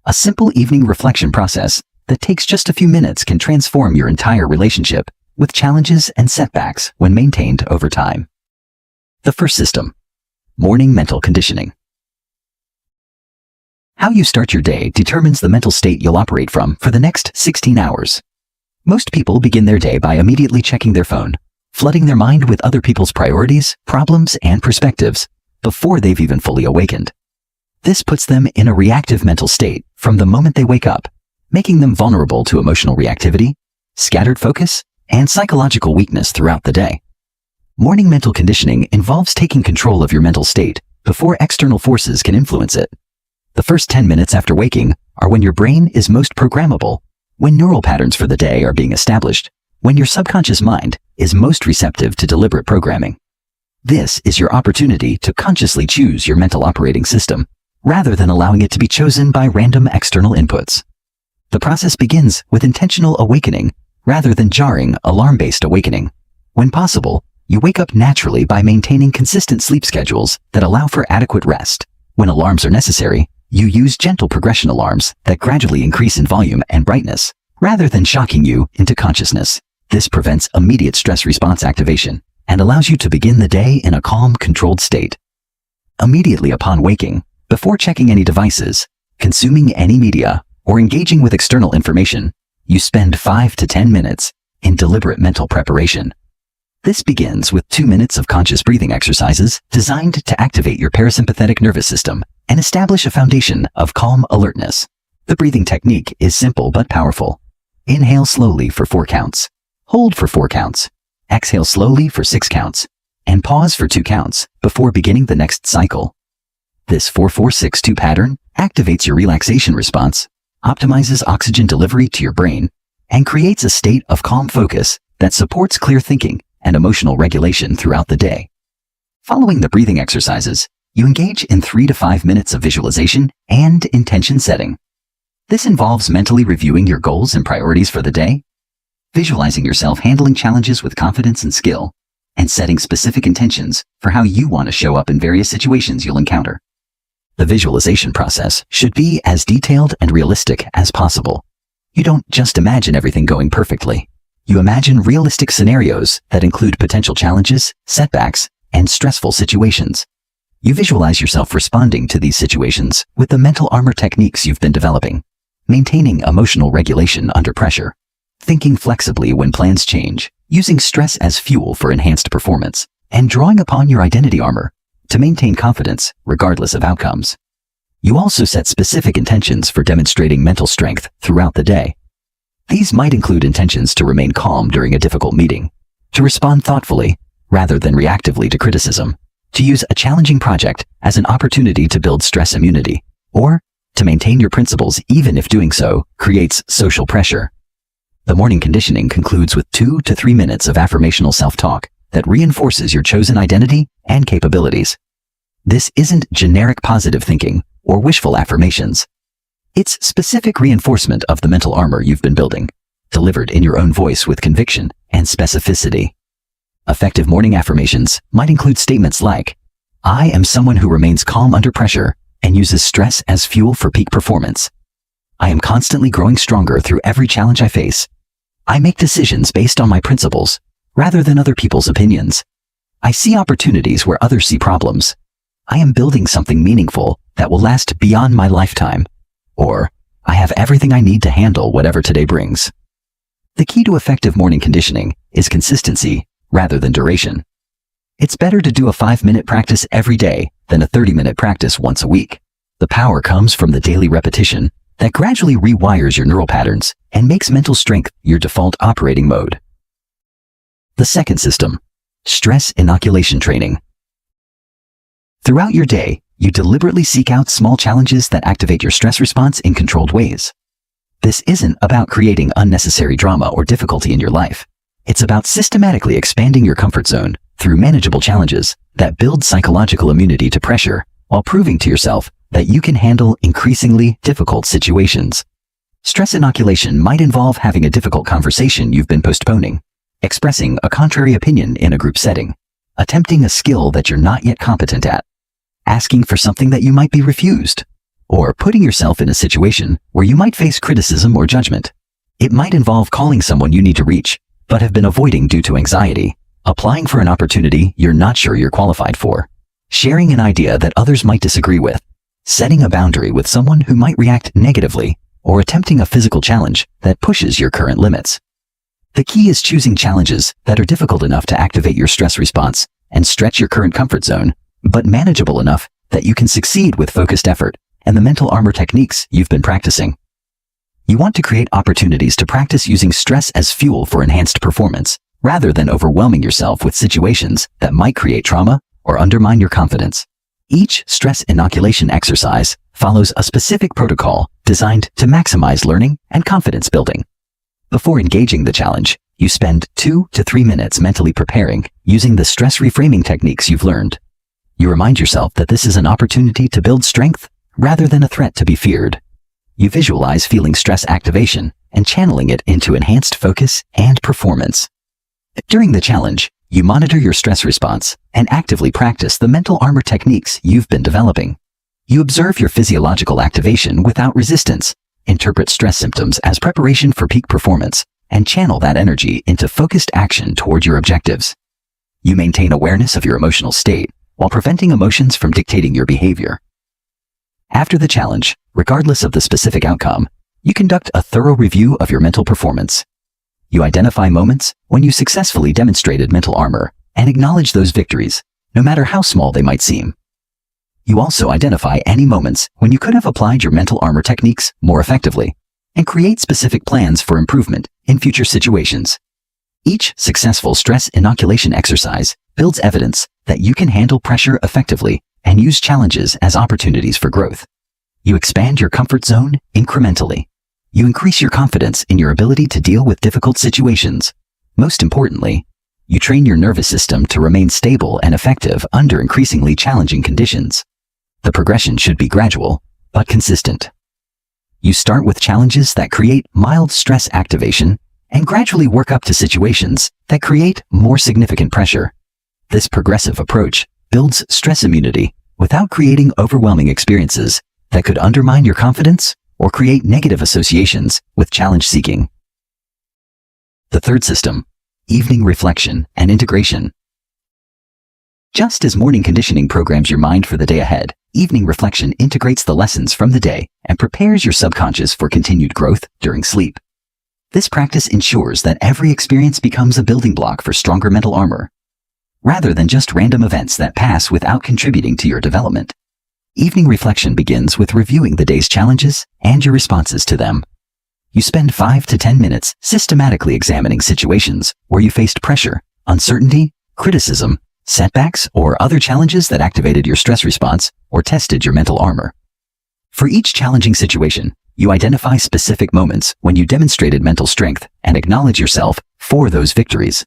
A simple evening reflection process that takes just a few minutes can transform your entire relationship with challenges and setbacks when maintained over time. The first system: morning mental conditioning. How you start your day determines the mental state you'll operate from for the next 16 hours. Most people begin their day by immediately checking their phone, flooding their mind with other people's priorities, problems, and perspectives before they've even fully awakened. This puts them in a reactive mental state from the moment they wake up, making them vulnerable to emotional reactivity, scattered focus, and psychological weakness throughout the day. Morning mental conditioning involves taking control of your mental state before external forces can influence it. The first 10 minutes after waking are when your brain is most programmable, when neural patterns for the day are being established, when your subconscious mind is most receptive to deliberate programming. This is your opportunity to consciously choose your mental operating system, rather than allowing it to be chosen by random external inputs. The process begins with intentional awakening, rather than jarring, alarm-based awakening. When possible, you wake up naturally by maintaining consistent sleep schedules that allow for adequate rest. When alarms are necessary, you use gentle progression alarms that gradually increase in volume and brightness, rather than shocking you into consciousness. This prevents immediate stress response activation and allows you to begin the day in a calm, controlled state. Immediately upon waking, before checking any devices, consuming any media, or engaging with external information, you spend 5 to 10 minutes in deliberate mental preparation. This begins with 2 minutes of conscious breathing exercises designed to activate your parasympathetic nervous system and establish a foundation of calm alertness. The breathing technique is simple but powerful. Inhale slowly for 4 counts, hold for 4 counts, exhale slowly for 6 counts, and pause for 2 counts before beginning the next cycle. This 4-4-6-2 pattern activates your relaxation response, optimizes oxygen delivery to your brain, and creates a state of calm focus that supports clear thinking and emotional regulation throughout the day. Following the breathing exercises, you engage in 3 to 5 minutes of visualization and intention setting. This involves mentally reviewing your goals and priorities for the day, visualizing yourself handling challenges with confidence and skill, and setting specific intentions for how you want to show up in various situations you'll encounter. The visualization process should be as detailed and realistic as possible. You don't just imagine everything going perfectly. You imagine realistic scenarios that include potential challenges, setbacks, and stressful situations. You visualize yourself responding to these situations with the mental armor techniques you've been developing, maintaining emotional regulation under pressure, thinking flexibly when plans change, using stress as fuel for enhanced performance, and drawing upon your identity armor to maintain confidence regardless of outcomes. You also set specific intentions for demonstrating mental strength throughout the day. These might include intentions to remain calm during a difficult meeting, to respond thoughtfully rather than reactively to criticism, to use a challenging project as an opportunity to build stress immunity, or to maintain your principles even if doing so creates social pressure. The morning conditioning concludes with 2 to 3 minutes of affirmational self-talk that reinforces your chosen identity and capabilities. This isn't generic positive thinking or wishful affirmations. It's specific reinforcement of the mental armor you've been building, delivered in your own voice with conviction and specificity. Effective morning affirmations might include statements like, "I am someone who remains calm under pressure and uses stress as fuel for peak performance. I am constantly growing stronger through every challenge I face. I make decisions based on my principles rather than other people's opinions. I see opportunities where others see problems. I am building something meaningful that will last beyond my lifetime." Or, "I have everything I need to handle whatever today brings." The key to effective morning conditioning is consistency rather than duration. It's better to do a 5-minute practice every day than a 30-minute practice once a week. The power comes from the daily repetition that gradually rewires your neural patterns and makes mental strength your default operating mode. The second system: stress inoculation training. Throughout your day, you deliberately seek out small challenges that activate your stress response in controlled ways. This isn't about creating unnecessary drama or difficulty in your life. It's about systematically expanding your comfort zone through manageable challenges that build psychological immunity to pressure while proving to yourself that you can handle increasingly difficult situations. Stress inoculation might involve having a difficult conversation you've been postponing, expressing a contrary opinion in a group setting, attempting a skill that you're not yet competent at, asking for something that you might be refused, or putting yourself in a situation where you might face criticism or judgment. It might involve calling someone you need to reach, but have been avoiding due to anxiety, applying for an opportunity you're not sure you're qualified for, sharing an idea that others might disagree with, setting a boundary with someone who might react negatively, or attempting a physical challenge that pushes your current limits. The key is choosing challenges that are difficult enough to activate your stress response and stretch your current comfort zone, but manageable enough that you can succeed with focused effort and the mental armor techniques you've been practicing. You want to create opportunities to practice using stress as fuel for enhanced performance, rather than overwhelming yourself with situations that might create trauma or undermine your confidence. Each stress inoculation exercise follows a specific protocol designed to maximize learning and confidence building. Before engaging the challenge, you spend 2 to 3 minutes mentally preparing using the stress reframing techniques you've learned. You remind yourself that this is an opportunity to build strength rather than a threat to be feared. You visualize feeling stress activation and channeling it into enhanced focus and performance. During the challenge, you monitor your stress response and actively practice the mental armor techniques you've been developing. You observe your physiological activation without resistance, interpret stress symptoms as preparation for peak performance, and channel that energy into focused action toward your objectives. You maintain awareness of your emotional state while preventing emotions from dictating your behavior. After the challenge, regardless of the specific outcome, you conduct a thorough review of your mental performance. You identify moments when you successfully demonstrated mental armor and acknowledge those victories, no matter how small they might seem. You also identify any moments when you could have applied your mental armor techniques more effectively and create specific plans for improvement in future situations. Each successful stress inoculation exercise builds evidence that you can handle pressure effectively and use challenges as opportunities for growth. You expand your comfort zone incrementally. You increase your confidence in your ability to deal with difficult situations. Most importantly, you train your nervous system to remain stable and effective under increasingly challenging conditions. The progression should be gradual, but consistent. You start with challenges that create mild stress activation and gradually work up to situations that create more significant pressure. This progressive approach builds stress immunity without creating overwhelming experiences that could undermine your confidence or create negative associations with challenge seeking. The third system, evening reflection and integration. Just as morning conditioning programs your mind for the day ahead, evening reflection integrates the lessons from the day and prepares your subconscious for continued growth during sleep. This practice ensures that every experience becomes a building block for stronger mental armor, rather than just random events that pass without contributing to your development. Evening reflection begins with reviewing the day's challenges and your responses to them. You spend 5 to 10 minutes systematically examining situations where you faced pressure, uncertainty, criticism, setbacks, or other challenges that activated your stress response or tested your mental armor. For each challenging situation, you identify specific moments when you demonstrated mental strength and acknowledge yourself for those victories.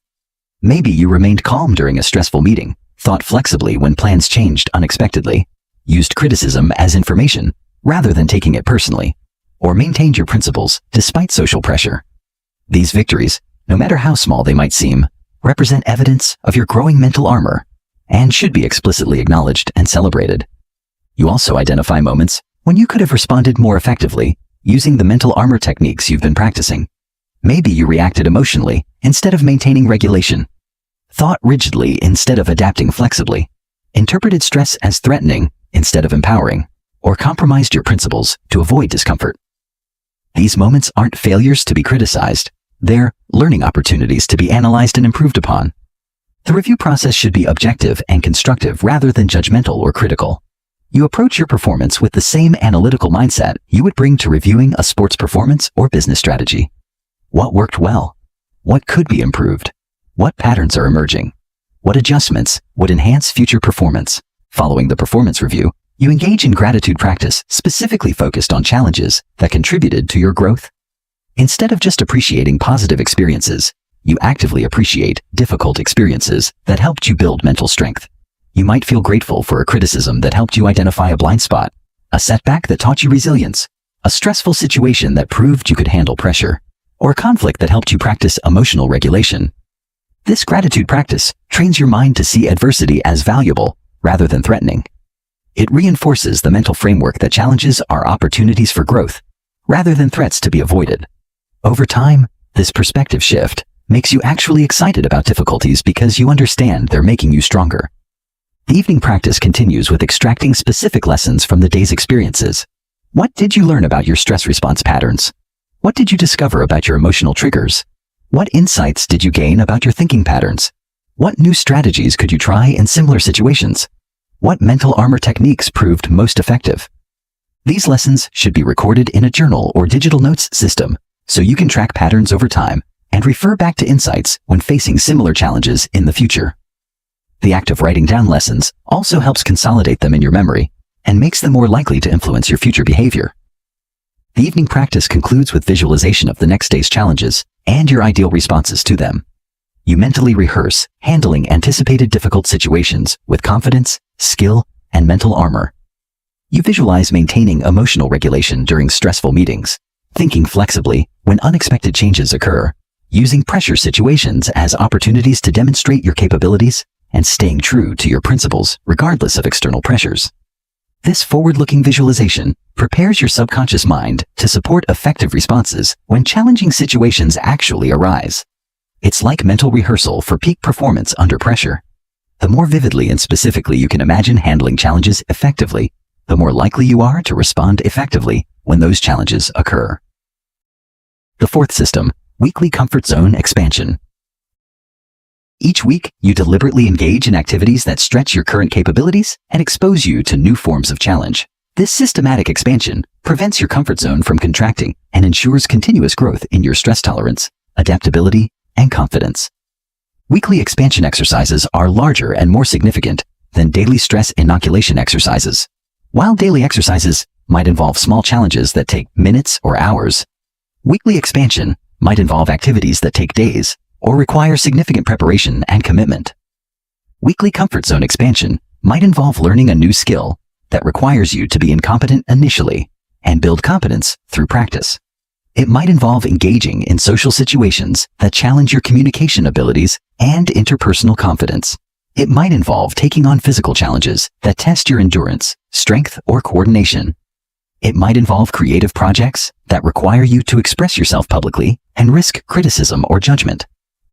Maybe you remained calm during a stressful meeting, thought flexibly when plans changed unexpectedly, used criticism as information rather than taking it personally, or maintained your principles despite social pressure. These victories, no matter how small they might seem, represent evidence of your growing mental armor and should be explicitly acknowledged and celebrated. You also identify moments when you could have responded more effectively using the mental armor techniques you've been practicing. Maybe you reacted emotionally instead of maintaining regulation, thought rigidly instead of adapting flexibly, interpreted stress as threatening instead of empowering, or compromised your principles to avoid discomfort. These moments aren't failures to be criticized. They're learning opportunities to be analyzed and improved upon. The review process should be objective and constructive rather than judgmental or critical. You approach your performance with the same analytical mindset you would bring to reviewing a sports performance or business strategy. What worked well? What could be improved? What patterns are emerging? What adjustments would enhance future performance? Following the performance review, you engage in gratitude practice specifically focused on challenges that contributed to your growth. Instead of just appreciating positive experiences, you actively appreciate difficult experiences that helped you build mental strength. You might feel grateful for a criticism that helped you identify a blind spot, a setback that taught you resilience, a stressful situation that proved you could handle pressure, or a conflict that helped you practice emotional regulation. This gratitude practice trains your mind to see adversity as valuable rather than threatening. It reinforces the mental framework that challenges are opportunities for growth rather than threats to be avoided. Over time, this perspective shift makes you actually excited about difficulties because you understand they're making you stronger. The evening practice continues with extracting specific lessons from the day's experiences. What did you learn about your stress response patterns? What did you discover about your emotional triggers? What insights did you gain about your thinking patterns? What new strategies could you try in similar situations? What mental armor techniques proved most effective? These lessons should be recorded in a journal or digital notes system so you can track patterns over time and refer back to insights when facing similar challenges in the future. The act of writing down lessons also helps consolidate them in your memory and makes them more likely to influence your future behavior. The evening practice concludes with visualization of the next day's challenges and your ideal responses to them. You mentally rehearse handling anticipated difficult situations with confidence, skill, and mental armor. You visualize maintaining emotional regulation during stressful meetings, thinking flexibly when unexpected changes occur, using pressure situations as opportunities to demonstrate your capabilities, and staying true to your principles regardless of external pressures. This forward-looking visualization prepares your subconscious mind to support effective responses when challenging situations actually arise. It's like mental rehearsal for peak performance under pressure. The more vividly and specifically you can imagine handling challenges effectively, the more likely you are to respond effectively when those challenges occur. The fourth system, weekly comfort zone expansion. Each week, you deliberately engage in activities that stretch your current capabilities and expose you to new forms of challenge. This systematic expansion prevents your comfort zone from contracting and ensures continuous growth in your stress tolerance, adaptability, and confidence. Weekly expansion exercises are larger and more significant than daily stress inoculation exercises. While daily exercises might involve small challenges that take minutes or hours, weekly expansion might involve activities that take days or require significant preparation and commitment. Weekly comfort zone expansion might involve learning a new skill that requires you to be incompetent initially and build competence through practice. It might involve engaging in social situations that challenge your communication abilities and interpersonal confidence. It might involve taking on physical challenges that test your endurance, strength, or coordination. It might involve creative projects that require you to express yourself publicly and risk criticism or judgment.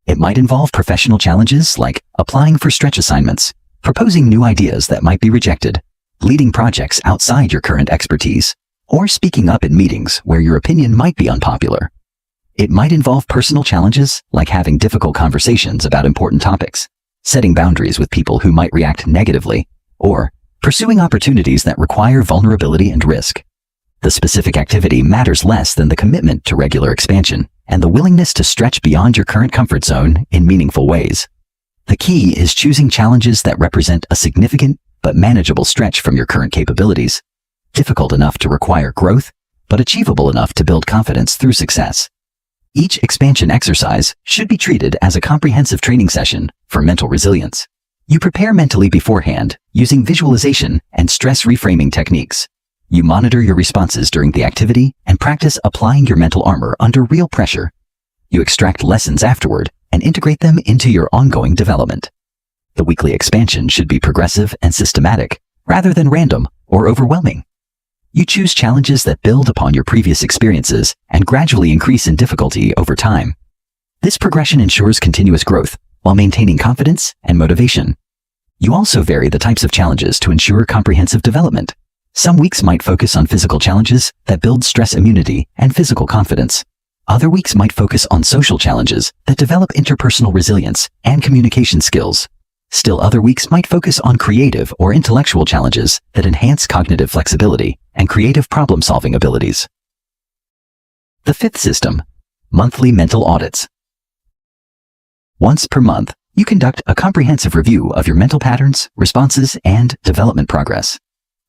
It might involve professional challenges like applying for stretch assignments, proposing new ideas that might be rejected, leading projects outside your current expertise, or speaking up in meetings where your opinion might be unpopular. It might involve personal challenges like having difficult conversations about important topics, setting boundaries with people who might react negatively, or pursuing opportunities that require vulnerability and risk. The specific activity matters less than the commitment to regular expansion and the willingness to stretch beyond your current comfort zone in meaningful ways. The key is choosing challenges that represent a significant but manageable stretch from your current capabilities, difficult enough to require growth, but achievable enough to build confidence through success. Each expansion exercise should be treated as a comprehensive training session for mental resilience. You prepare mentally beforehand using visualization and stress reframing techniques. You monitor your responses during the activity and practice applying your mental armor under real pressure. You extract lessons afterward and integrate them into your ongoing development. The weekly expansion should be progressive and systematic rather than random or overwhelming. You choose challenges that build upon your previous experiences and gradually increase in difficulty over time. This progression ensures continuous growth while maintaining confidence and motivation. You also vary the types of challenges to ensure comprehensive development. Some weeks might focus on physical challenges that build stress immunity and physical confidence. Other weeks might focus on social challenges that develop interpersonal resilience and communication skills. Still other weeks might focus on creative or intellectual challenges that enhance cognitive flexibility and creative problem-solving abilities. The fifth system, monthly mental audits. Once per month, you conduct a comprehensive review of your mental patterns, responses, and development progress.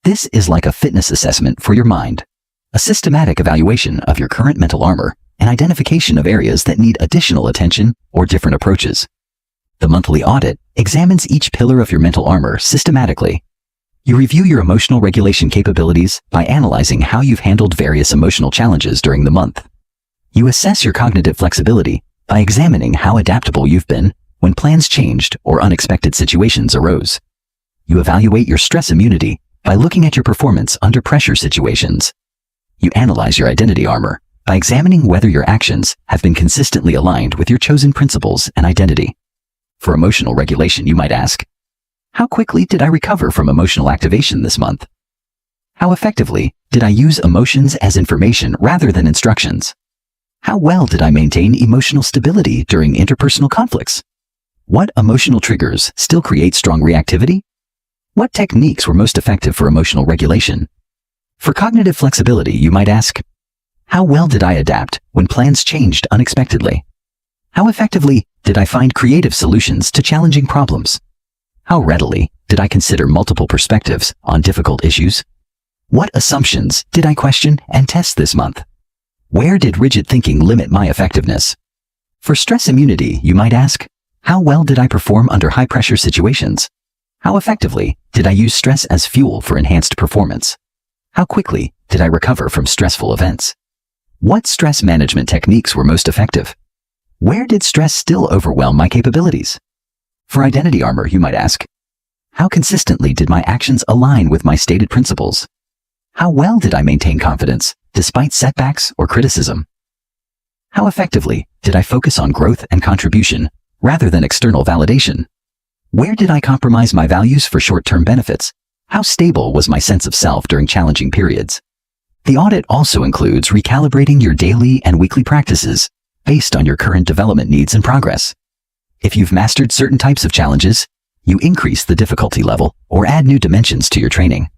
This is like a fitness assessment for your mind, a systematic evaluation of your current mental armor and identification of areas that need additional attention or different approaches. The monthly audit examines each pillar of your mental armor systematically. You review your emotional regulation capabilities by analyzing how you've handled various emotional challenges during the month. You assess your cognitive flexibility by examining how adaptable you've been when plans changed or unexpected situations arose. You evaluate your stress immunity by looking at your performance under pressure situations. You analyze your identity armor by examining whether your actions have been consistently aligned with your chosen principles and identity. For emotional regulation, you might ask, how quickly did I recover from emotional activation this month? How effectively did I use emotions as information rather than instructions? How well did I maintain emotional stability during interpersonal conflicts? What emotional triggers still create strong reactivity? What techniques were most effective for emotional regulation? For cognitive flexibility, you might ask, how well did I adapt when plans changed unexpectedly? How effectively did I find creative solutions to challenging problems? How readily did I consider multiple perspectives on difficult issues? What assumptions did I question and test this month? Where did rigid thinking limit my effectiveness? For stress immunity, you might ask, how well did I perform under high-pressure situations? How effectively did I use stress as fuel for enhanced performance? How quickly did I recover from stressful events? What stress management techniques were most effective? Where did stress still overwhelm my capabilities? For identity armor, you might ask, how consistently did my actions align with my stated principles? How well did I maintain confidence despite setbacks or criticism? How effectively did I focus on growth and contribution rather than external validation? Where did I compromise my values for short-term benefits? How stable was my sense of self during challenging periods? The audit also includes recalibrating your daily and weekly practices based on your current development needs and progress. If you've mastered certain types of challenges, you increase the difficulty level or add new dimensions to your training.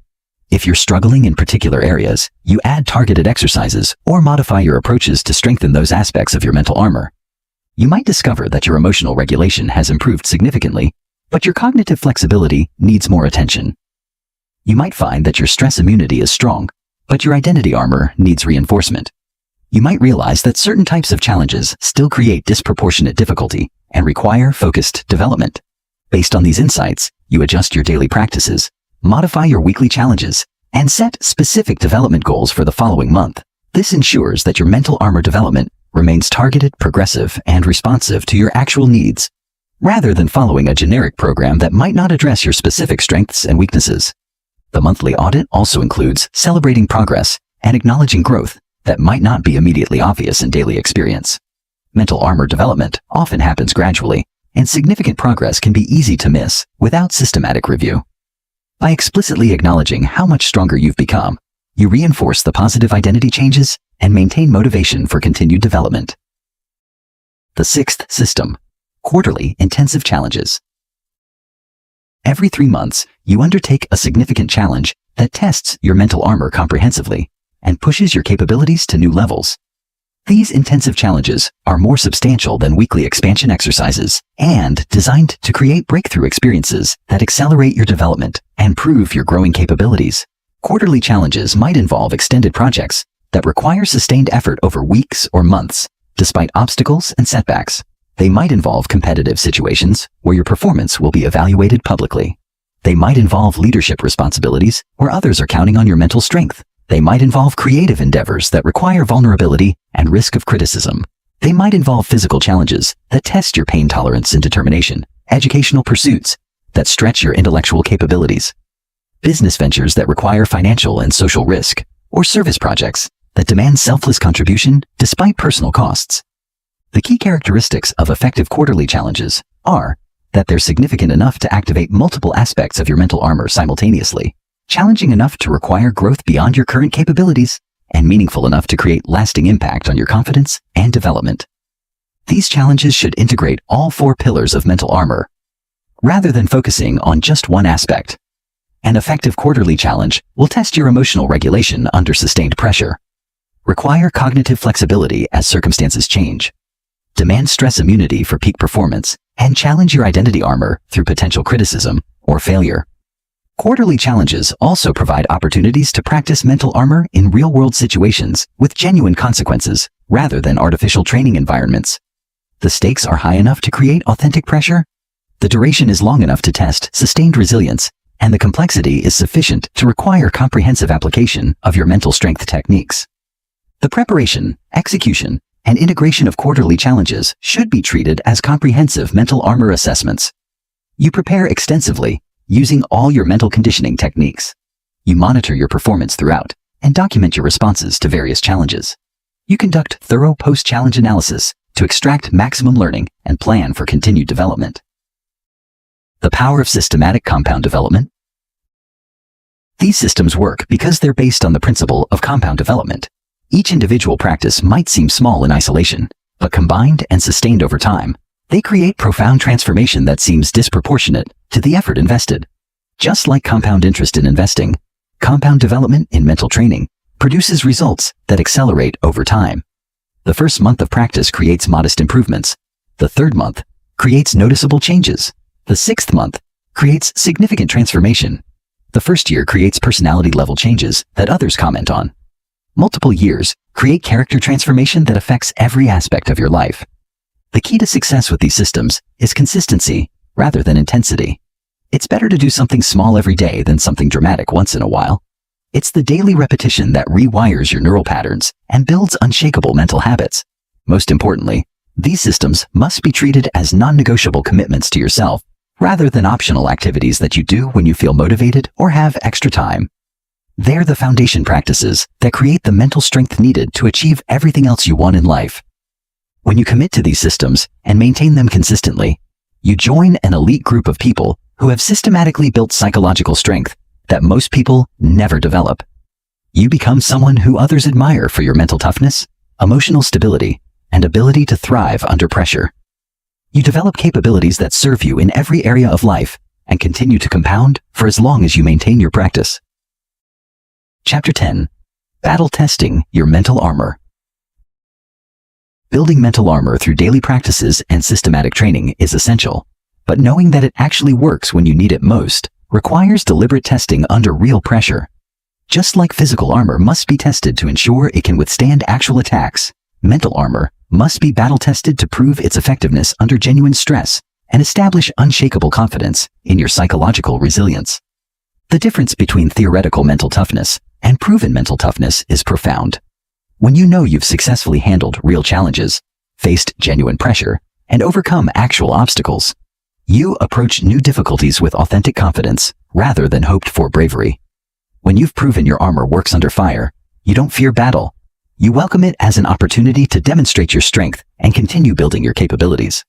If you're struggling in particular areas, you add targeted exercises or modify your approaches to strengthen those aspects of your mental armor. You might discover that your emotional regulation has improved significantly, but your cognitive flexibility needs more attention. You might find that your stress immunity is strong, but your identity armor needs reinforcement. You might realize that certain types of challenges still create disproportionate difficulty and require focused development. Based on these insights, you adjust your daily practices, modify your weekly challenges, and set specific development goals for the following month. This ensures that your mental armor development remains targeted, progressive, and responsive to your actual needs, rather than following a generic program that might not address your specific strengths and weaknesses. The monthly audit also includes celebrating progress and acknowledging growth that might not be immediately obvious in daily experience. Mental armor development often happens gradually, and significant progress can be easy to miss without systematic review. By explicitly acknowledging how much stronger you've become, you reinforce the positive identity changes and maintain motivation for continued development. The sixth system: quarterly intensive challenges. Every 3 months, you undertake a significant challenge that tests your mental armor comprehensively and pushes your capabilities to new levels. These intensive challenges are more substantial than weekly expansion exercises and designed to create breakthrough experiences that accelerate your development and prove your growing capabilities. Quarterly challenges might involve extended projects that require sustained effort over weeks or months, despite obstacles and setbacks. They might involve competitive situations where your performance will be evaluated publicly. They might involve leadership responsibilities where others are counting on your mental strength. They might involve creative endeavors that require vulnerability and risk of criticism. They might involve physical challenges that test your pain tolerance and determination, educational pursuits that stretch your intellectual capabilities, business ventures that require financial and social risk, or service projects that demand selfless contribution despite personal costs. The key characteristics of effective quarterly challenges are that they're significant enough to activate multiple aspects of your mental armor simultaneously, challenging enough to require growth beyond your current capabilities, and meaningful enough to create lasting impact on your confidence and development. These challenges should integrate all 4 pillars of mental armor, rather than focusing on just one aspect. An effective quarterly challenge will test your emotional regulation under sustained pressure, require cognitive flexibility as circumstances change, demand stress immunity for peak performance, and challenge your identity armor through potential criticism or failure. Quarterly challenges also provide opportunities to practice mental armor in real-world situations with genuine consequences rather than artificial training environments. The stakes are high enough to create authentic pressure, the duration is long enough to test sustained resilience, and the complexity is sufficient to require comprehensive application of your mental strength techniques. The preparation, execution, and integration of quarterly challenges should be treated as comprehensive mental armor assessments. You prepare extensively, using all your mental conditioning techniques. You monitor your performance throughout and document your responses to various challenges. You conduct thorough post-challenge analysis to extract maximum learning and plan for continued development. The power of systematic compound development. These systems work because they're based on the principle of compound development. Each individual practice might seem small in isolation, but combined and sustained over time, they create profound transformation that seems disproportionate to the effort invested. Just like compound interest in investing, compound development in mental training produces results that accelerate over time. The first month of practice creates modest improvements. The third month creates noticeable changes. The sixth month creates significant transformation. The first year creates personality-level changes that others comment on. Multiple years create character transformation that affects every aspect of your life. The key to success with these systems is consistency rather than intensity. It's better to do something small every day than something dramatic once in a while. It's the daily repetition that rewires your neural patterns and builds unshakable mental habits. Most importantly, these systems must be treated as non-negotiable commitments to yourself, rather than optional activities that you do when you feel motivated or have extra time. They're the foundation practices that create the mental strength needed to achieve everything else you want in life. When you commit to these systems and maintain them consistently, you join an elite group of people who have systematically built psychological strength that most people never develop. You become someone who others admire for your mental toughness, emotional stability, and ability to thrive under pressure. You develop capabilities that serve you in every area of life and continue to compound for as long as you maintain your practice. Chapter 10. Battle Testing Your Mental Armor. Building mental armor through daily practices and systematic training is essential, but knowing that it actually works when you need it most requires deliberate testing under real pressure. Just like physical armor must be tested to ensure it can withstand actual attacks, mental armor must be battle-tested to prove its effectiveness under genuine stress and establish unshakable confidence in your psychological resilience. The difference between theoretical mental toughness and proven mental toughness is profound. When you know you've successfully handled real challenges, faced genuine pressure, and overcome actual obstacles, you approach new difficulties with authentic confidence rather than hoped-for bravery. When you've proven your armor works under fire, you don't fear battle. You welcome it as an opportunity to demonstrate your strength and continue building your capabilities.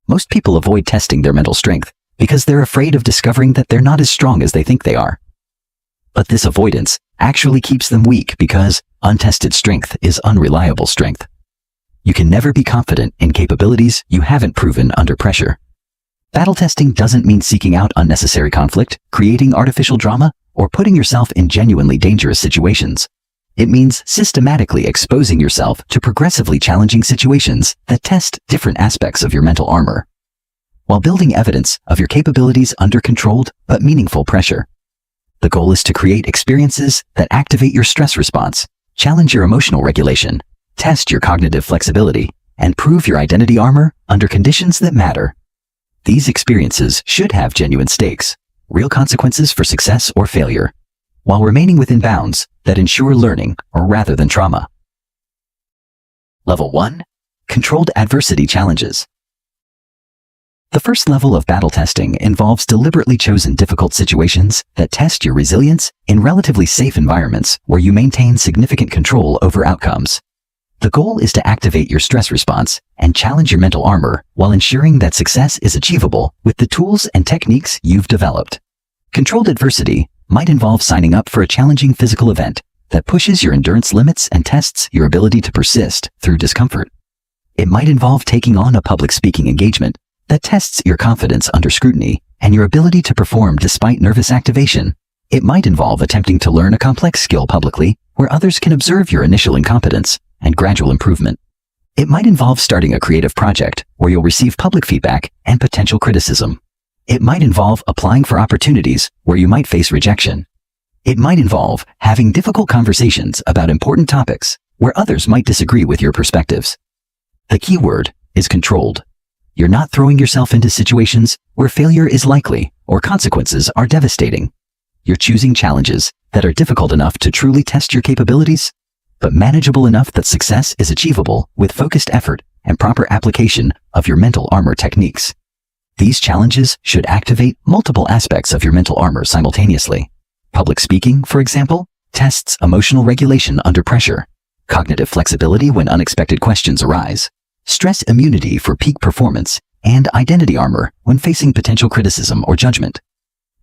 Most people avoid testing their mental strength because they're afraid of discovering that they're not as strong as they think they are. But this avoidance actually keeps them weak because untested strength is unreliable strength. You can never be confident in capabilities you haven't proven under pressure. Battle testing doesn't mean seeking out unnecessary conflict, creating artificial drama, or putting yourself in genuinely dangerous situations. It means systematically exposing yourself to progressively challenging situations that test different aspects of your mental armor, while building evidence of your capabilities under controlled but meaningful pressure. The goal is to create experiences that activate your stress response, challenge your emotional regulation, test your cognitive flexibility, and prove your identity armor under conditions that matter. These experiences should have genuine stakes, real consequences for success or failure, while remaining within bounds that ensure learning rather than trauma. Level 1. Controlled Adversity Challenges. The first level of battle testing involves deliberately chosen difficult situations that test your resilience in relatively safe environments where you maintain significant control over outcomes. The goal is to activate your stress response and challenge your mental armor while ensuring that success is achievable with the tools and techniques you've developed. Controlled adversity might involve signing up for a challenging physical event that pushes your endurance limits and tests your ability to persist through discomfort. It might involve taking on a public speaking engagement that tests your confidence under scrutiny and your ability to perform despite nervous activation. It might involve attempting to learn a complex skill publicly where others can observe your initial incompetence and gradual improvement. It might involve starting a creative project where you'll receive public feedback and potential criticism. It might involve applying for opportunities where you might face rejection. It might involve having difficult conversations about important topics where others might disagree with your perspectives. The key word is controlled. You're not throwing yourself into situations where failure is likely or consequences are devastating. You're choosing challenges that are difficult enough to truly test your capabilities. but manageable enough that success is achievable with focused effort and proper application of your mental armor techniques. These challenges should activate multiple aspects of your mental armor simultaneously. Public speaking, for example, tests emotional regulation under pressure, cognitive flexibility when unexpected questions arise, stress immunity for peak performance, and identity armor when facing potential criticism or judgment.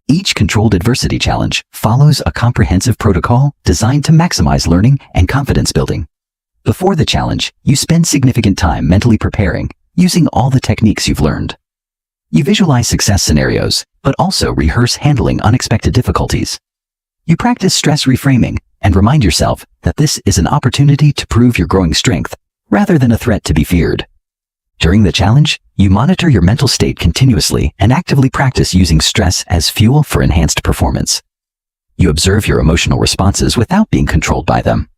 Each controlled adversity challenge follows a comprehensive protocol designed to maximize learning and confidence building. Before the challenge, you spend significant time mentally preparing, using all the techniques you've learned. You visualize success scenarios, but also rehearse handling unexpected difficulties. You practice stress reframing and remind yourself that this is an opportunity to prove your growing strength rather than a threat to be feared. During the challenge, you monitor your mental state continuously and actively practice using stress as fuel for enhanced performance. You observe your emotional responses without being controlled by them.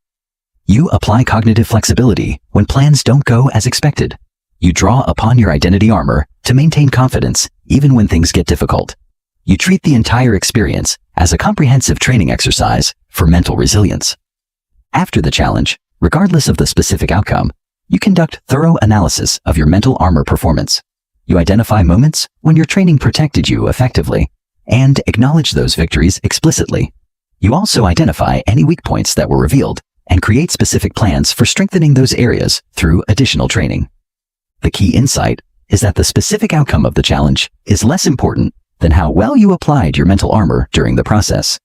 You apply cognitive flexibility when plans don't go as expected. You draw upon your identity armor to maintain confidence even when things get difficult. You treat the entire experience as a comprehensive training exercise for mental resilience. After the challenge, regardless of the specific outcome, you conduct thorough analysis of your mental armor performance. You identify moments when your training protected you effectively and acknowledge those victories explicitly. You also identify any weak points that were revealed and create specific plans for strengthening those areas through additional training. The key insight is that the specific outcome of the challenge is less important than how well you applied your mental armor during the process.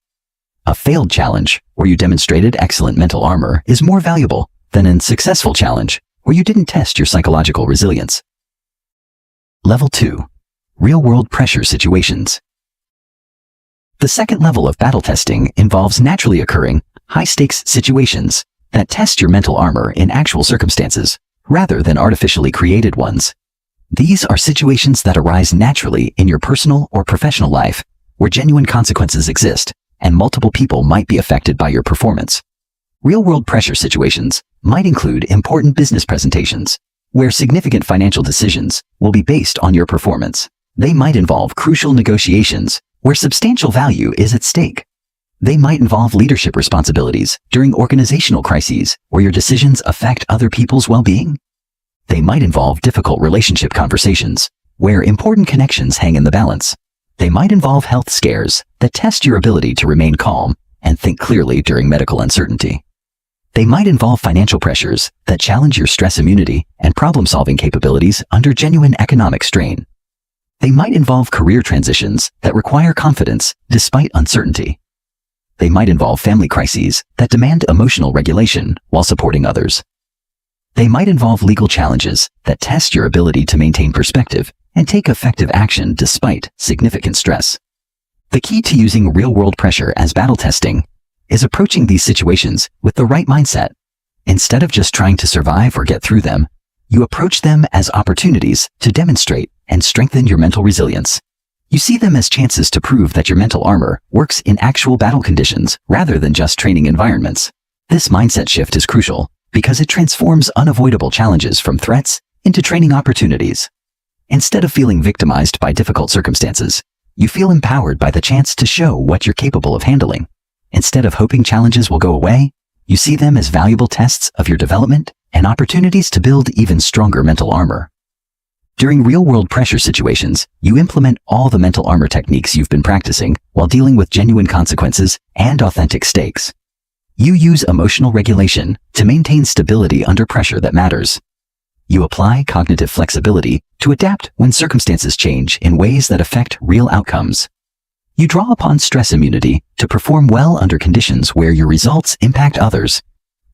A failed challenge where you demonstrated excellent mental armor is more valuable than a successful challenge where you didn't test your psychological resilience. Level 2. Real-world pressure situations. The second level of battle testing involves naturally occurring, high-stakes situations that test your mental armor in actual circumstances, rather than artificially created ones. These are situations that arise naturally in your personal or professional life, where genuine consequences exist, and multiple people might be affected by your performance. Real-world pressure situations might include important business presentations, where significant financial decisions will be based on your performance. They might involve crucial negotiations, where substantial value is at stake. They might involve leadership responsibilities during organizational crises, where your decisions affect other people's well-being. They might involve difficult relationship conversations, where important connections hang in the balance. They might involve health scares that test your ability to remain calm and think clearly during medical uncertainty. They might involve financial pressures that challenge your stress immunity and problem-solving capabilities under genuine economic strain. They might involve career transitions that require confidence despite uncertainty. They might involve family crises that demand emotional regulation while supporting others. They might involve legal challenges that test your ability to maintain perspective and take effective action despite significant stress. The key to using real-world pressure as battle testing is approaching these situations with the right mindset. Instead of just trying to survive or get through them, you approach them as opportunities to demonstrate and strengthen your mental resilience. You see them as chances to prove that your mental armor works in actual battle conditions rather than just training environments. This mindset shift is crucial because it transforms unavoidable challenges from threats into training opportunities. Instead of feeling victimized by difficult circumstances, you feel empowered by the chance to show what you're capable of handling. Instead of hoping challenges will go away, you see them as valuable tests of your development and opportunities to build even stronger mental armor. During real-world pressure situations, you implement all the mental armor techniques you've been practicing while dealing with genuine consequences and authentic stakes. You use emotional regulation to maintain stability under pressure that matters. You apply cognitive flexibility to adapt when circumstances change in ways that affect real outcomes. You draw upon stress immunity to perform well under conditions where your results impact others.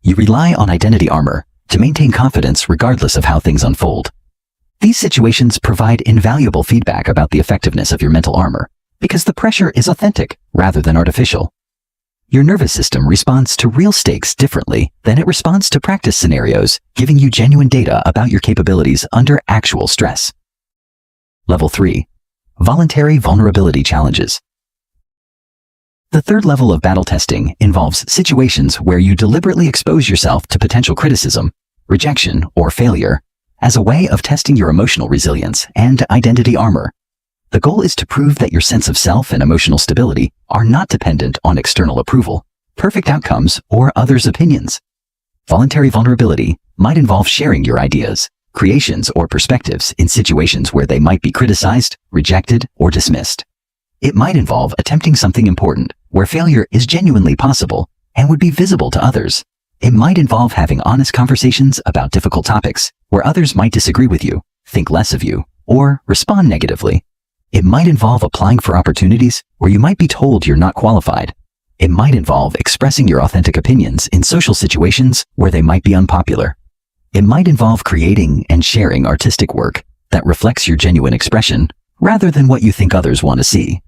You rely on identity armor to maintain confidence regardless of how things unfold. These situations provide invaluable feedback about the effectiveness of your mental armor because the pressure is authentic rather than artificial. Your nervous system responds to real stakes differently than it responds to practice scenarios, giving you genuine data about your capabilities under actual stress. Level 3. Voluntary vulnerability challenges. The third level of battle testing involves situations where you deliberately expose yourself to potential criticism, rejection, or failure as a way of testing your emotional resilience and identity armor. The goal is to prove that your sense of self and emotional stability are not dependent on external approval, perfect outcomes, or others' opinions. Voluntary vulnerability might involve sharing your ideas, creations, or perspectives in situations where they might be criticized, rejected, or dismissed. It might involve attempting something important where failure is genuinely possible and would be visible to others. It might involve having honest conversations about difficult topics where others might disagree with you, think less of you, or respond negatively. It might involve applying for opportunities where you might be told you're not qualified. It might involve expressing your authentic opinions in social situations where they might be unpopular. It might involve creating and sharing artistic work that reflects your genuine expression rather than what you think others want to see.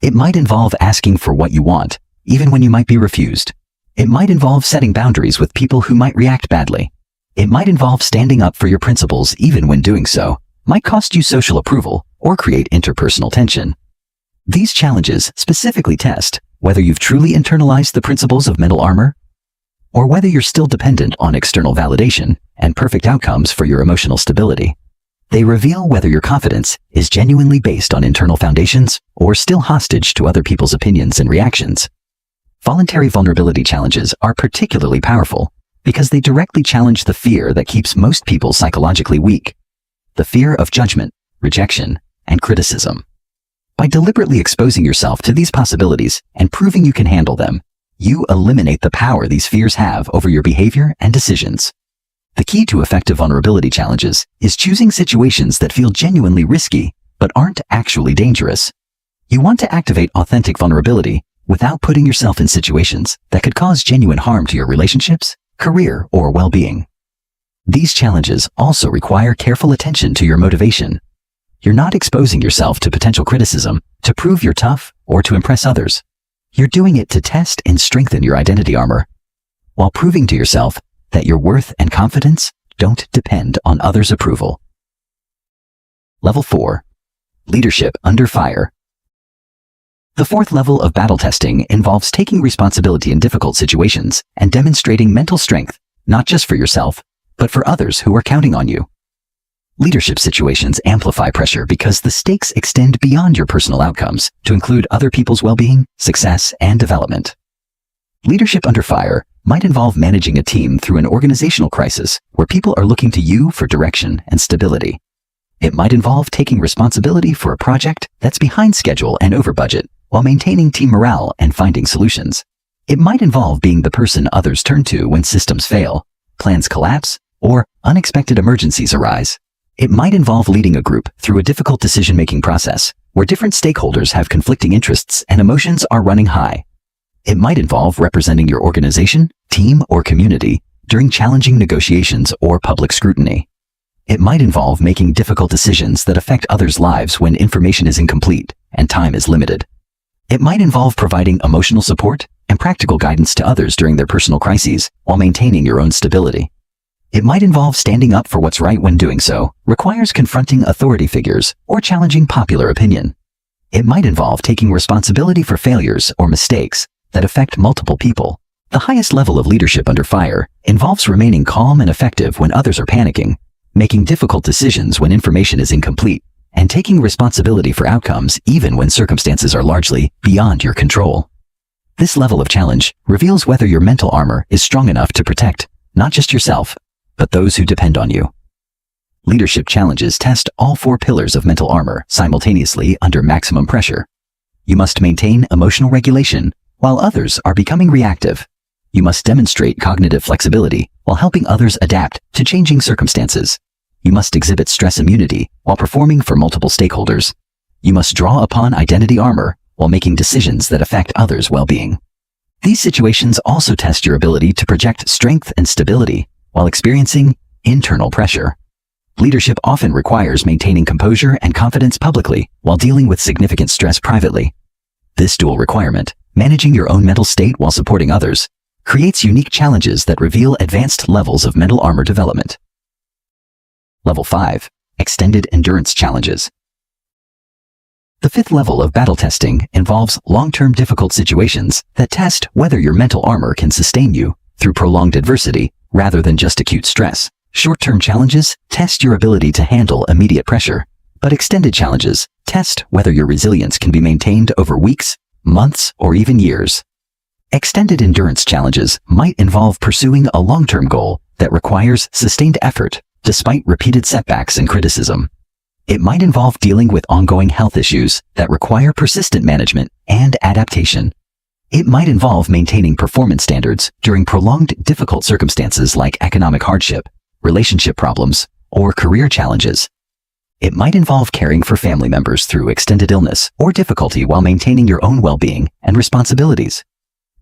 It might involve asking for what you want, even when you might be refused. It might involve setting boundaries with people who might react badly. It might involve standing up for your principles even when doing so might cost you social approval or create interpersonal tension. These challenges specifically test whether you've truly internalized the principles of mental armor or whether you're still dependent on external validation and perfect outcomes for your emotional stability. They reveal whether your confidence is genuinely based on internal foundations or still hostage to other people's opinions and reactions. Voluntary vulnerability challenges are particularly powerful because they directly challenge the fear that keeps most people psychologically weak: the fear of judgment, rejection, and criticism. By deliberately exposing yourself to these possibilities and proving you can handle them, you eliminate the power these fears have over your behavior and decisions. The key to effective vulnerability challenges is choosing situations that feel genuinely risky but aren't actually dangerous. You want to activate authentic vulnerability without putting yourself in situations that could cause genuine harm to your relationships, career, or well-being. These challenges also require careful attention to your motivation. You're not exposing yourself to potential criticism to prove you're tough or to impress others. You're doing it to test and strengthen your identity armor, while proving to yourself that your worth and confidence don't depend on others' approval. Level 4. Leadership under fire. The fourth level of battle testing involves taking responsibility in difficult situations and demonstrating mental strength, not just for yourself, but for others who are counting on you. Leadership situations amplify pressure because the stakes extend beyond your personal outcomes to include other people's well-being, success, and development. Leadership under fire might involve managing a team through an organizational crisis where people are looking to you for direction and stability. It might involve taking responsibility for a project that's behind schedule and over budget while maintaining team morale and finding solutions. It might involve being the person others turn to when systems fail, plans collapse, or unexpected emergencies arise. It might involve leading a group through a difficult decision-making process where different stakeholders have conflicting interests and emotions are running high. It might involve representing your organization, team, or community during challenging negotiations or public scrutiny. It might involve making difficult decisions that affect others' lives when information is incomplete and time is limited. It might involve providing emotional support and practical guidance to others during their personal crises while maintaining your own stability. It might involve standing up for what's right when doing so requires confronting authority figures or challenging popular opinion. It might involve taking responsibility for failures or mistakes that affect multiple people. The highest level of leadership under fire involves remaining calm and effective when others are panicking, making difficult decisions when information is incomplete, and taking responsibility for outcomes even when circumstances are largely beyond your control. This level of challenge reveals whether your mental armor is strong enough to protect not just yourself, but those who depend on you. Leadership challenges test all four pillars of mental armor simultaneously under maximum pressure. You must maintain emotional regulation while others are becoming reactive. You must demonstrate cognitive flexibility while helping others adapt to changing circumstances. You must exhibit stress immunity while performing for multiple stakeholders. You must draw upon identity armor while making decisions that affect others' well-being. These situations also test your ability to project strength and stability while experiencing internal pressure. Leadership often requires maintaining composure and confidence publicly while dealing with significant stress privately. This dual requirement, managing your own mental state while supporting others, creates unique challenges that reveal advanced levels of mental armor development. Level 5. Extended endurance challenges. The fifth level of battle testing involves long-term difficult situations that test whether your mental armor can sustain you through prolonged adversity rather than just acute stress. Short-term challenges test your ability to handle immediate pressure, but extended challenges test whether your resilience can be maintained over weeks, months, or even years. Extended endurance challenges might involve pursuing a long-term goal that requires sustained effort despite repeated setbacks and criticism. It might involve dealing with ongoing health issues that require persistent management and adaptation. It might involve maintaining performance standards during prolonged difficult circumstances like economic hardship, relationship problems, or career challenges. It might involve caring for family members through extended illness or difficulty while maintaining your own well-being and responsibilities.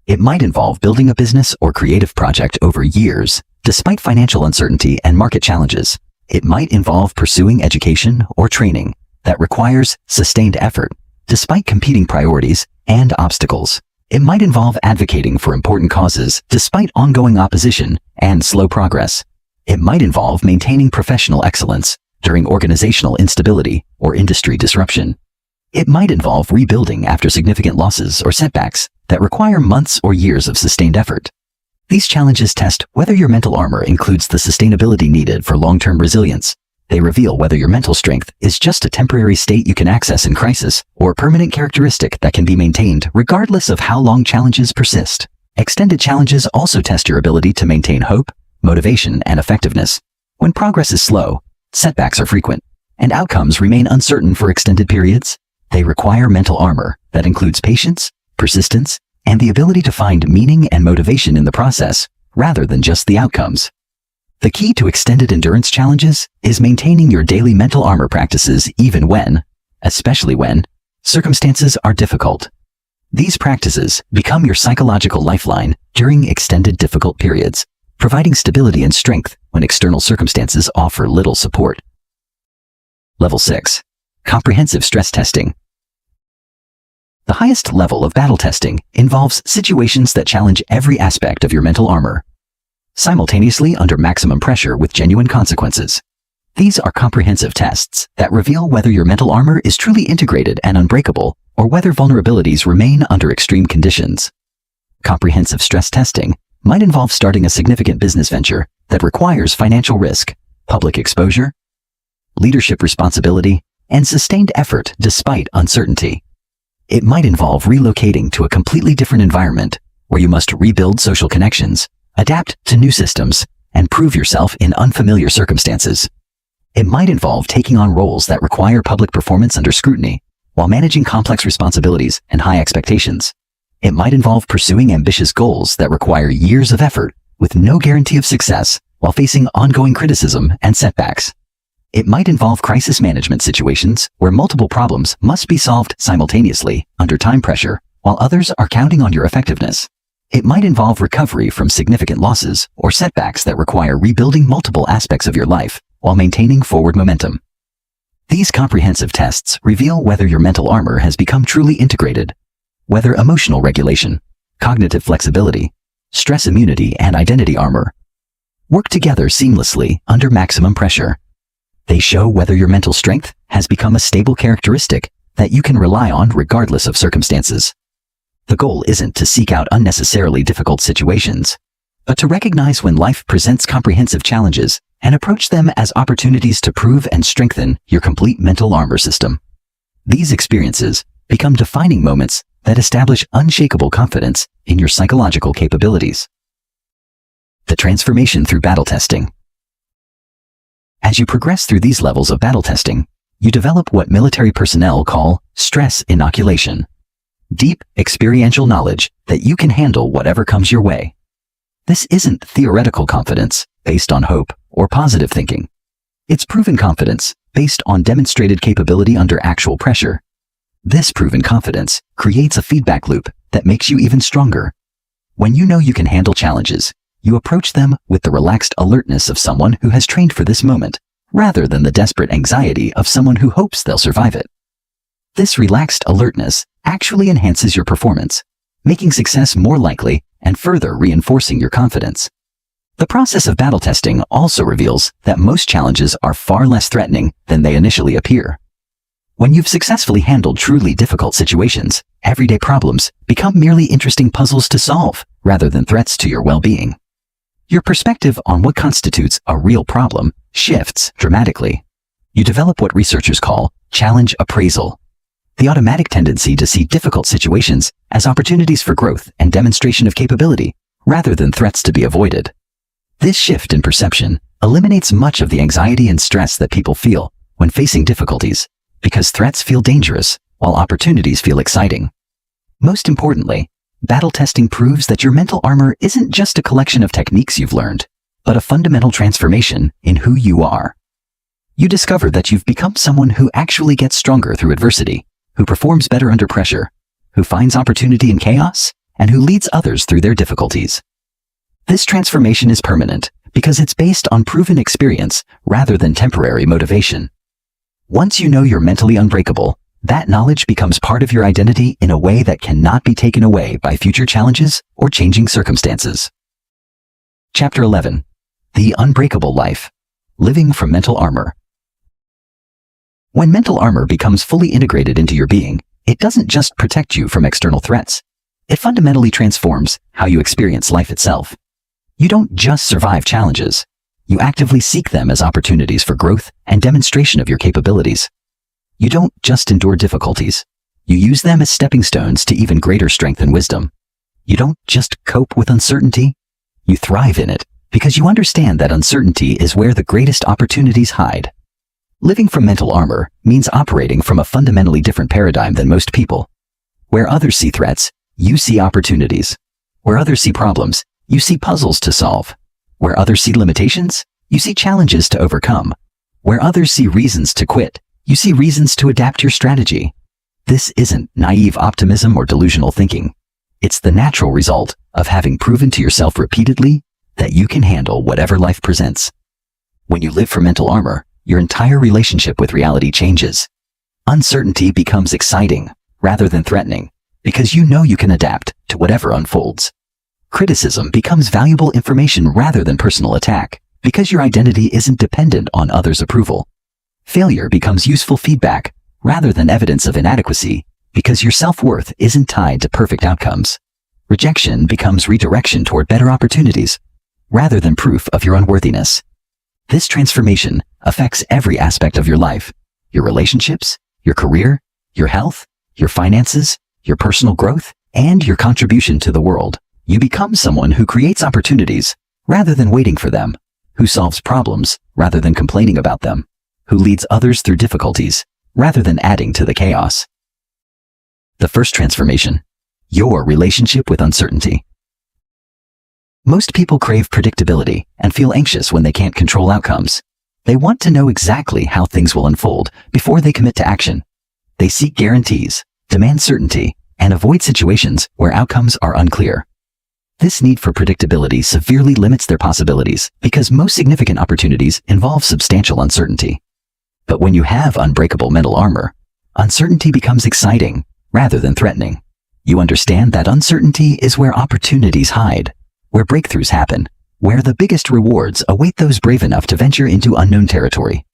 It might involve building a business or creative project over years, despite financial uncertainty and market challenges. It might involve pursuing education or training that requires sustained effort, despite competing priorities and obstacles. It might involve advocating for important causes despite ongoing opposition and slow progress. It might involve maintaining professional excellence during organizational instability or industry disruption. It might involve rebuilding after significant losses or setbacks that require months or years of sustained effort. These challenges test whether your mental armor includes the sustainability needed for long-term resilience. They reveal whether your mental strength is just a temporary state you can access in crisis or a permanent characteristic that can be maintained regardless of how long challenges persist. Extended challenges also test your ability to maintain hope, motivation, and effectiveness. When progress is slow, setbacks are frequent, and outcomes remain uncertain for extended periods, they require mental armor that includes patience, persistence, and the ability to find meaning and motivation in the process, rather than just the outcomes. The key to extended endurance challenges is maintaining your daily mental armor practices especially when, circumstances are difficult. These practices become your psychological lifeline during extended difficult periods, providing stability and strength when external circumstances offer little support. Level 6. Comprehensive stress testing. The highest level of battle testing involves situations that challenge every aspect of your mental armor, simultaneously under maximum pressure with genuine consequences. These are comprehensive tests that reveal whether your mental armor is truly integrated and unbreakable, or whether vulnerabilities remain under extreme conditions. Comprehensive stress testing might involve starting a significant business venture that requires financial risk, public exposure, leadership responsibility, and sustained effort despite uncertainty. It might involve relocating to a completely different environment where you must rebuild social connections, adapt to new systems, and prove yourself in unfamiliar circumstances. It might involve taking on roles that require public performance under scrutiny while managing complex responsibilities and high expectations. It might involve pursuing ambitious goals that require years of effort with no guarantee of success while facing ongoing criticism and setbacks. It might involve crisis management situations where multiple problems must be solved simultaneously under time pressure while others are counting on your effectiveness. It might involve recovery from significant losses or setbacks that require rebuilding multiple aspects of your life while maintaining forward momentum. These comprehensive tests reveal whether your mental armor has become truly integrated, whether emotional regulation, cognitive flexibility, stress immunity, and identity armor work together seamlessly under maximum pressure. They show whether your mental strength has become a stable characteristic that you can rely on regardless of circumstances. The goal isn't to seek out unnecessarily difficult situations, but to recognize when life presents comprehensive challenges and approach them as opportunities to prove and strengthen your complete mental armor system. These experiences become defining moments that establish unshakable confidence in your psychological capabilities. The transformation through battle testing. As you progress through these levels of battle testing, you develop what military personnel call stress inoculation. Deep, experiential knowledge that you can handle whatever comes your way. This isn't theoretical confidence based on hope or positive thinking. It's proven confidence based on demonstrated capability under actual pressure. This proven confidence creates a feedback loop that makes you even stronger. When you know you can handle challenges, you approach them with the relaxed alertness of someone who has trained for this moment, rather than the desperate anxiety of someone who hopes they'll survive it. This relaxed alertness actually enhances your performance, making success more likely and further reinforcing your confidence. The process of battle testing also reveals that most challenges are far less threatening than they initially appear. When you've successfully handled truly difficult situations, everyday problems become merely interesting puzzles to solve rather than threats to your well-being. Your perspective on what constitutes a real problem shifts dramatically. You develop what researchers call challenge appraisal. the automatic tendency to see difficult situations as opportunities for growth and demonstration of capability, rather than threats to be avoided. This shift in perception eliminates much of the anxiety and stress that people feel when facing difficulties, because threats feel dangerous while opportunities feel exciting. Most importantly, battle testing proves that your mental armor isn't just a collection of techniques you've learned, but a fundamental transformation in who you are. You discover that you've become someone who actually gets stronger through adversity, who performs better under pressure, who finds opportunity in chaos, and who leads others through their difficulties. This transformation is permanent because it's based on proven experience rather than temporary motivation. Once you know you're mentally unbreakable, that knowledge becomes part of your identity in a way that cannot be taken away by future challenges or changing circumstances. Chapter 11. The Unbreakable Life. Living from Mental Armor. When mental armor becomes fully integrated into your being, it doesn't just protect you from external threats. It fundamentally transforms how you experience life itself. You don't just survive challenges. You actively seek them as opportunities for growth and demonstration of your capabilities. You don't just endure difficulties. You use them as stepping stones to even greater strength and wisdom. You don't just cope with uncertainty. You thrive in it because you understand that uncertainty is where the greatest opportunities hide. Living from mental armor means operating from a fundamentally different paradigm than most people. Where others see threats, you see opportunities. Where others see problems, you see puzzles to solve. Where others see limitations, you see challenges to overcome. Where others see reasons to quit, you see reasons to adapt your strategy. This isn't naive optimism or delusional thinking. It's the natural result of having proven to yourself repeatedly that you can handle whatever life presents. When you live for mental armor, your entire relationship with reality changes. Uncertainty becomes exciting rather than threatening because you know you can adapt to whatever unfolds. Criticism becomes valuable information rather than personal attack because your identity isn't dependent on others' approval. Failure becomes useful feedback rather than evidence of inadequacy because your self-worth isn't tied to perfect outcomes. Rejection becomes redirection toward better opportunities rather than proof of your unworthiness. This transformation affects every aspect of your life, your relationships, your career, your health, your finances, your personal growth, and your contribution to the world. You become someone who creates opportunities rather than waiting for them, who solves problems rather than complaining about them, who leads others through difficulties rather than adding to the chaos. The first transformation: your relationship with uncertainty. Most people crave predictability and feel anxious when they can't control outcomes. They want to know exactly how things will unfold before they commit to action. They seek guarantees, demand certainty, and avoid situations where outcomes are unclear. This need for predictability severely limits their possibilities because most significant opportunities involve substantial uncertainty. But when you have unbreakable mental armor, uncertainty becomes exciting rather than threatening. You understand that uncertainty is where opportunities hide, where breakthroughs happen, where the biggest rewards await those brave enough to venture into unknown territory.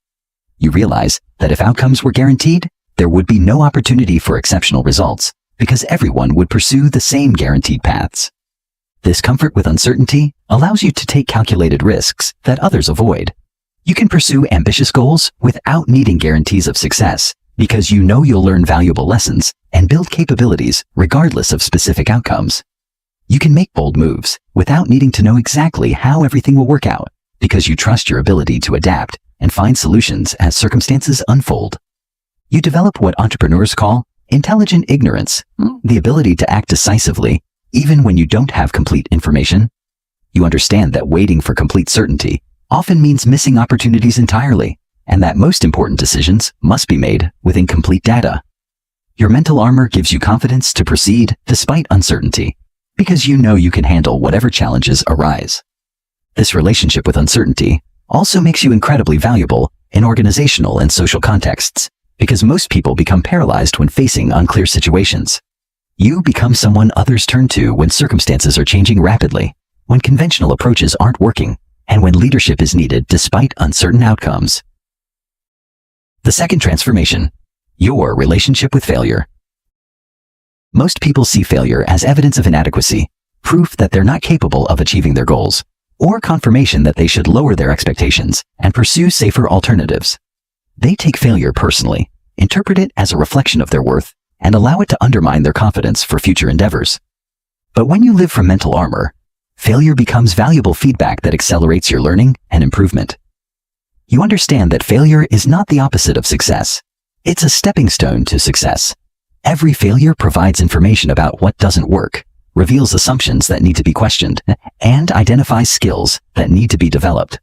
You realize that if outcomes were guaranteed, there would be no opportunity for exceptional results because everyone would pursue the same guaranteed paths. This comfort with uncertainty allows you to take calculated risks that others avoid. You can pursue ambitious goals without needing guarantees of success because you know you'll learn valuable lessons and build capabilities regardless of specific outcomes. You can make bold moves without needing to know exactly how everything will work out because you trust your ability to adapt and find solutions as circumstances unfold. You develop what entrepreneurs call intelligent ignorance, the ability to act decisively even when you don't have complete information. You understand that waiting for complete certainty often means missing opportunities entirely, and that most important decisions must be made with incomplete data. Your mental armor gives you confidence to proceed despite uncertainty, because you know you can handle whatever challenges arise. This relationship with uncertainty also makes you incredibly valuable in organizational and social contexts, because most people become paralyzed when facing unclear situations. You become someone others turn to when circumstances are changing rapidly, when conventional approaches aren't working, and when leadership is needed despite uncertain outcomes. The second transformation: your relationship with failure. Most people see failure as evidence of inadequacy, proof that they're not capable of achieving their goals, or confirmation that they should lower their expectations and pursue safer alternatives. They take failure personally, interpret it as a reflection of their worth, and allow it to undermine their confidence for future endeavors. But when you live from mental armor, failure becomes valuable feedback that accelerates your learning and improvement. You understand that failure is not the opposite of success. It's a stepping stone to success. Every failure provides information about what doesn't work, reveals assumptions that need to be questioned, and identifies skills that need to be developed.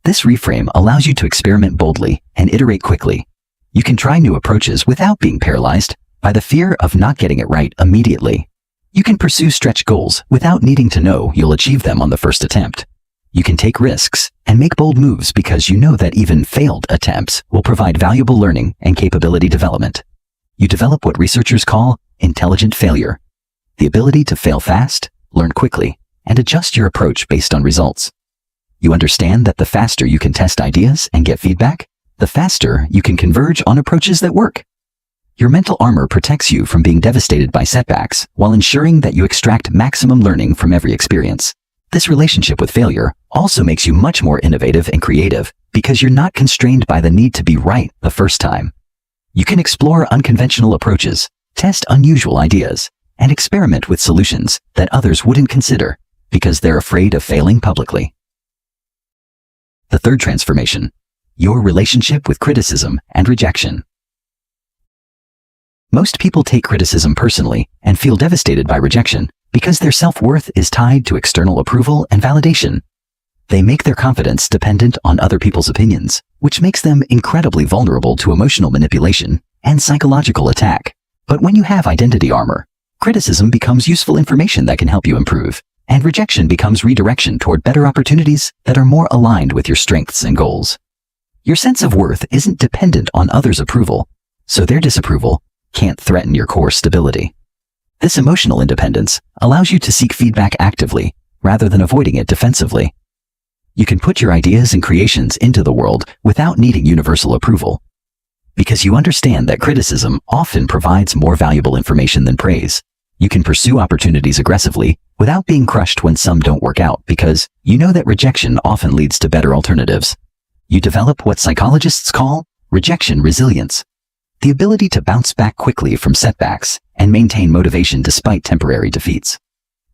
This reframe allows you to experiment boldly and iterate quickly. You can try new approaches without being paralyzed by the fear of not getting it right immediately. You can pursue stretch goals without needing to know you'll achieve them on the first attempt. You can take risks and make bold moves because you know that even failed attempts will provide valuable learning and capability development. You develop what researchers call intelligent failure, the ability to fail fast, learn quickly, and adjust your approach based on results. You understand that the faster you can test ideas and get feedback, the faster you can converge on approaches that work. Your mental armor protects you from being devastated by setbacks while ensuring that you extract maximum learning from every experience. This relationship with failure also makes you much more innovative and creative because you're not constrained by the need to be right the first time. You can explore unconventional approaches, test unusual ideas, and experiment with solutions that others wouldn't consider because they're afraid of failing publicly. The third transformation, your relationship with criticism and rejection. Most people take criticism personally and feel devastated by rejection because their self-worth is tied to external approval and validation. They make their confidence dependent on other people's opinions, which makes them incredibly vulnerable to emotional manipulation and psychological attack. But when you have identity armor, criticism becomes useful information that can help you improve, and rejection becomes redirection toward better opportunities that are more aligned with your strengths and goals. Your sense of worth isn't dependent on others' approval, so their disapproval can't threaten your core stability. This emotional independence allows you to seek feedback actively rather than avoiding it defensively. You can put your ideas and creations into the world without needing universal approval, because you understand that criticism often provides more valuable information than praise. You can pursue opportunities aggressively without being crushed when some don't work out because you know that rejection often leads to better alternatives. You develop what psychologists call rejection resilience, the ability to bounce back quickly from setbacks and maintain motivation despite temporary defeats.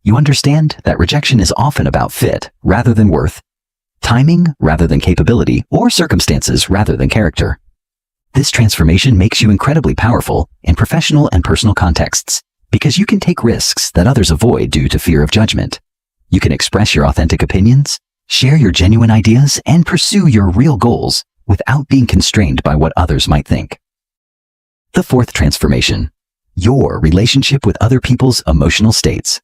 You understand that rejection is often about fit rather than worth, timing rather than capability, or circumstances rather than character. This transformation makes you incredibly powerful in professional and personal contexts because you can take risks that others avoid due to fear of judgment. You can express your authentic opinions, share your genuine ideas, and pursue your real goals without being constrained by what others might think. The fourth transformation, your relationship with other people's emotional states.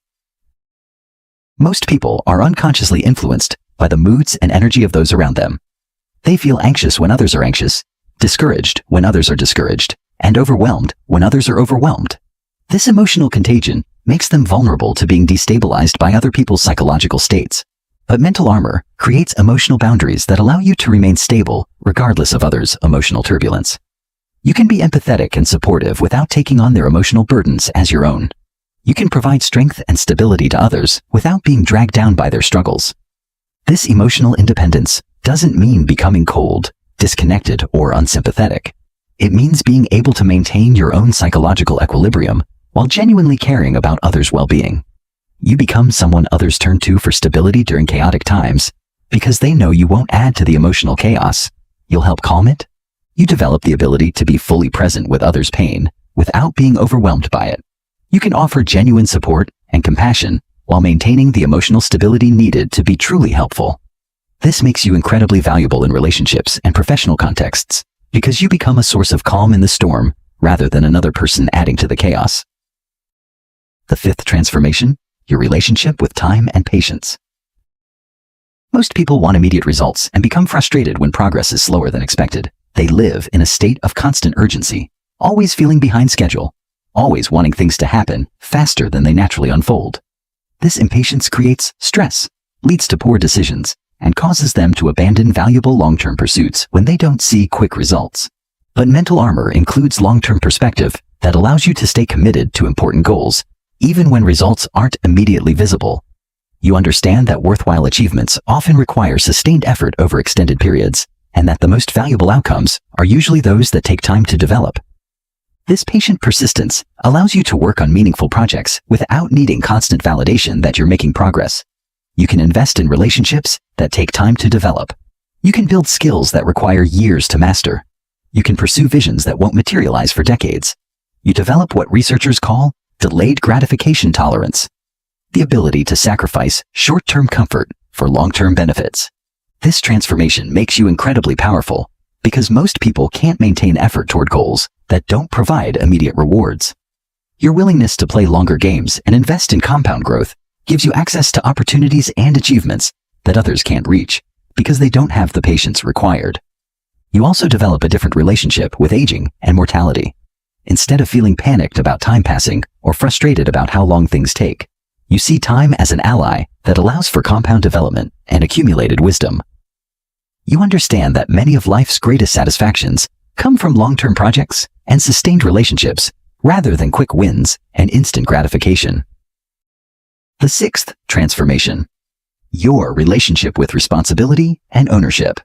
Most people are unconsciously influenced by the moods and energy of those around them. They feel anxious when others are anxious, discouraged when others are discouraged, and overwhelmed when others are overwhelmed. This emotional contagion makes them vulnerable to being destabilized by other people's psychological states. But mental armor creates emotional boundaries that allow you to remain stable regardless of others' emotional turbulence. You can be empathetic and supportive without taking on their emotional burdens as your own. You can provide strength and stability to others without being dragged down by their struggles. This emotional independence doesn't mean becoming cold, disconnected, or unsympathetic. It means being able to maintain your own psychological equilibrium while genuinely caring about others' well-being. You become someone others turn to for stability during chaotic times because they know you won't add to the emotional chaos. You'll help calm it. You develop the ability to be fully present with others' pain without being overwhelmed by it. You can offer genuine support and compassion while maintaining the emotional stability needed to be truly helpful. This makes you incredibly valuable in relationships and professional contexts because you become a source of calm in the storm rather than another person adding to the chaos. The fifth transformation, your relationship with time and patience. Most people want immediate results and become frustrated when progress is slower than expected. They live in a state of constant urgency, always feeling behind schedule, always wanting things to happen faster than they naturally unfold. This impatience creates stress, leads to poor decisions, and causes them to abandon valuable long-term pursuits when they don't see quick results. But mental armor includes long-term perspective that allows you to stay committed to important goals, even when results aren't immediately visible. You understand that worthwhile achievements often require sustained effort over extended periods, and that the most valuable outcomes are usually those that take time to develop. This patient persistence allows you to work on meaningful projects without needing constant validation that you're making progress. You can invest in relationships that take time to develop. You can build skills that require years to master. You can pursue visions that won't materialize for decades. You develop what researchers call delayed gratification tolerance, the ability to sacrifice short-term comfort for long-term benefits. This transformation makes you incredibly powerful because most people can't maintain effort toward goals that don't provide immediate rewards. Your willingness to play longer games and invest in compound growth gives you access to opportunities and achievements that others can't reach because they don't have the patience required. You also develop a different relationship with aging and mortality. Instead of feeling panicked about time passing or frustrated about how long things take, you see time as an ally that allows for compound development and accumulated wisdom. You understand that many of life's greatest satisfactions come from long-term projects and sustained relationships rather than quick wins and instant gratification. The sixth transformation: your relationship with responsibility and ownership.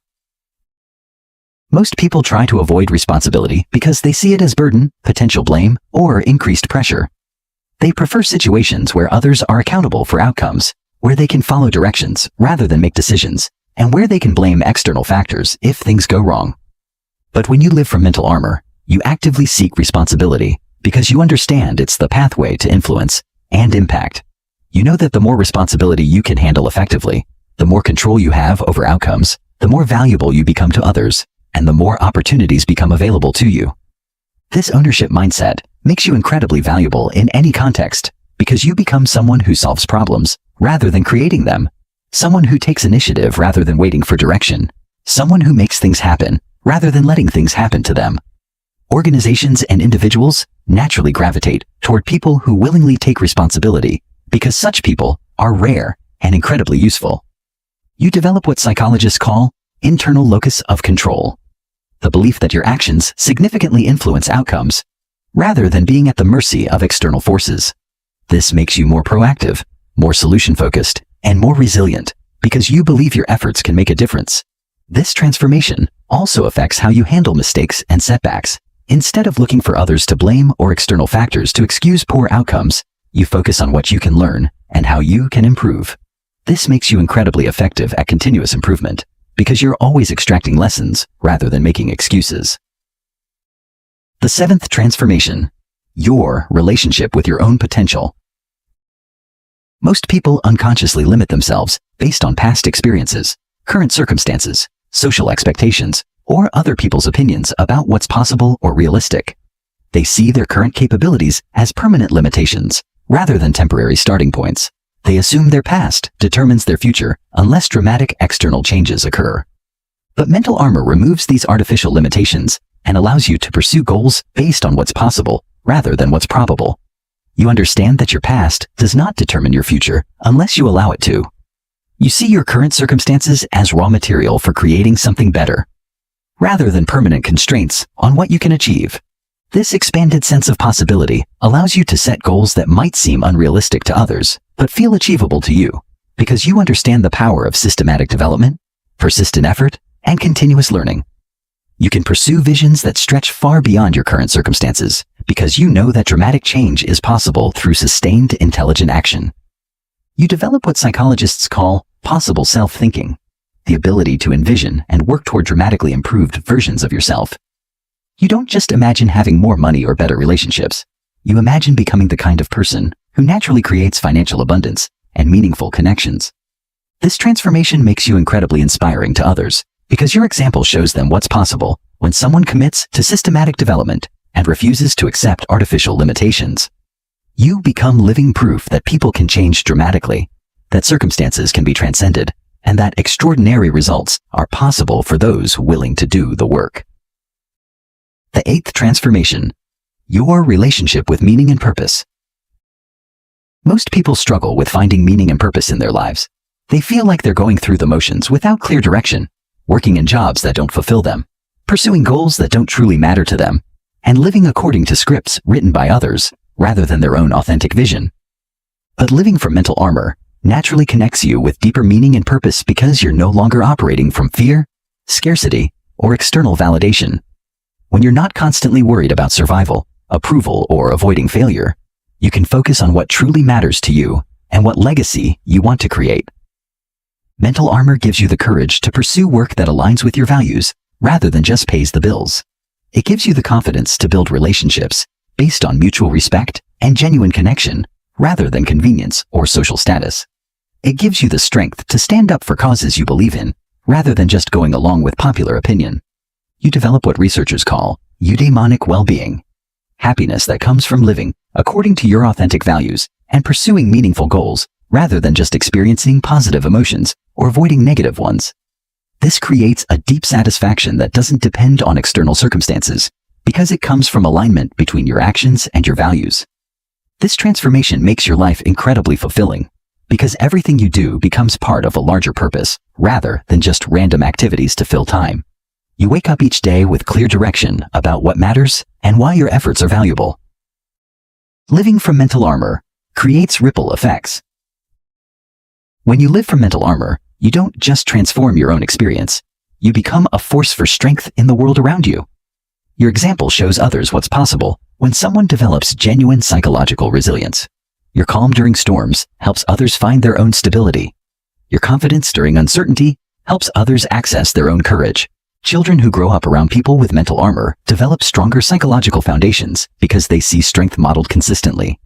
Most people try to avoid responsibility because they see it as burden, potential blame, or increased pressure. They prefer situations where others are accountable for outcomes, where they can follow directions rather than make decisions, and where they can blame external factors if things go wrong. But when you live from mental armor, you actively seek responsibility because you understand it's the pathway to influence and impact. You know that the more responsibility you can handle effectively, the more control you have over outcomes, the more valuable you become to others, and the more opportunities become available to you. This ownership mindset makes you incredibly valuable in any context because you become someone who solves problems rather than creating them, someone who takes initiative rather than waiting for direction, someone who makes things happen rather than letting things happen to them. Organizations and individuals naturally gravitate toward people who willingly take responsibility because such people are rare and incredibly useful. You develop what psychologists call internal locus of control, the belief that your actions significantly influence outcomes rather than being at the mercy of external forces. This makes you more proactive, more solution-focused, and more resilient because you believe your efforts can make a difference. This transformation also affects how you handle mistakes and setbacks. Instead of looking for others to blame or external factors to excuse poor outcomes, you focus on what you can learn and how you can improve. This makes you incredibly effective at continuous improvement because you're always extracting lessons rather than making excuses. The seventh transformation: your relationship with your own potential. Most people unconsciously limit themselves based on past experiences, current circumstances, social expectations, or other people's opinions about what's possible or realistic. They see their current capabilities as permanent limitations rather than temporary starting points. They assume their past determines their future unless dramatic external changes occur. But mental armor removes these artificial limitations and allows you to pursue goals based on what's possible rather than what's probable. You understand that your past does not determine your future unless you allow it to. You see your current circumstances as raw material for creating something better, rather than permanent constraints on what you can achieve. This expanded sense of possibility allows you to set goals that might seem unrealistic to others, but feel achievable to you, because you understand the power of systematic development, persistent effort, and continuous learning. You can pursue visions that stretch far beyond your current circumstances, because you know that dramatic change is possible through sustained, intelligent action. You develop what psychologists call possible self-thinking, the ability to envision and work toward dramatically improved versions of yourself. You don't just imagine having more money or better relationships. You imagine becoming the kind of person who naturally creates financial abundance and meaningful connections. This transformation makes you incredibly inspiring to others because your example shows them what's possible when someone commits to systematic development and refuses to accept artificial limitations. You become living proof that people can change dramatically, that circumstances can be transcended, and that extraordinary results are possible for those willing to do the work. The eighth transformation: your relationship with meaning and purpose. Most people struggle with finding meaning and purpose in their lives. They feel like they're going through the motions without clear direction, working in jobs that don't fulfill them, pursuing goals that don't truly matter to them, and living according to scripts written by others rather than their own authentic vision. But living from mental armor naturally connects you with deeper meaning and purpose because you're no longer operating from fear, scarcity, or external validation. When you're not constantly worried about survival approval, or avoiding failure. You can focus on what truly matters to you and what legacy you want to create. Mental armor gives you the courage to pursue work that aligns with your values rather than just pays the bills. It gives you the confidence to build relationships based on mutual respect and genuine connection rather than convenience or social status. It gives you the strength to stand up for causes you believe in rather than just going along with popular opinion. You develop what researchers call eudaimonic well-being, happiness that comes from living according to your authentic values and pursuing meaningful goals rather than just experiencing positive emotions or avoiding negative ones. This creates a deep satisfaction that doesn't depend on external circumstances because it comes from alignment between your actions and your values. This transformation makes your life incredibly fulfilling because everything you do becomes part of a larger purpose rather than just random activities to fill time. You wake up each day with clear direction about what matters and why your efforts are valuable. Living from mental armor creates ripple effects. When you live from mental armor, you don't just transform your own experience. You become a force for strength in the world around you. Your example shows others what's possible when someone develops genuine psychological resilience. Your calm during storms helps others find their own stability. Your confidence during uncertainty helps others access their own courage. Children who grow up around people with mental armor develop stronger psychological foundations because they see strength modeled consistently.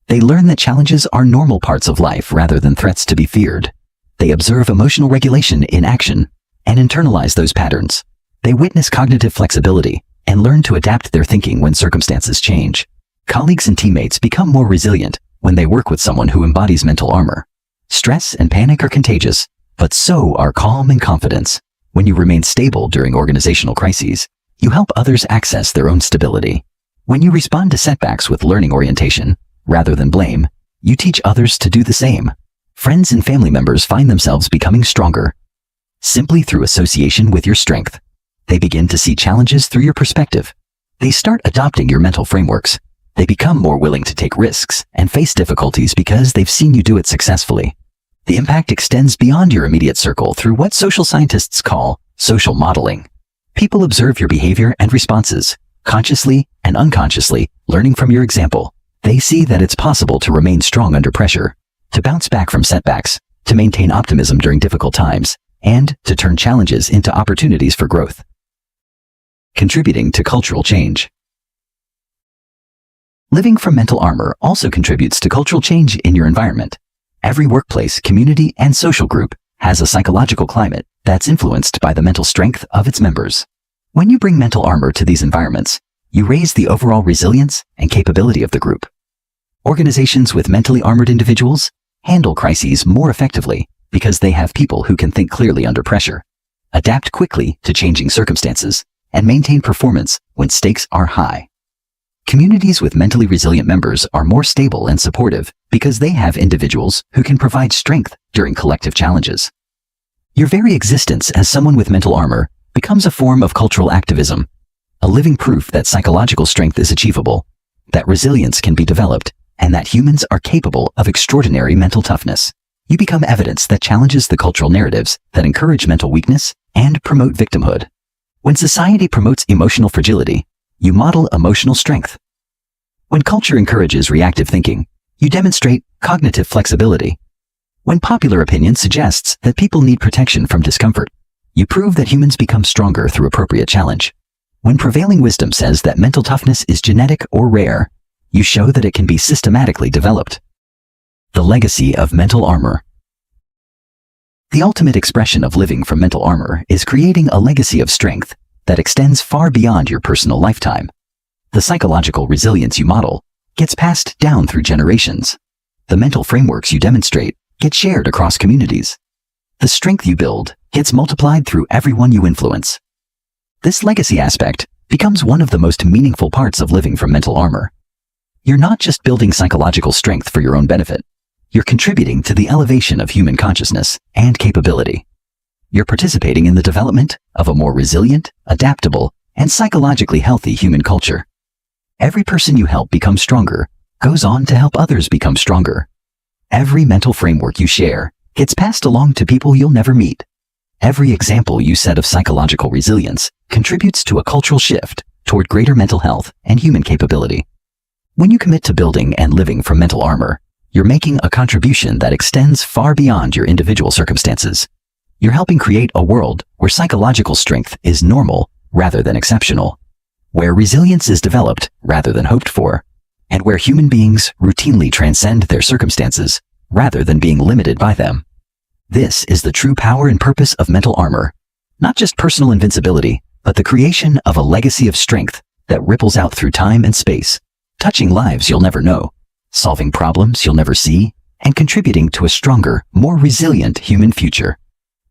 They learn that challenges are normal parts of life rather than threats to be feared. They observe emotional regulation in action and internalize those patterns. They witness cognitive flexibility and learn to adapt their thinking when circumstances change. Colleagues and teammates become more resilient when they work with someone who embodies mental armor. Stress and panic are contagious, but so are calm and confidence. When you remain stable during organizational crises, you help others access their own stability. When you respond to setbacks with learning orientation, rather than blame, you teach others to do the same. Friends and family members find themselves becoming stronger simply through association with your strength. They begin to see challenges through your perspective. They start adopting your mental frameworks. They become more willing to take risks and face difficulties because they've seen you do it successfully. The impact extends beyond your immediate circle through what social scientists call social modeling. People observe your behavior and responses, consciously and unconsciously, learning from your example. They see that it's possible to remain strong under pressure, to bounce back from setbacks, to maintain optimism during difficult times, and to turn challenges into opportunities for growth. Contributing to cultural change. Living from mental armor also contributes to cultural change in your environment. Every workplace, community, and social group has a psychological climate that's influenced by the mental strength of its members. When you bring mental armor to these environments, you raise the overall resilience and capability of the group. Organizations with mentally armored individuals handle crises more effectively because they have people who can think clearly under pressure, adapt quickly to changing circumstances, and maintain performance when stakes are high. Communities with mentally resilient members are more stable and supportive because they have individuals who can provide strength during collective challenges. Your very existence as someone with mental armor becomes a form of cultural activism, a living proof that psychological strength is achievable, that resilience can be developed, and that humans are capable of extraordinary mental toughness. You become evidence that challenges the cultural narratives that encourage mental weakness and promote victimhood. When society promotes emotional fragility, you model emotional strength. When culture encourages reactive thinking, you demonstrate cognitive flexibility. When popular opinion suggests that people need protection from discomfort, you prove that humans become stronger through appropriate challenge. When prevailing wisdom says that mental toughness is genetic or rare, you show that it can be systematically developed. The legacy of mental armor. The ultimate expression of living from mental armor is creating a legacy of strength that extends far beyond your personal lifetime. The psychological resilience you model gets passed down through generations. The mental frameworks you demonstrate get shared across communities. The strength you build gets multiplied through everyone you influence. This legacy aspect becomes one of the most meaningful parts of living from mental armor. You're not just building psychological strength for your own benefit. You're contributing to the elevation of human consciousness and capability. You're participating in the development of a more resilient, adaptable, and psychologically healthy human culture. Every person you help become stronger goes on to help others become stronger. Every mental framework you share gets passed along to people you'll never meet. Every example you set of psychological resilience contributes to a cultural shift toward greater mental health and human capability. When you commit to building and living from mental armor, you're making a contribution that extends far beyond your individual circumstances. You're helping create a world where psychological strength is normal rather than exceptional, where resilience is developed rather than hoped for, and where human beings routinely transcend their circumstances rather than being limited by them. This is the true power and purpose of mental armor, not just personal invincibility, but the creation of a legacy of strength that ripples out through time and space, touching lives you'll never know, solving problems you'll never see, and contributing to a stronger, more resilient human future.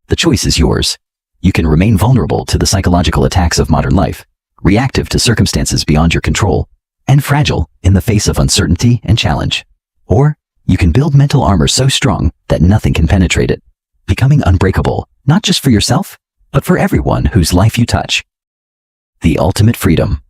The choice is yours. You can remain vulnerable to the psychological attacks of modern life, reactive to circumstances beyond your control, and fragile in the face of uncertainty and challenge. Or you can build mental armor so strong that nothing can penetrate it, becoming unbreakable, not just for yourself, but for everyone whose life you touch. The ultimate freedom.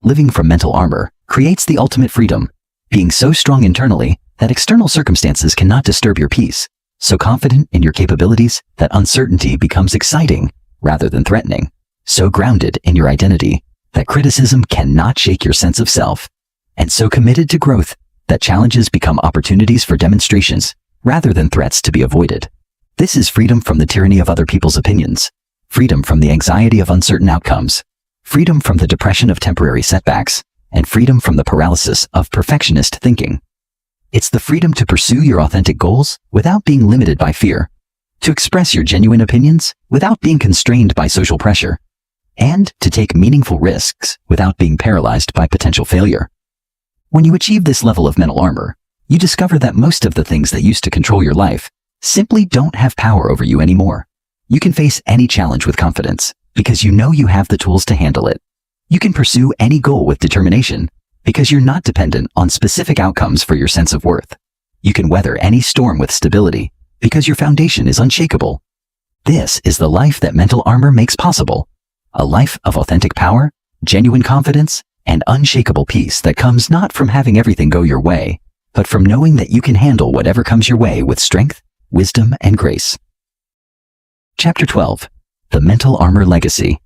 Living from mental armor creates the ultimate freedom, being so strong internally that external circumstances cannot disturb your peace, so confident in your capabilities that uncertainty becomes exciting rather than threatening, so grounded in your identity that criticism cannot shake your sense of self, and so committed to growth that challenges become opportunities for demonstrations rather than threats to be avoided. This is freedom from the tyranny of other people's opinions, freedom from the anxiety of uncertain outcomes, freedom from the depression of temporary setbacks, and freedom from the paralysis of perfectionist thinking. It's the freedom to pursue your authentic goals without being limited by fear, to express your genuine opinions without being constrained by social pressure, and to take meaningful risks without being paralyzed by potential failure. When you achieve this level of mental armor, you discover that most of the things that used to control your life simply don't have power over you anymore. You can face any challenge with confidence because you know you have the tools to handle it. You can pursue any goal with determination because you're not dependent on specific outcomes for your sense of worth. You can weather any storm with stability because your foundation is unshakable. This is the life that mental armor makes possible. A life of authentic power, genuine confidence, and unshakable peace that comes not from having everything go your way, but from knowing that you can handle whatever comes your way with strength, wisdom, and grace. Chapter 12. The Mental Armor Legacy.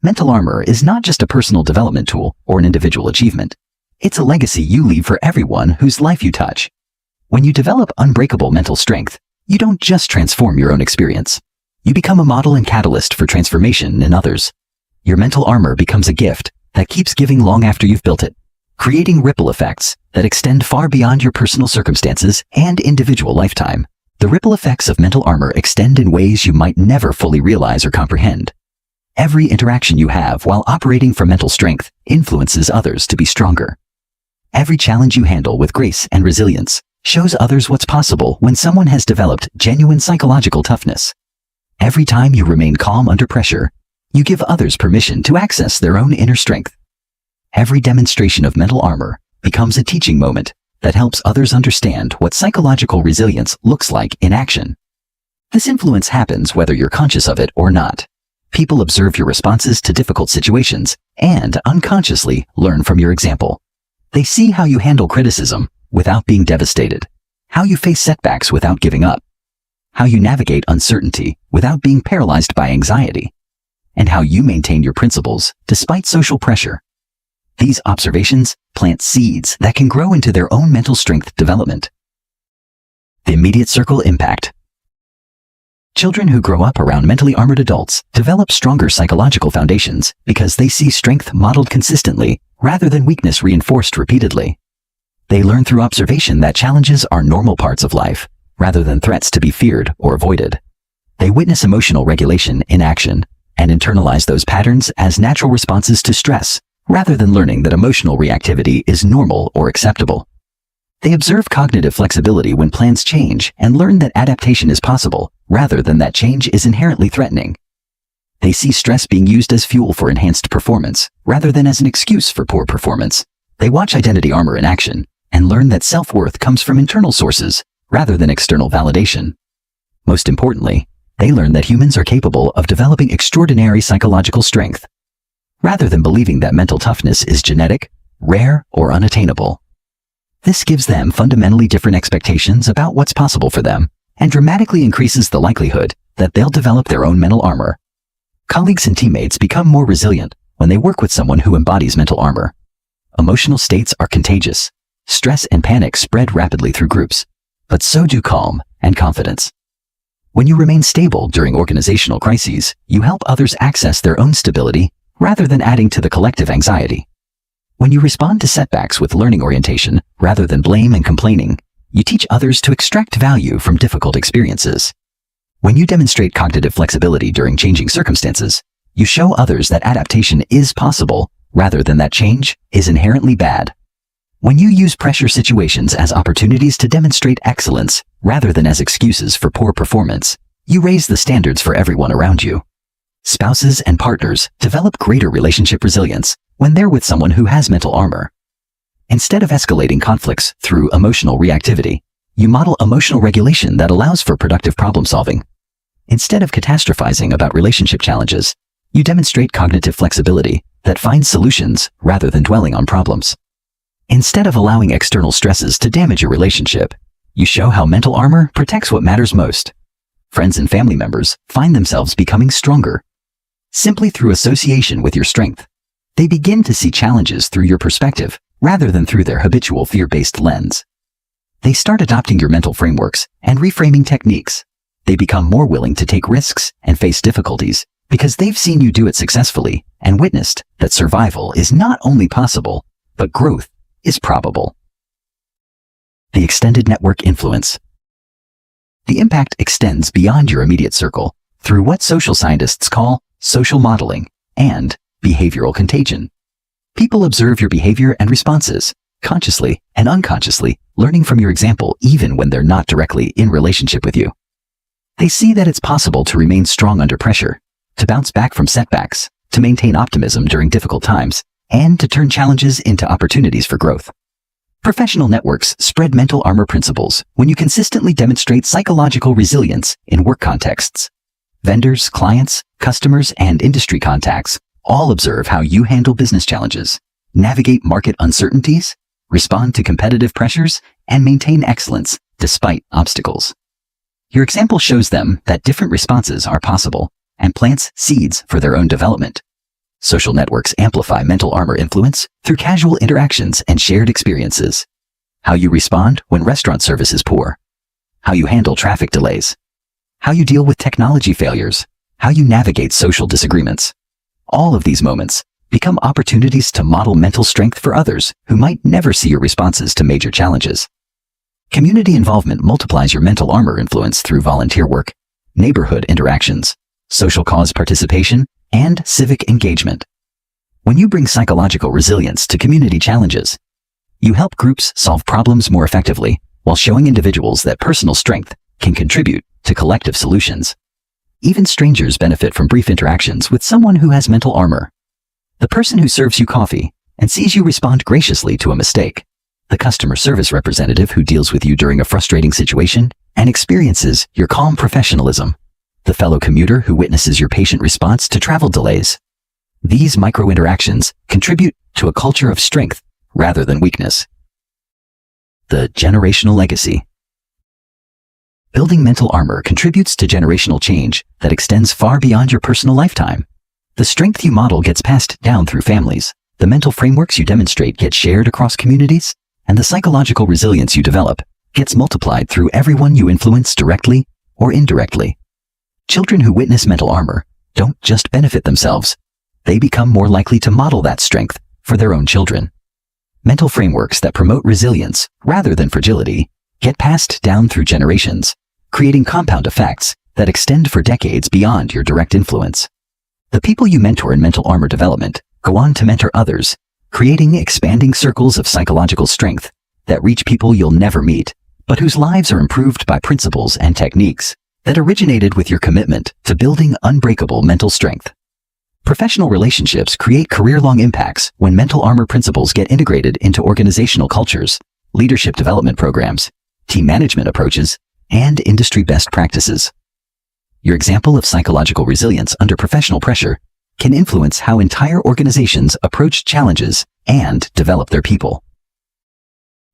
Mental armor is not just a personal development tool or an individual achievement. It's a legacy you leave for everyone whose life you touch. When you develop unbreakable mental strength, you don't just transform your own experience. You become a model and catalyst for transformation in others. Your mental armor becomes a gift that keeps giving long after you've built it, creating ripple effects that extend far beyond your personal circumstances and individual lifetime. The ripple effects of mental armor extend in ways you might never fully realize or comprehend. Every interaction you have while operating from mental strength influences others to be stronger. Every challenge you handle with grace and resilience shows others what's possible when someone has developed genuine psychological toughness. Every time you remain calm under pressure, you give others permission to access their own inner strength. Every demonstration of mental armor becomes a teaching moment that helps others understand what psychological resilience looks like in action. This influence happens whether you're conscious of it or not. People observe your responses to difficult situations and unconsciously learn from your example. They see how you handle criticism without being devastated, how you face setbacks without giving up, how you navigate uncertainty without being paralyzed by anxiety, and how you maintain your principles despite social pressure. These observations plant seeds that can grow into their own mental strength development. The immediate circle impact. Children who grow up around mentally armored adults develop stronger psychological foundations because they see strength modeled consistently rather than weakness reinforced repeatedly. They learn through observation that challenges are normal parts of life rather than threats to be feared or avoided. They witness emotional regulation in action and internalize those patterns as natural responses to stress rather than learning that emotional reactivity is normal or acceptable. They observe cognitive flexibility when plans change and learn that adaptation is possible rather than that change is inherently threatening. They see stress being used as fuel for enhanced performance rather than as an excuse for poor performance. They watch identity armor in action and learn that self-worth comes from internal sources rather than external validation. Most importantly, they learn that humans are capable of developing extraordinary psychological strength, rather than believing that mental toughness is genetic, rare, or unattainable. This gives them fundamentally different expectations about what's possible for them and dramatically increases the likelihood that they'll develop their own mental armor. Colleagues and teammates become more resilient when they work with someone who embodies mental armor. Emotional states are contagious. Stress and panic spread rapidly through groups, but so do calm and confidence. When you remain stable during organizational crises, you help others access their own stability rather than adding to the collective anxiety. When you respond to setbacks with learning orientation rather than blame and complaining, you teach others to extract value from difficult experiences. When you demonstrate cognitive flexibility during changing circumstances, you show others that adaptation is possible rather than that change is inherently bad. When you use pressure situations as opportunities to demonstrate excellence rather than as excuses for poor performance, you raise the standards for everyone around you. Spouses and partners develop greater relationship resilience when they're with someone who has mental armor. Instead of escalating conflicts through emotional reactivity, you model emotional regulation that allows for productive problem solving. Instead of catastrophizing about relationship challenges, you demonstrate cognitive flexibility that finds solutions rather than dwelling on problems. Instead of allowing external stresses to damage your relationship, you show how mental armor protects what matters most. Friends and family members find themselves becoming stronger. Simply through association with your strength, they begin to see challenges through your perspective rather than through their habitual fear-based lens. They start adopting your mental frameworks and reframing techniques. They become more willing to take risks and face difficulties because they've seen you do it successfully and witnessed that survival is not only possible, but growth is probable. The extended network influence. The impact extends beyond your immediate circle through what social scientists call social modeling and behavioral contagion. People observe your behavior and responses, consciously and unconsciously, learning from your example even when they're not directly in relationship with you. They see that it's possible to remain strong under pressure, to bounce back from setbacks, to maintain optimism during difficult times, and to turn challenges into opportunities for growth. Professional networks spread mental armor principles when you consistently demonstrate psychological resilience in work contexts. Vendors, clients, customers, and industry contacts all observe how you handle business challenges, navigate market uncertainties, respond to competitive pressures, and maintain excellence despite obstacles. Your example shows them that different responses are possible and plants seeds for their own development. Social networks amplify mental armor influence through casual interactions and shared experiences. How you respond when restaurant service is poor. How you handle traffic delays. How you deal with technology failures. How you navigate social disagreements. All of these moments become opportunities to model mental strength for others who might never see your responses to major challenges. Community involvement multiplies your mental armor influence through volunteer work, neighborhood interactions, social cause participation, and civic engagement. When you bring psychological resilience to community challenges, you help groups solve problems more effectively while showing individuals that personal strength can contribute to collective solutions. Even strangers benefit from brief interactions with someone who has mental armor. The person who serves you coffee and sees you respond graciously to a mistake, the customer service representative who deals with you during a frustrating situation and experiences your calm professionalism, the fellow commuter who witnesses your patient response to travel delays. These micro-interactions contribute to a culture of strength rather than weakness. The generational legacy. Building mental armor contributes to generational change that extends far beyond your personal lifetime. The strength you model gets passed down through families, the mental frameworks you demonstrate get shared across communities, and the psychological resilience you develop gets multiplied through everyone you influence directly or indirectly. Children who witness mental armor don't just benefit themselves, they become more likely to model that strength for their own children. Mental frameworks that promote resilience rather than fragility get passed down through generations, creating compound effects that extend for decades beyond your direct influence. The people you mentor in mental armor development go on to mentor others, creating expanding circles of psychological strength that reach people you'll never meet, but whose lives are improved by principles and techniques that originated with your commitment to building unbreakable mental strength. Professional relationships create career-long impacts when mental armor principles get integrated into organizational cultures, leadership development programs, team management approaches, and industry best practices. Your example of psychological resilience under professional pressure can influence how entire organizations approach challenges and develop their people.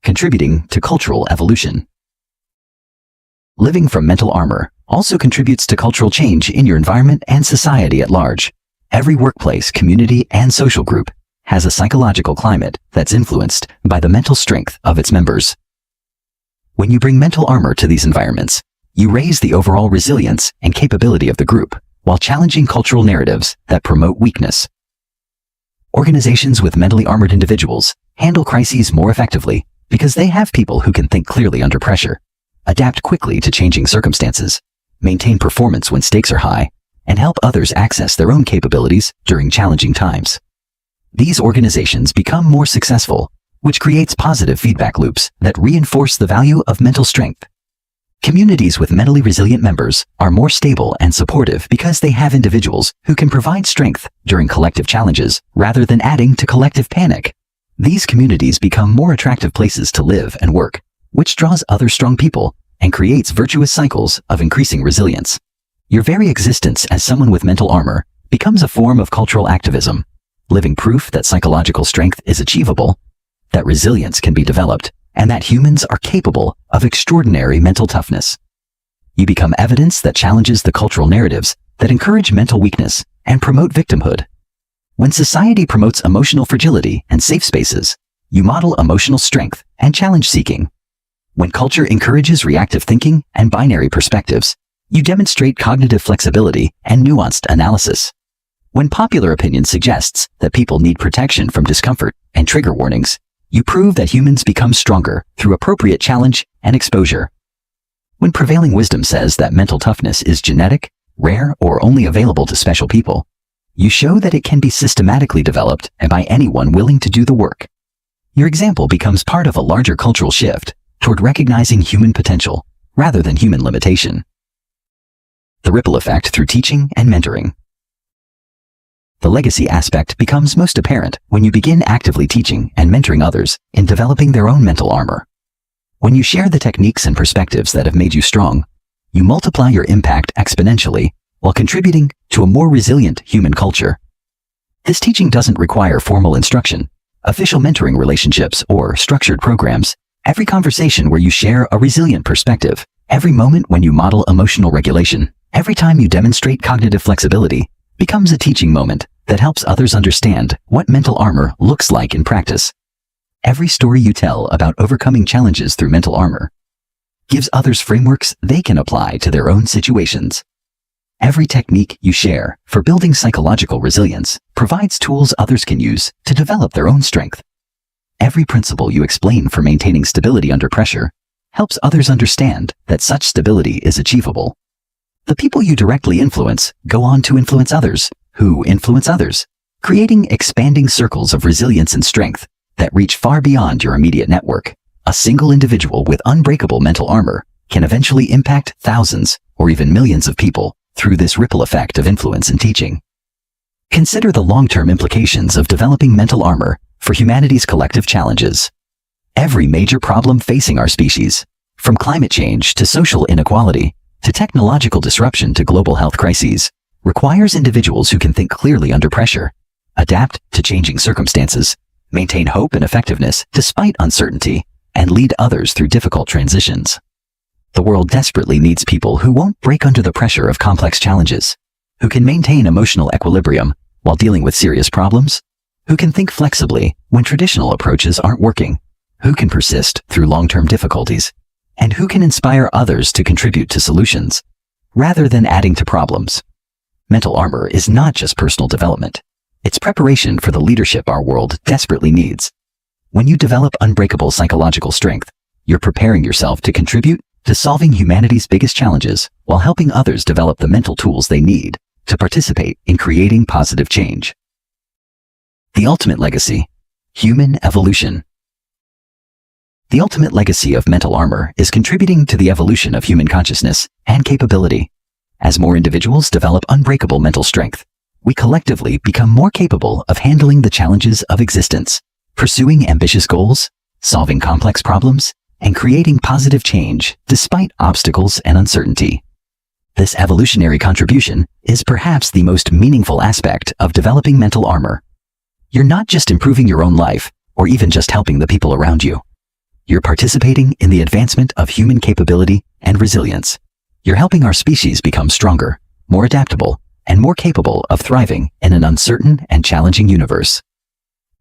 Contributing to cultural evolution. Living from mental armor also contributes to cultural change in your environment and society at large. Every workplace, community, and social group has a psychological climate that's influenced by the mental strength of its members. When you bring mental armor to these environments, you raise the overall resilience and capability of the group while challenging cultural narratives that promote weakness. Organizations with mentally armored individuals handle crises more effectively because they have people who can think clearly under pressure, adapt quickly to changing circumstances, maintain performance when stakes are high, and help others access their own capabilities during challenging times. These organizations become more successful, which creates positive feedback loops that reinforce the value of mental strength. Communities with mentally resilient members are more stable and supportive because they have individuals who can provide strength during collective challenges rather than adding to collective panic. These communities become more attractive places to live and work, which draws other strong people and creates virtuous cycles of increasing resilience. Your very existence as someone with mental armor becomes a form of cultural activism, living proof that psychological strength is achievable, that resilience can be developed, and that humans are capable of extraordinary mental toughness. You become evidence that challenges the cultural narratives that encourage mental weakness and promote victimhood. When society promotes emotional fragility and safe spaces, you model emotional strength and challenge-seeking. When culture encourages reactive thinking and binary perspectives, you demonstrate cognitive flexibility and nuanced analysis. When popular opinion suggests that people need protection from discomfort and trigger warnings, you prove that humans become stronger through appropriate challenge and exposure. When prevailing wisdom says that mental toughness is genetic, rare, or only available to special people, you show that it can be systematically developed and by anyone willing to do the work. Your example becomes part of a larger cultural shift toward recognizing human potential rather than human limitation. The ripple effect through teaching and mentoring. The legacy aspect becomes most apparent when you begin actively teaching and mentoring others in developing their own mental armor. When you share the techniques and perspectives that have made you strong, you multiply your impact exponentially while contributing to a more resilient human culture. This teaching doesn't require formal instruction, official mentoring relationships, or structured programs. Every conversation where you share a resilient perspective, every moment when you model emotional regulation, every time you demonstrate cognitive flexibility, becomes a teaching moment that helps others understand what mental armor looks like in practice. Every story you tell about overcoming challenges through mental armor gives others frameworks they can apply to their own situations. Every technique you share for building psychological resilience provides tools others can use to develop their own strength. Every principle you explain for maintaining stability under pressure helps others understand that such stability is achievable. The people you directly influence go on to influence others, who influence others, creating expanding circles of resilience and strength that reach far beyond your immediate network. A single individual with unbreakable mental armor can eventually impact thousands or even millions of people through this ripple effect of influence and teaching. Consider the long-term implications of developing mental armor for humanity's collective challenges. Every major problem facing our species, from climate change to social inequality to technological disruption to global health crises, requires individuals who can think clearly under pressure, adapt to changing circumstances, maintain hope and effectiveness despite uncertainty, and lead others through difficult transitions. The world desperately needs people who won't break under the pressure of complex challenges, who can maintain emotional equilibrium while dealing with serious problems, who can think flexibly when traditional approaches aren't working, who can persist through long-term difficulties, and who can inspire others to contribute to solutions rather than adding to problems. Mental armor is not just personal development. It's preparation for the leadership our world desperately needs. When you develop unbreakable psychological strength, you're preparing yourself to contribute to solving humanity's biggest challenges while helping others develop the mental tools they need to participate in creating positive change. The ultimate legacy: human evolution. The ultimate legacy of mental armor is contributing to the evolution of human consciousness and capability. As more individuals develop unbreakable mental strength, we collectively become more capable of handling the challenges of existence, pursuing ambitious goals, solving complex problems, and creating positive change despite obstacles and uncertainty. This evolutionary contribution is perhaps the most meaningful aspect of developing mental armor. You're not just improving your own life, or even just helping the people around you. You're participating in the advancement of human capability and resilience. You're helping our species become stronger, more adaptable, and more capable of thriving in an uncertain and challenging universe.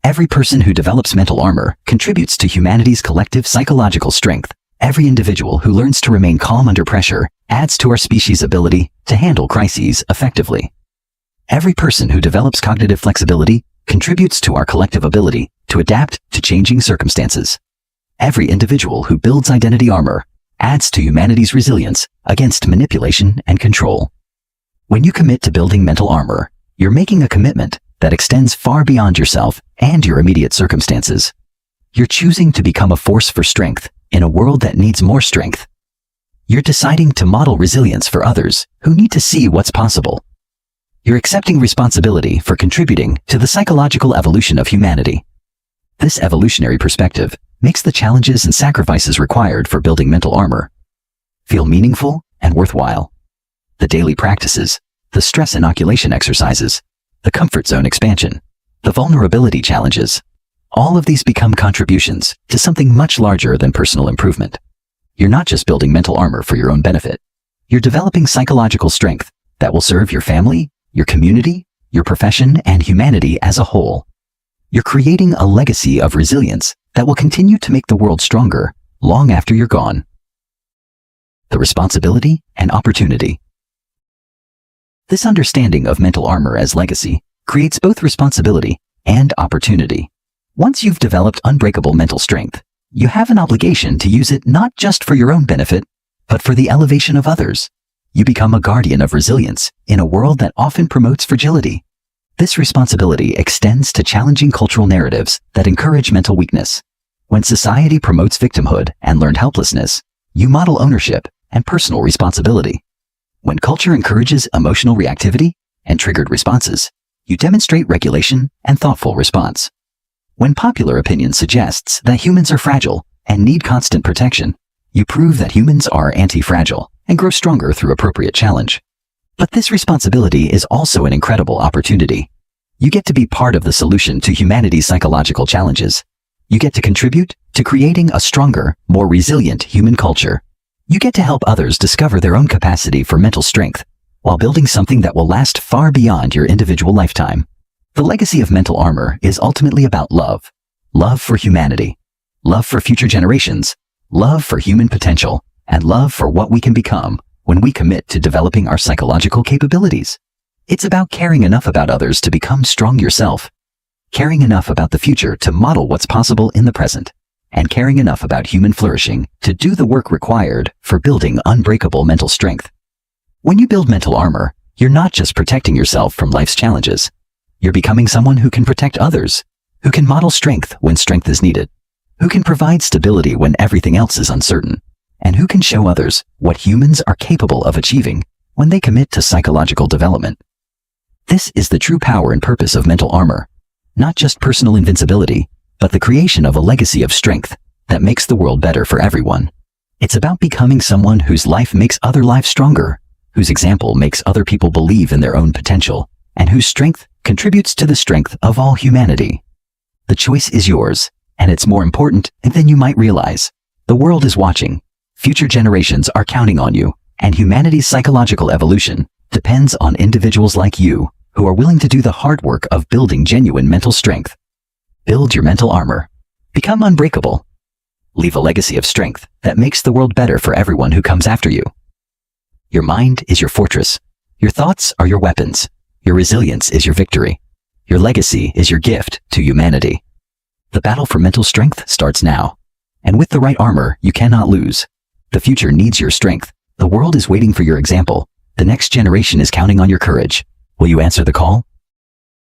Every person who develops mental armor contributes to humanity's collective psychological strength. Every individual who learns to remain calm under pressure adds to our species' ability to handle crises effectively. Every person who develops cognitive flexibility contributes to our collective ability to adapt to changing circumstances. Every individual who builds identity armor adds to humanity's resilience against manipulation and control. When you commit to building mental armor, you're making a commitment that extends far beyond yourself and your immediate circumstances. You're choosing to become a force for strength in a world that needs more strength. You're deciding to model resilience for others who need to see what's possible. You're accepting responsibility for contributing to the psychological evolution of humanity. This evolutionary perspective makes the challenges and sacrifices required for building mental armor feel meaningful and worthwhile. The daily practices, the stress inoculation exercises, the comfort zone expansion, the vulnerability challenges, all of these become contributions to something much larger than personal improvement. You're not just building mental armor for your own benefit. You're developing psychological strength that will serve your family, your community, your profession, and humanity as a whole. You're creating a legacy of resilience that will continue to make the world stronger long after you're gone. The responsibility and opportunity. This understanding of mental armor as legacy creates both responsibility and opportunity. Once you've developed unbreakable mental strength, you have an obligation to use it not just for your own benefit, but for the elevation of others. You become a guardian of resilience in a world that often promotes fragility. This responsibility extends to challenging cultural narratives that encourage mental weakness. When society promotes victimhood and learned helplessness, you model ownership and personal responsibility. When culture encourages emotional reactivity and triggered responses, you demonstrate regulation and thoughtful response. When popular opinion suggests that humans are fragile and need constant protection, you prove that humans are anti-fragile and grow stronger through appropriate challenge. But this responsibility is also an incredible opportunity. You get to be part of the solution to humanity's psychological challenges. You get to contribute to creating a stronger, more resilient human culture. You get to help others discover their own capacity for mental strength while building something that will last far beyond your individual lifetime. The legacy of mental armor is ultimately about love. Love for humanity. Love for future generations. Love for human potential. And love for what we can become when we commit to developing our psychological capabilities. It's about caring enough about others to become strong yourself, caring enough about the future to model what's possible in the present, and caring enough about human flourishing to do the work required for building unbreakable mental strength. When you build mental armor, you're not just protecting yourself from life's challenges. You're becoming someone who can protect others, who can model strength when strength is needed, who can provide stability when everything else is uncertain, and who can show others what humans are capable of achieving when they commit to psychological development. This is the true power and purpose of mental armor, not just personal invincibility, but the creation of a legacy of strength that makes the world better for everyone. It's about becoming someone whose life makes other lives stronger, whose example makes other people believe in their own potential, and whose strength contributes to the strength of all humanity. The choice is yours, and it's more important than you might realize. The world is watching. Future generations are counting on you, and humanity's psychological evolution depends on individuals like you who are willing to do the hard work of building genuine mental strength. Build your mental armor. Become unbreakable. Leave a legacy of strength that makes the world better for everyone who comes after you. Your mind is your fortress. Your thoughts are your weapons. Your resilience is your victory. Your legacy is your gift to humanity. The battle for mental strength starts now. And with the right armor, you cannot lose. The future needs your strength. The world is waiting for your example. The next generation is counting on your courage. Will you answer the call?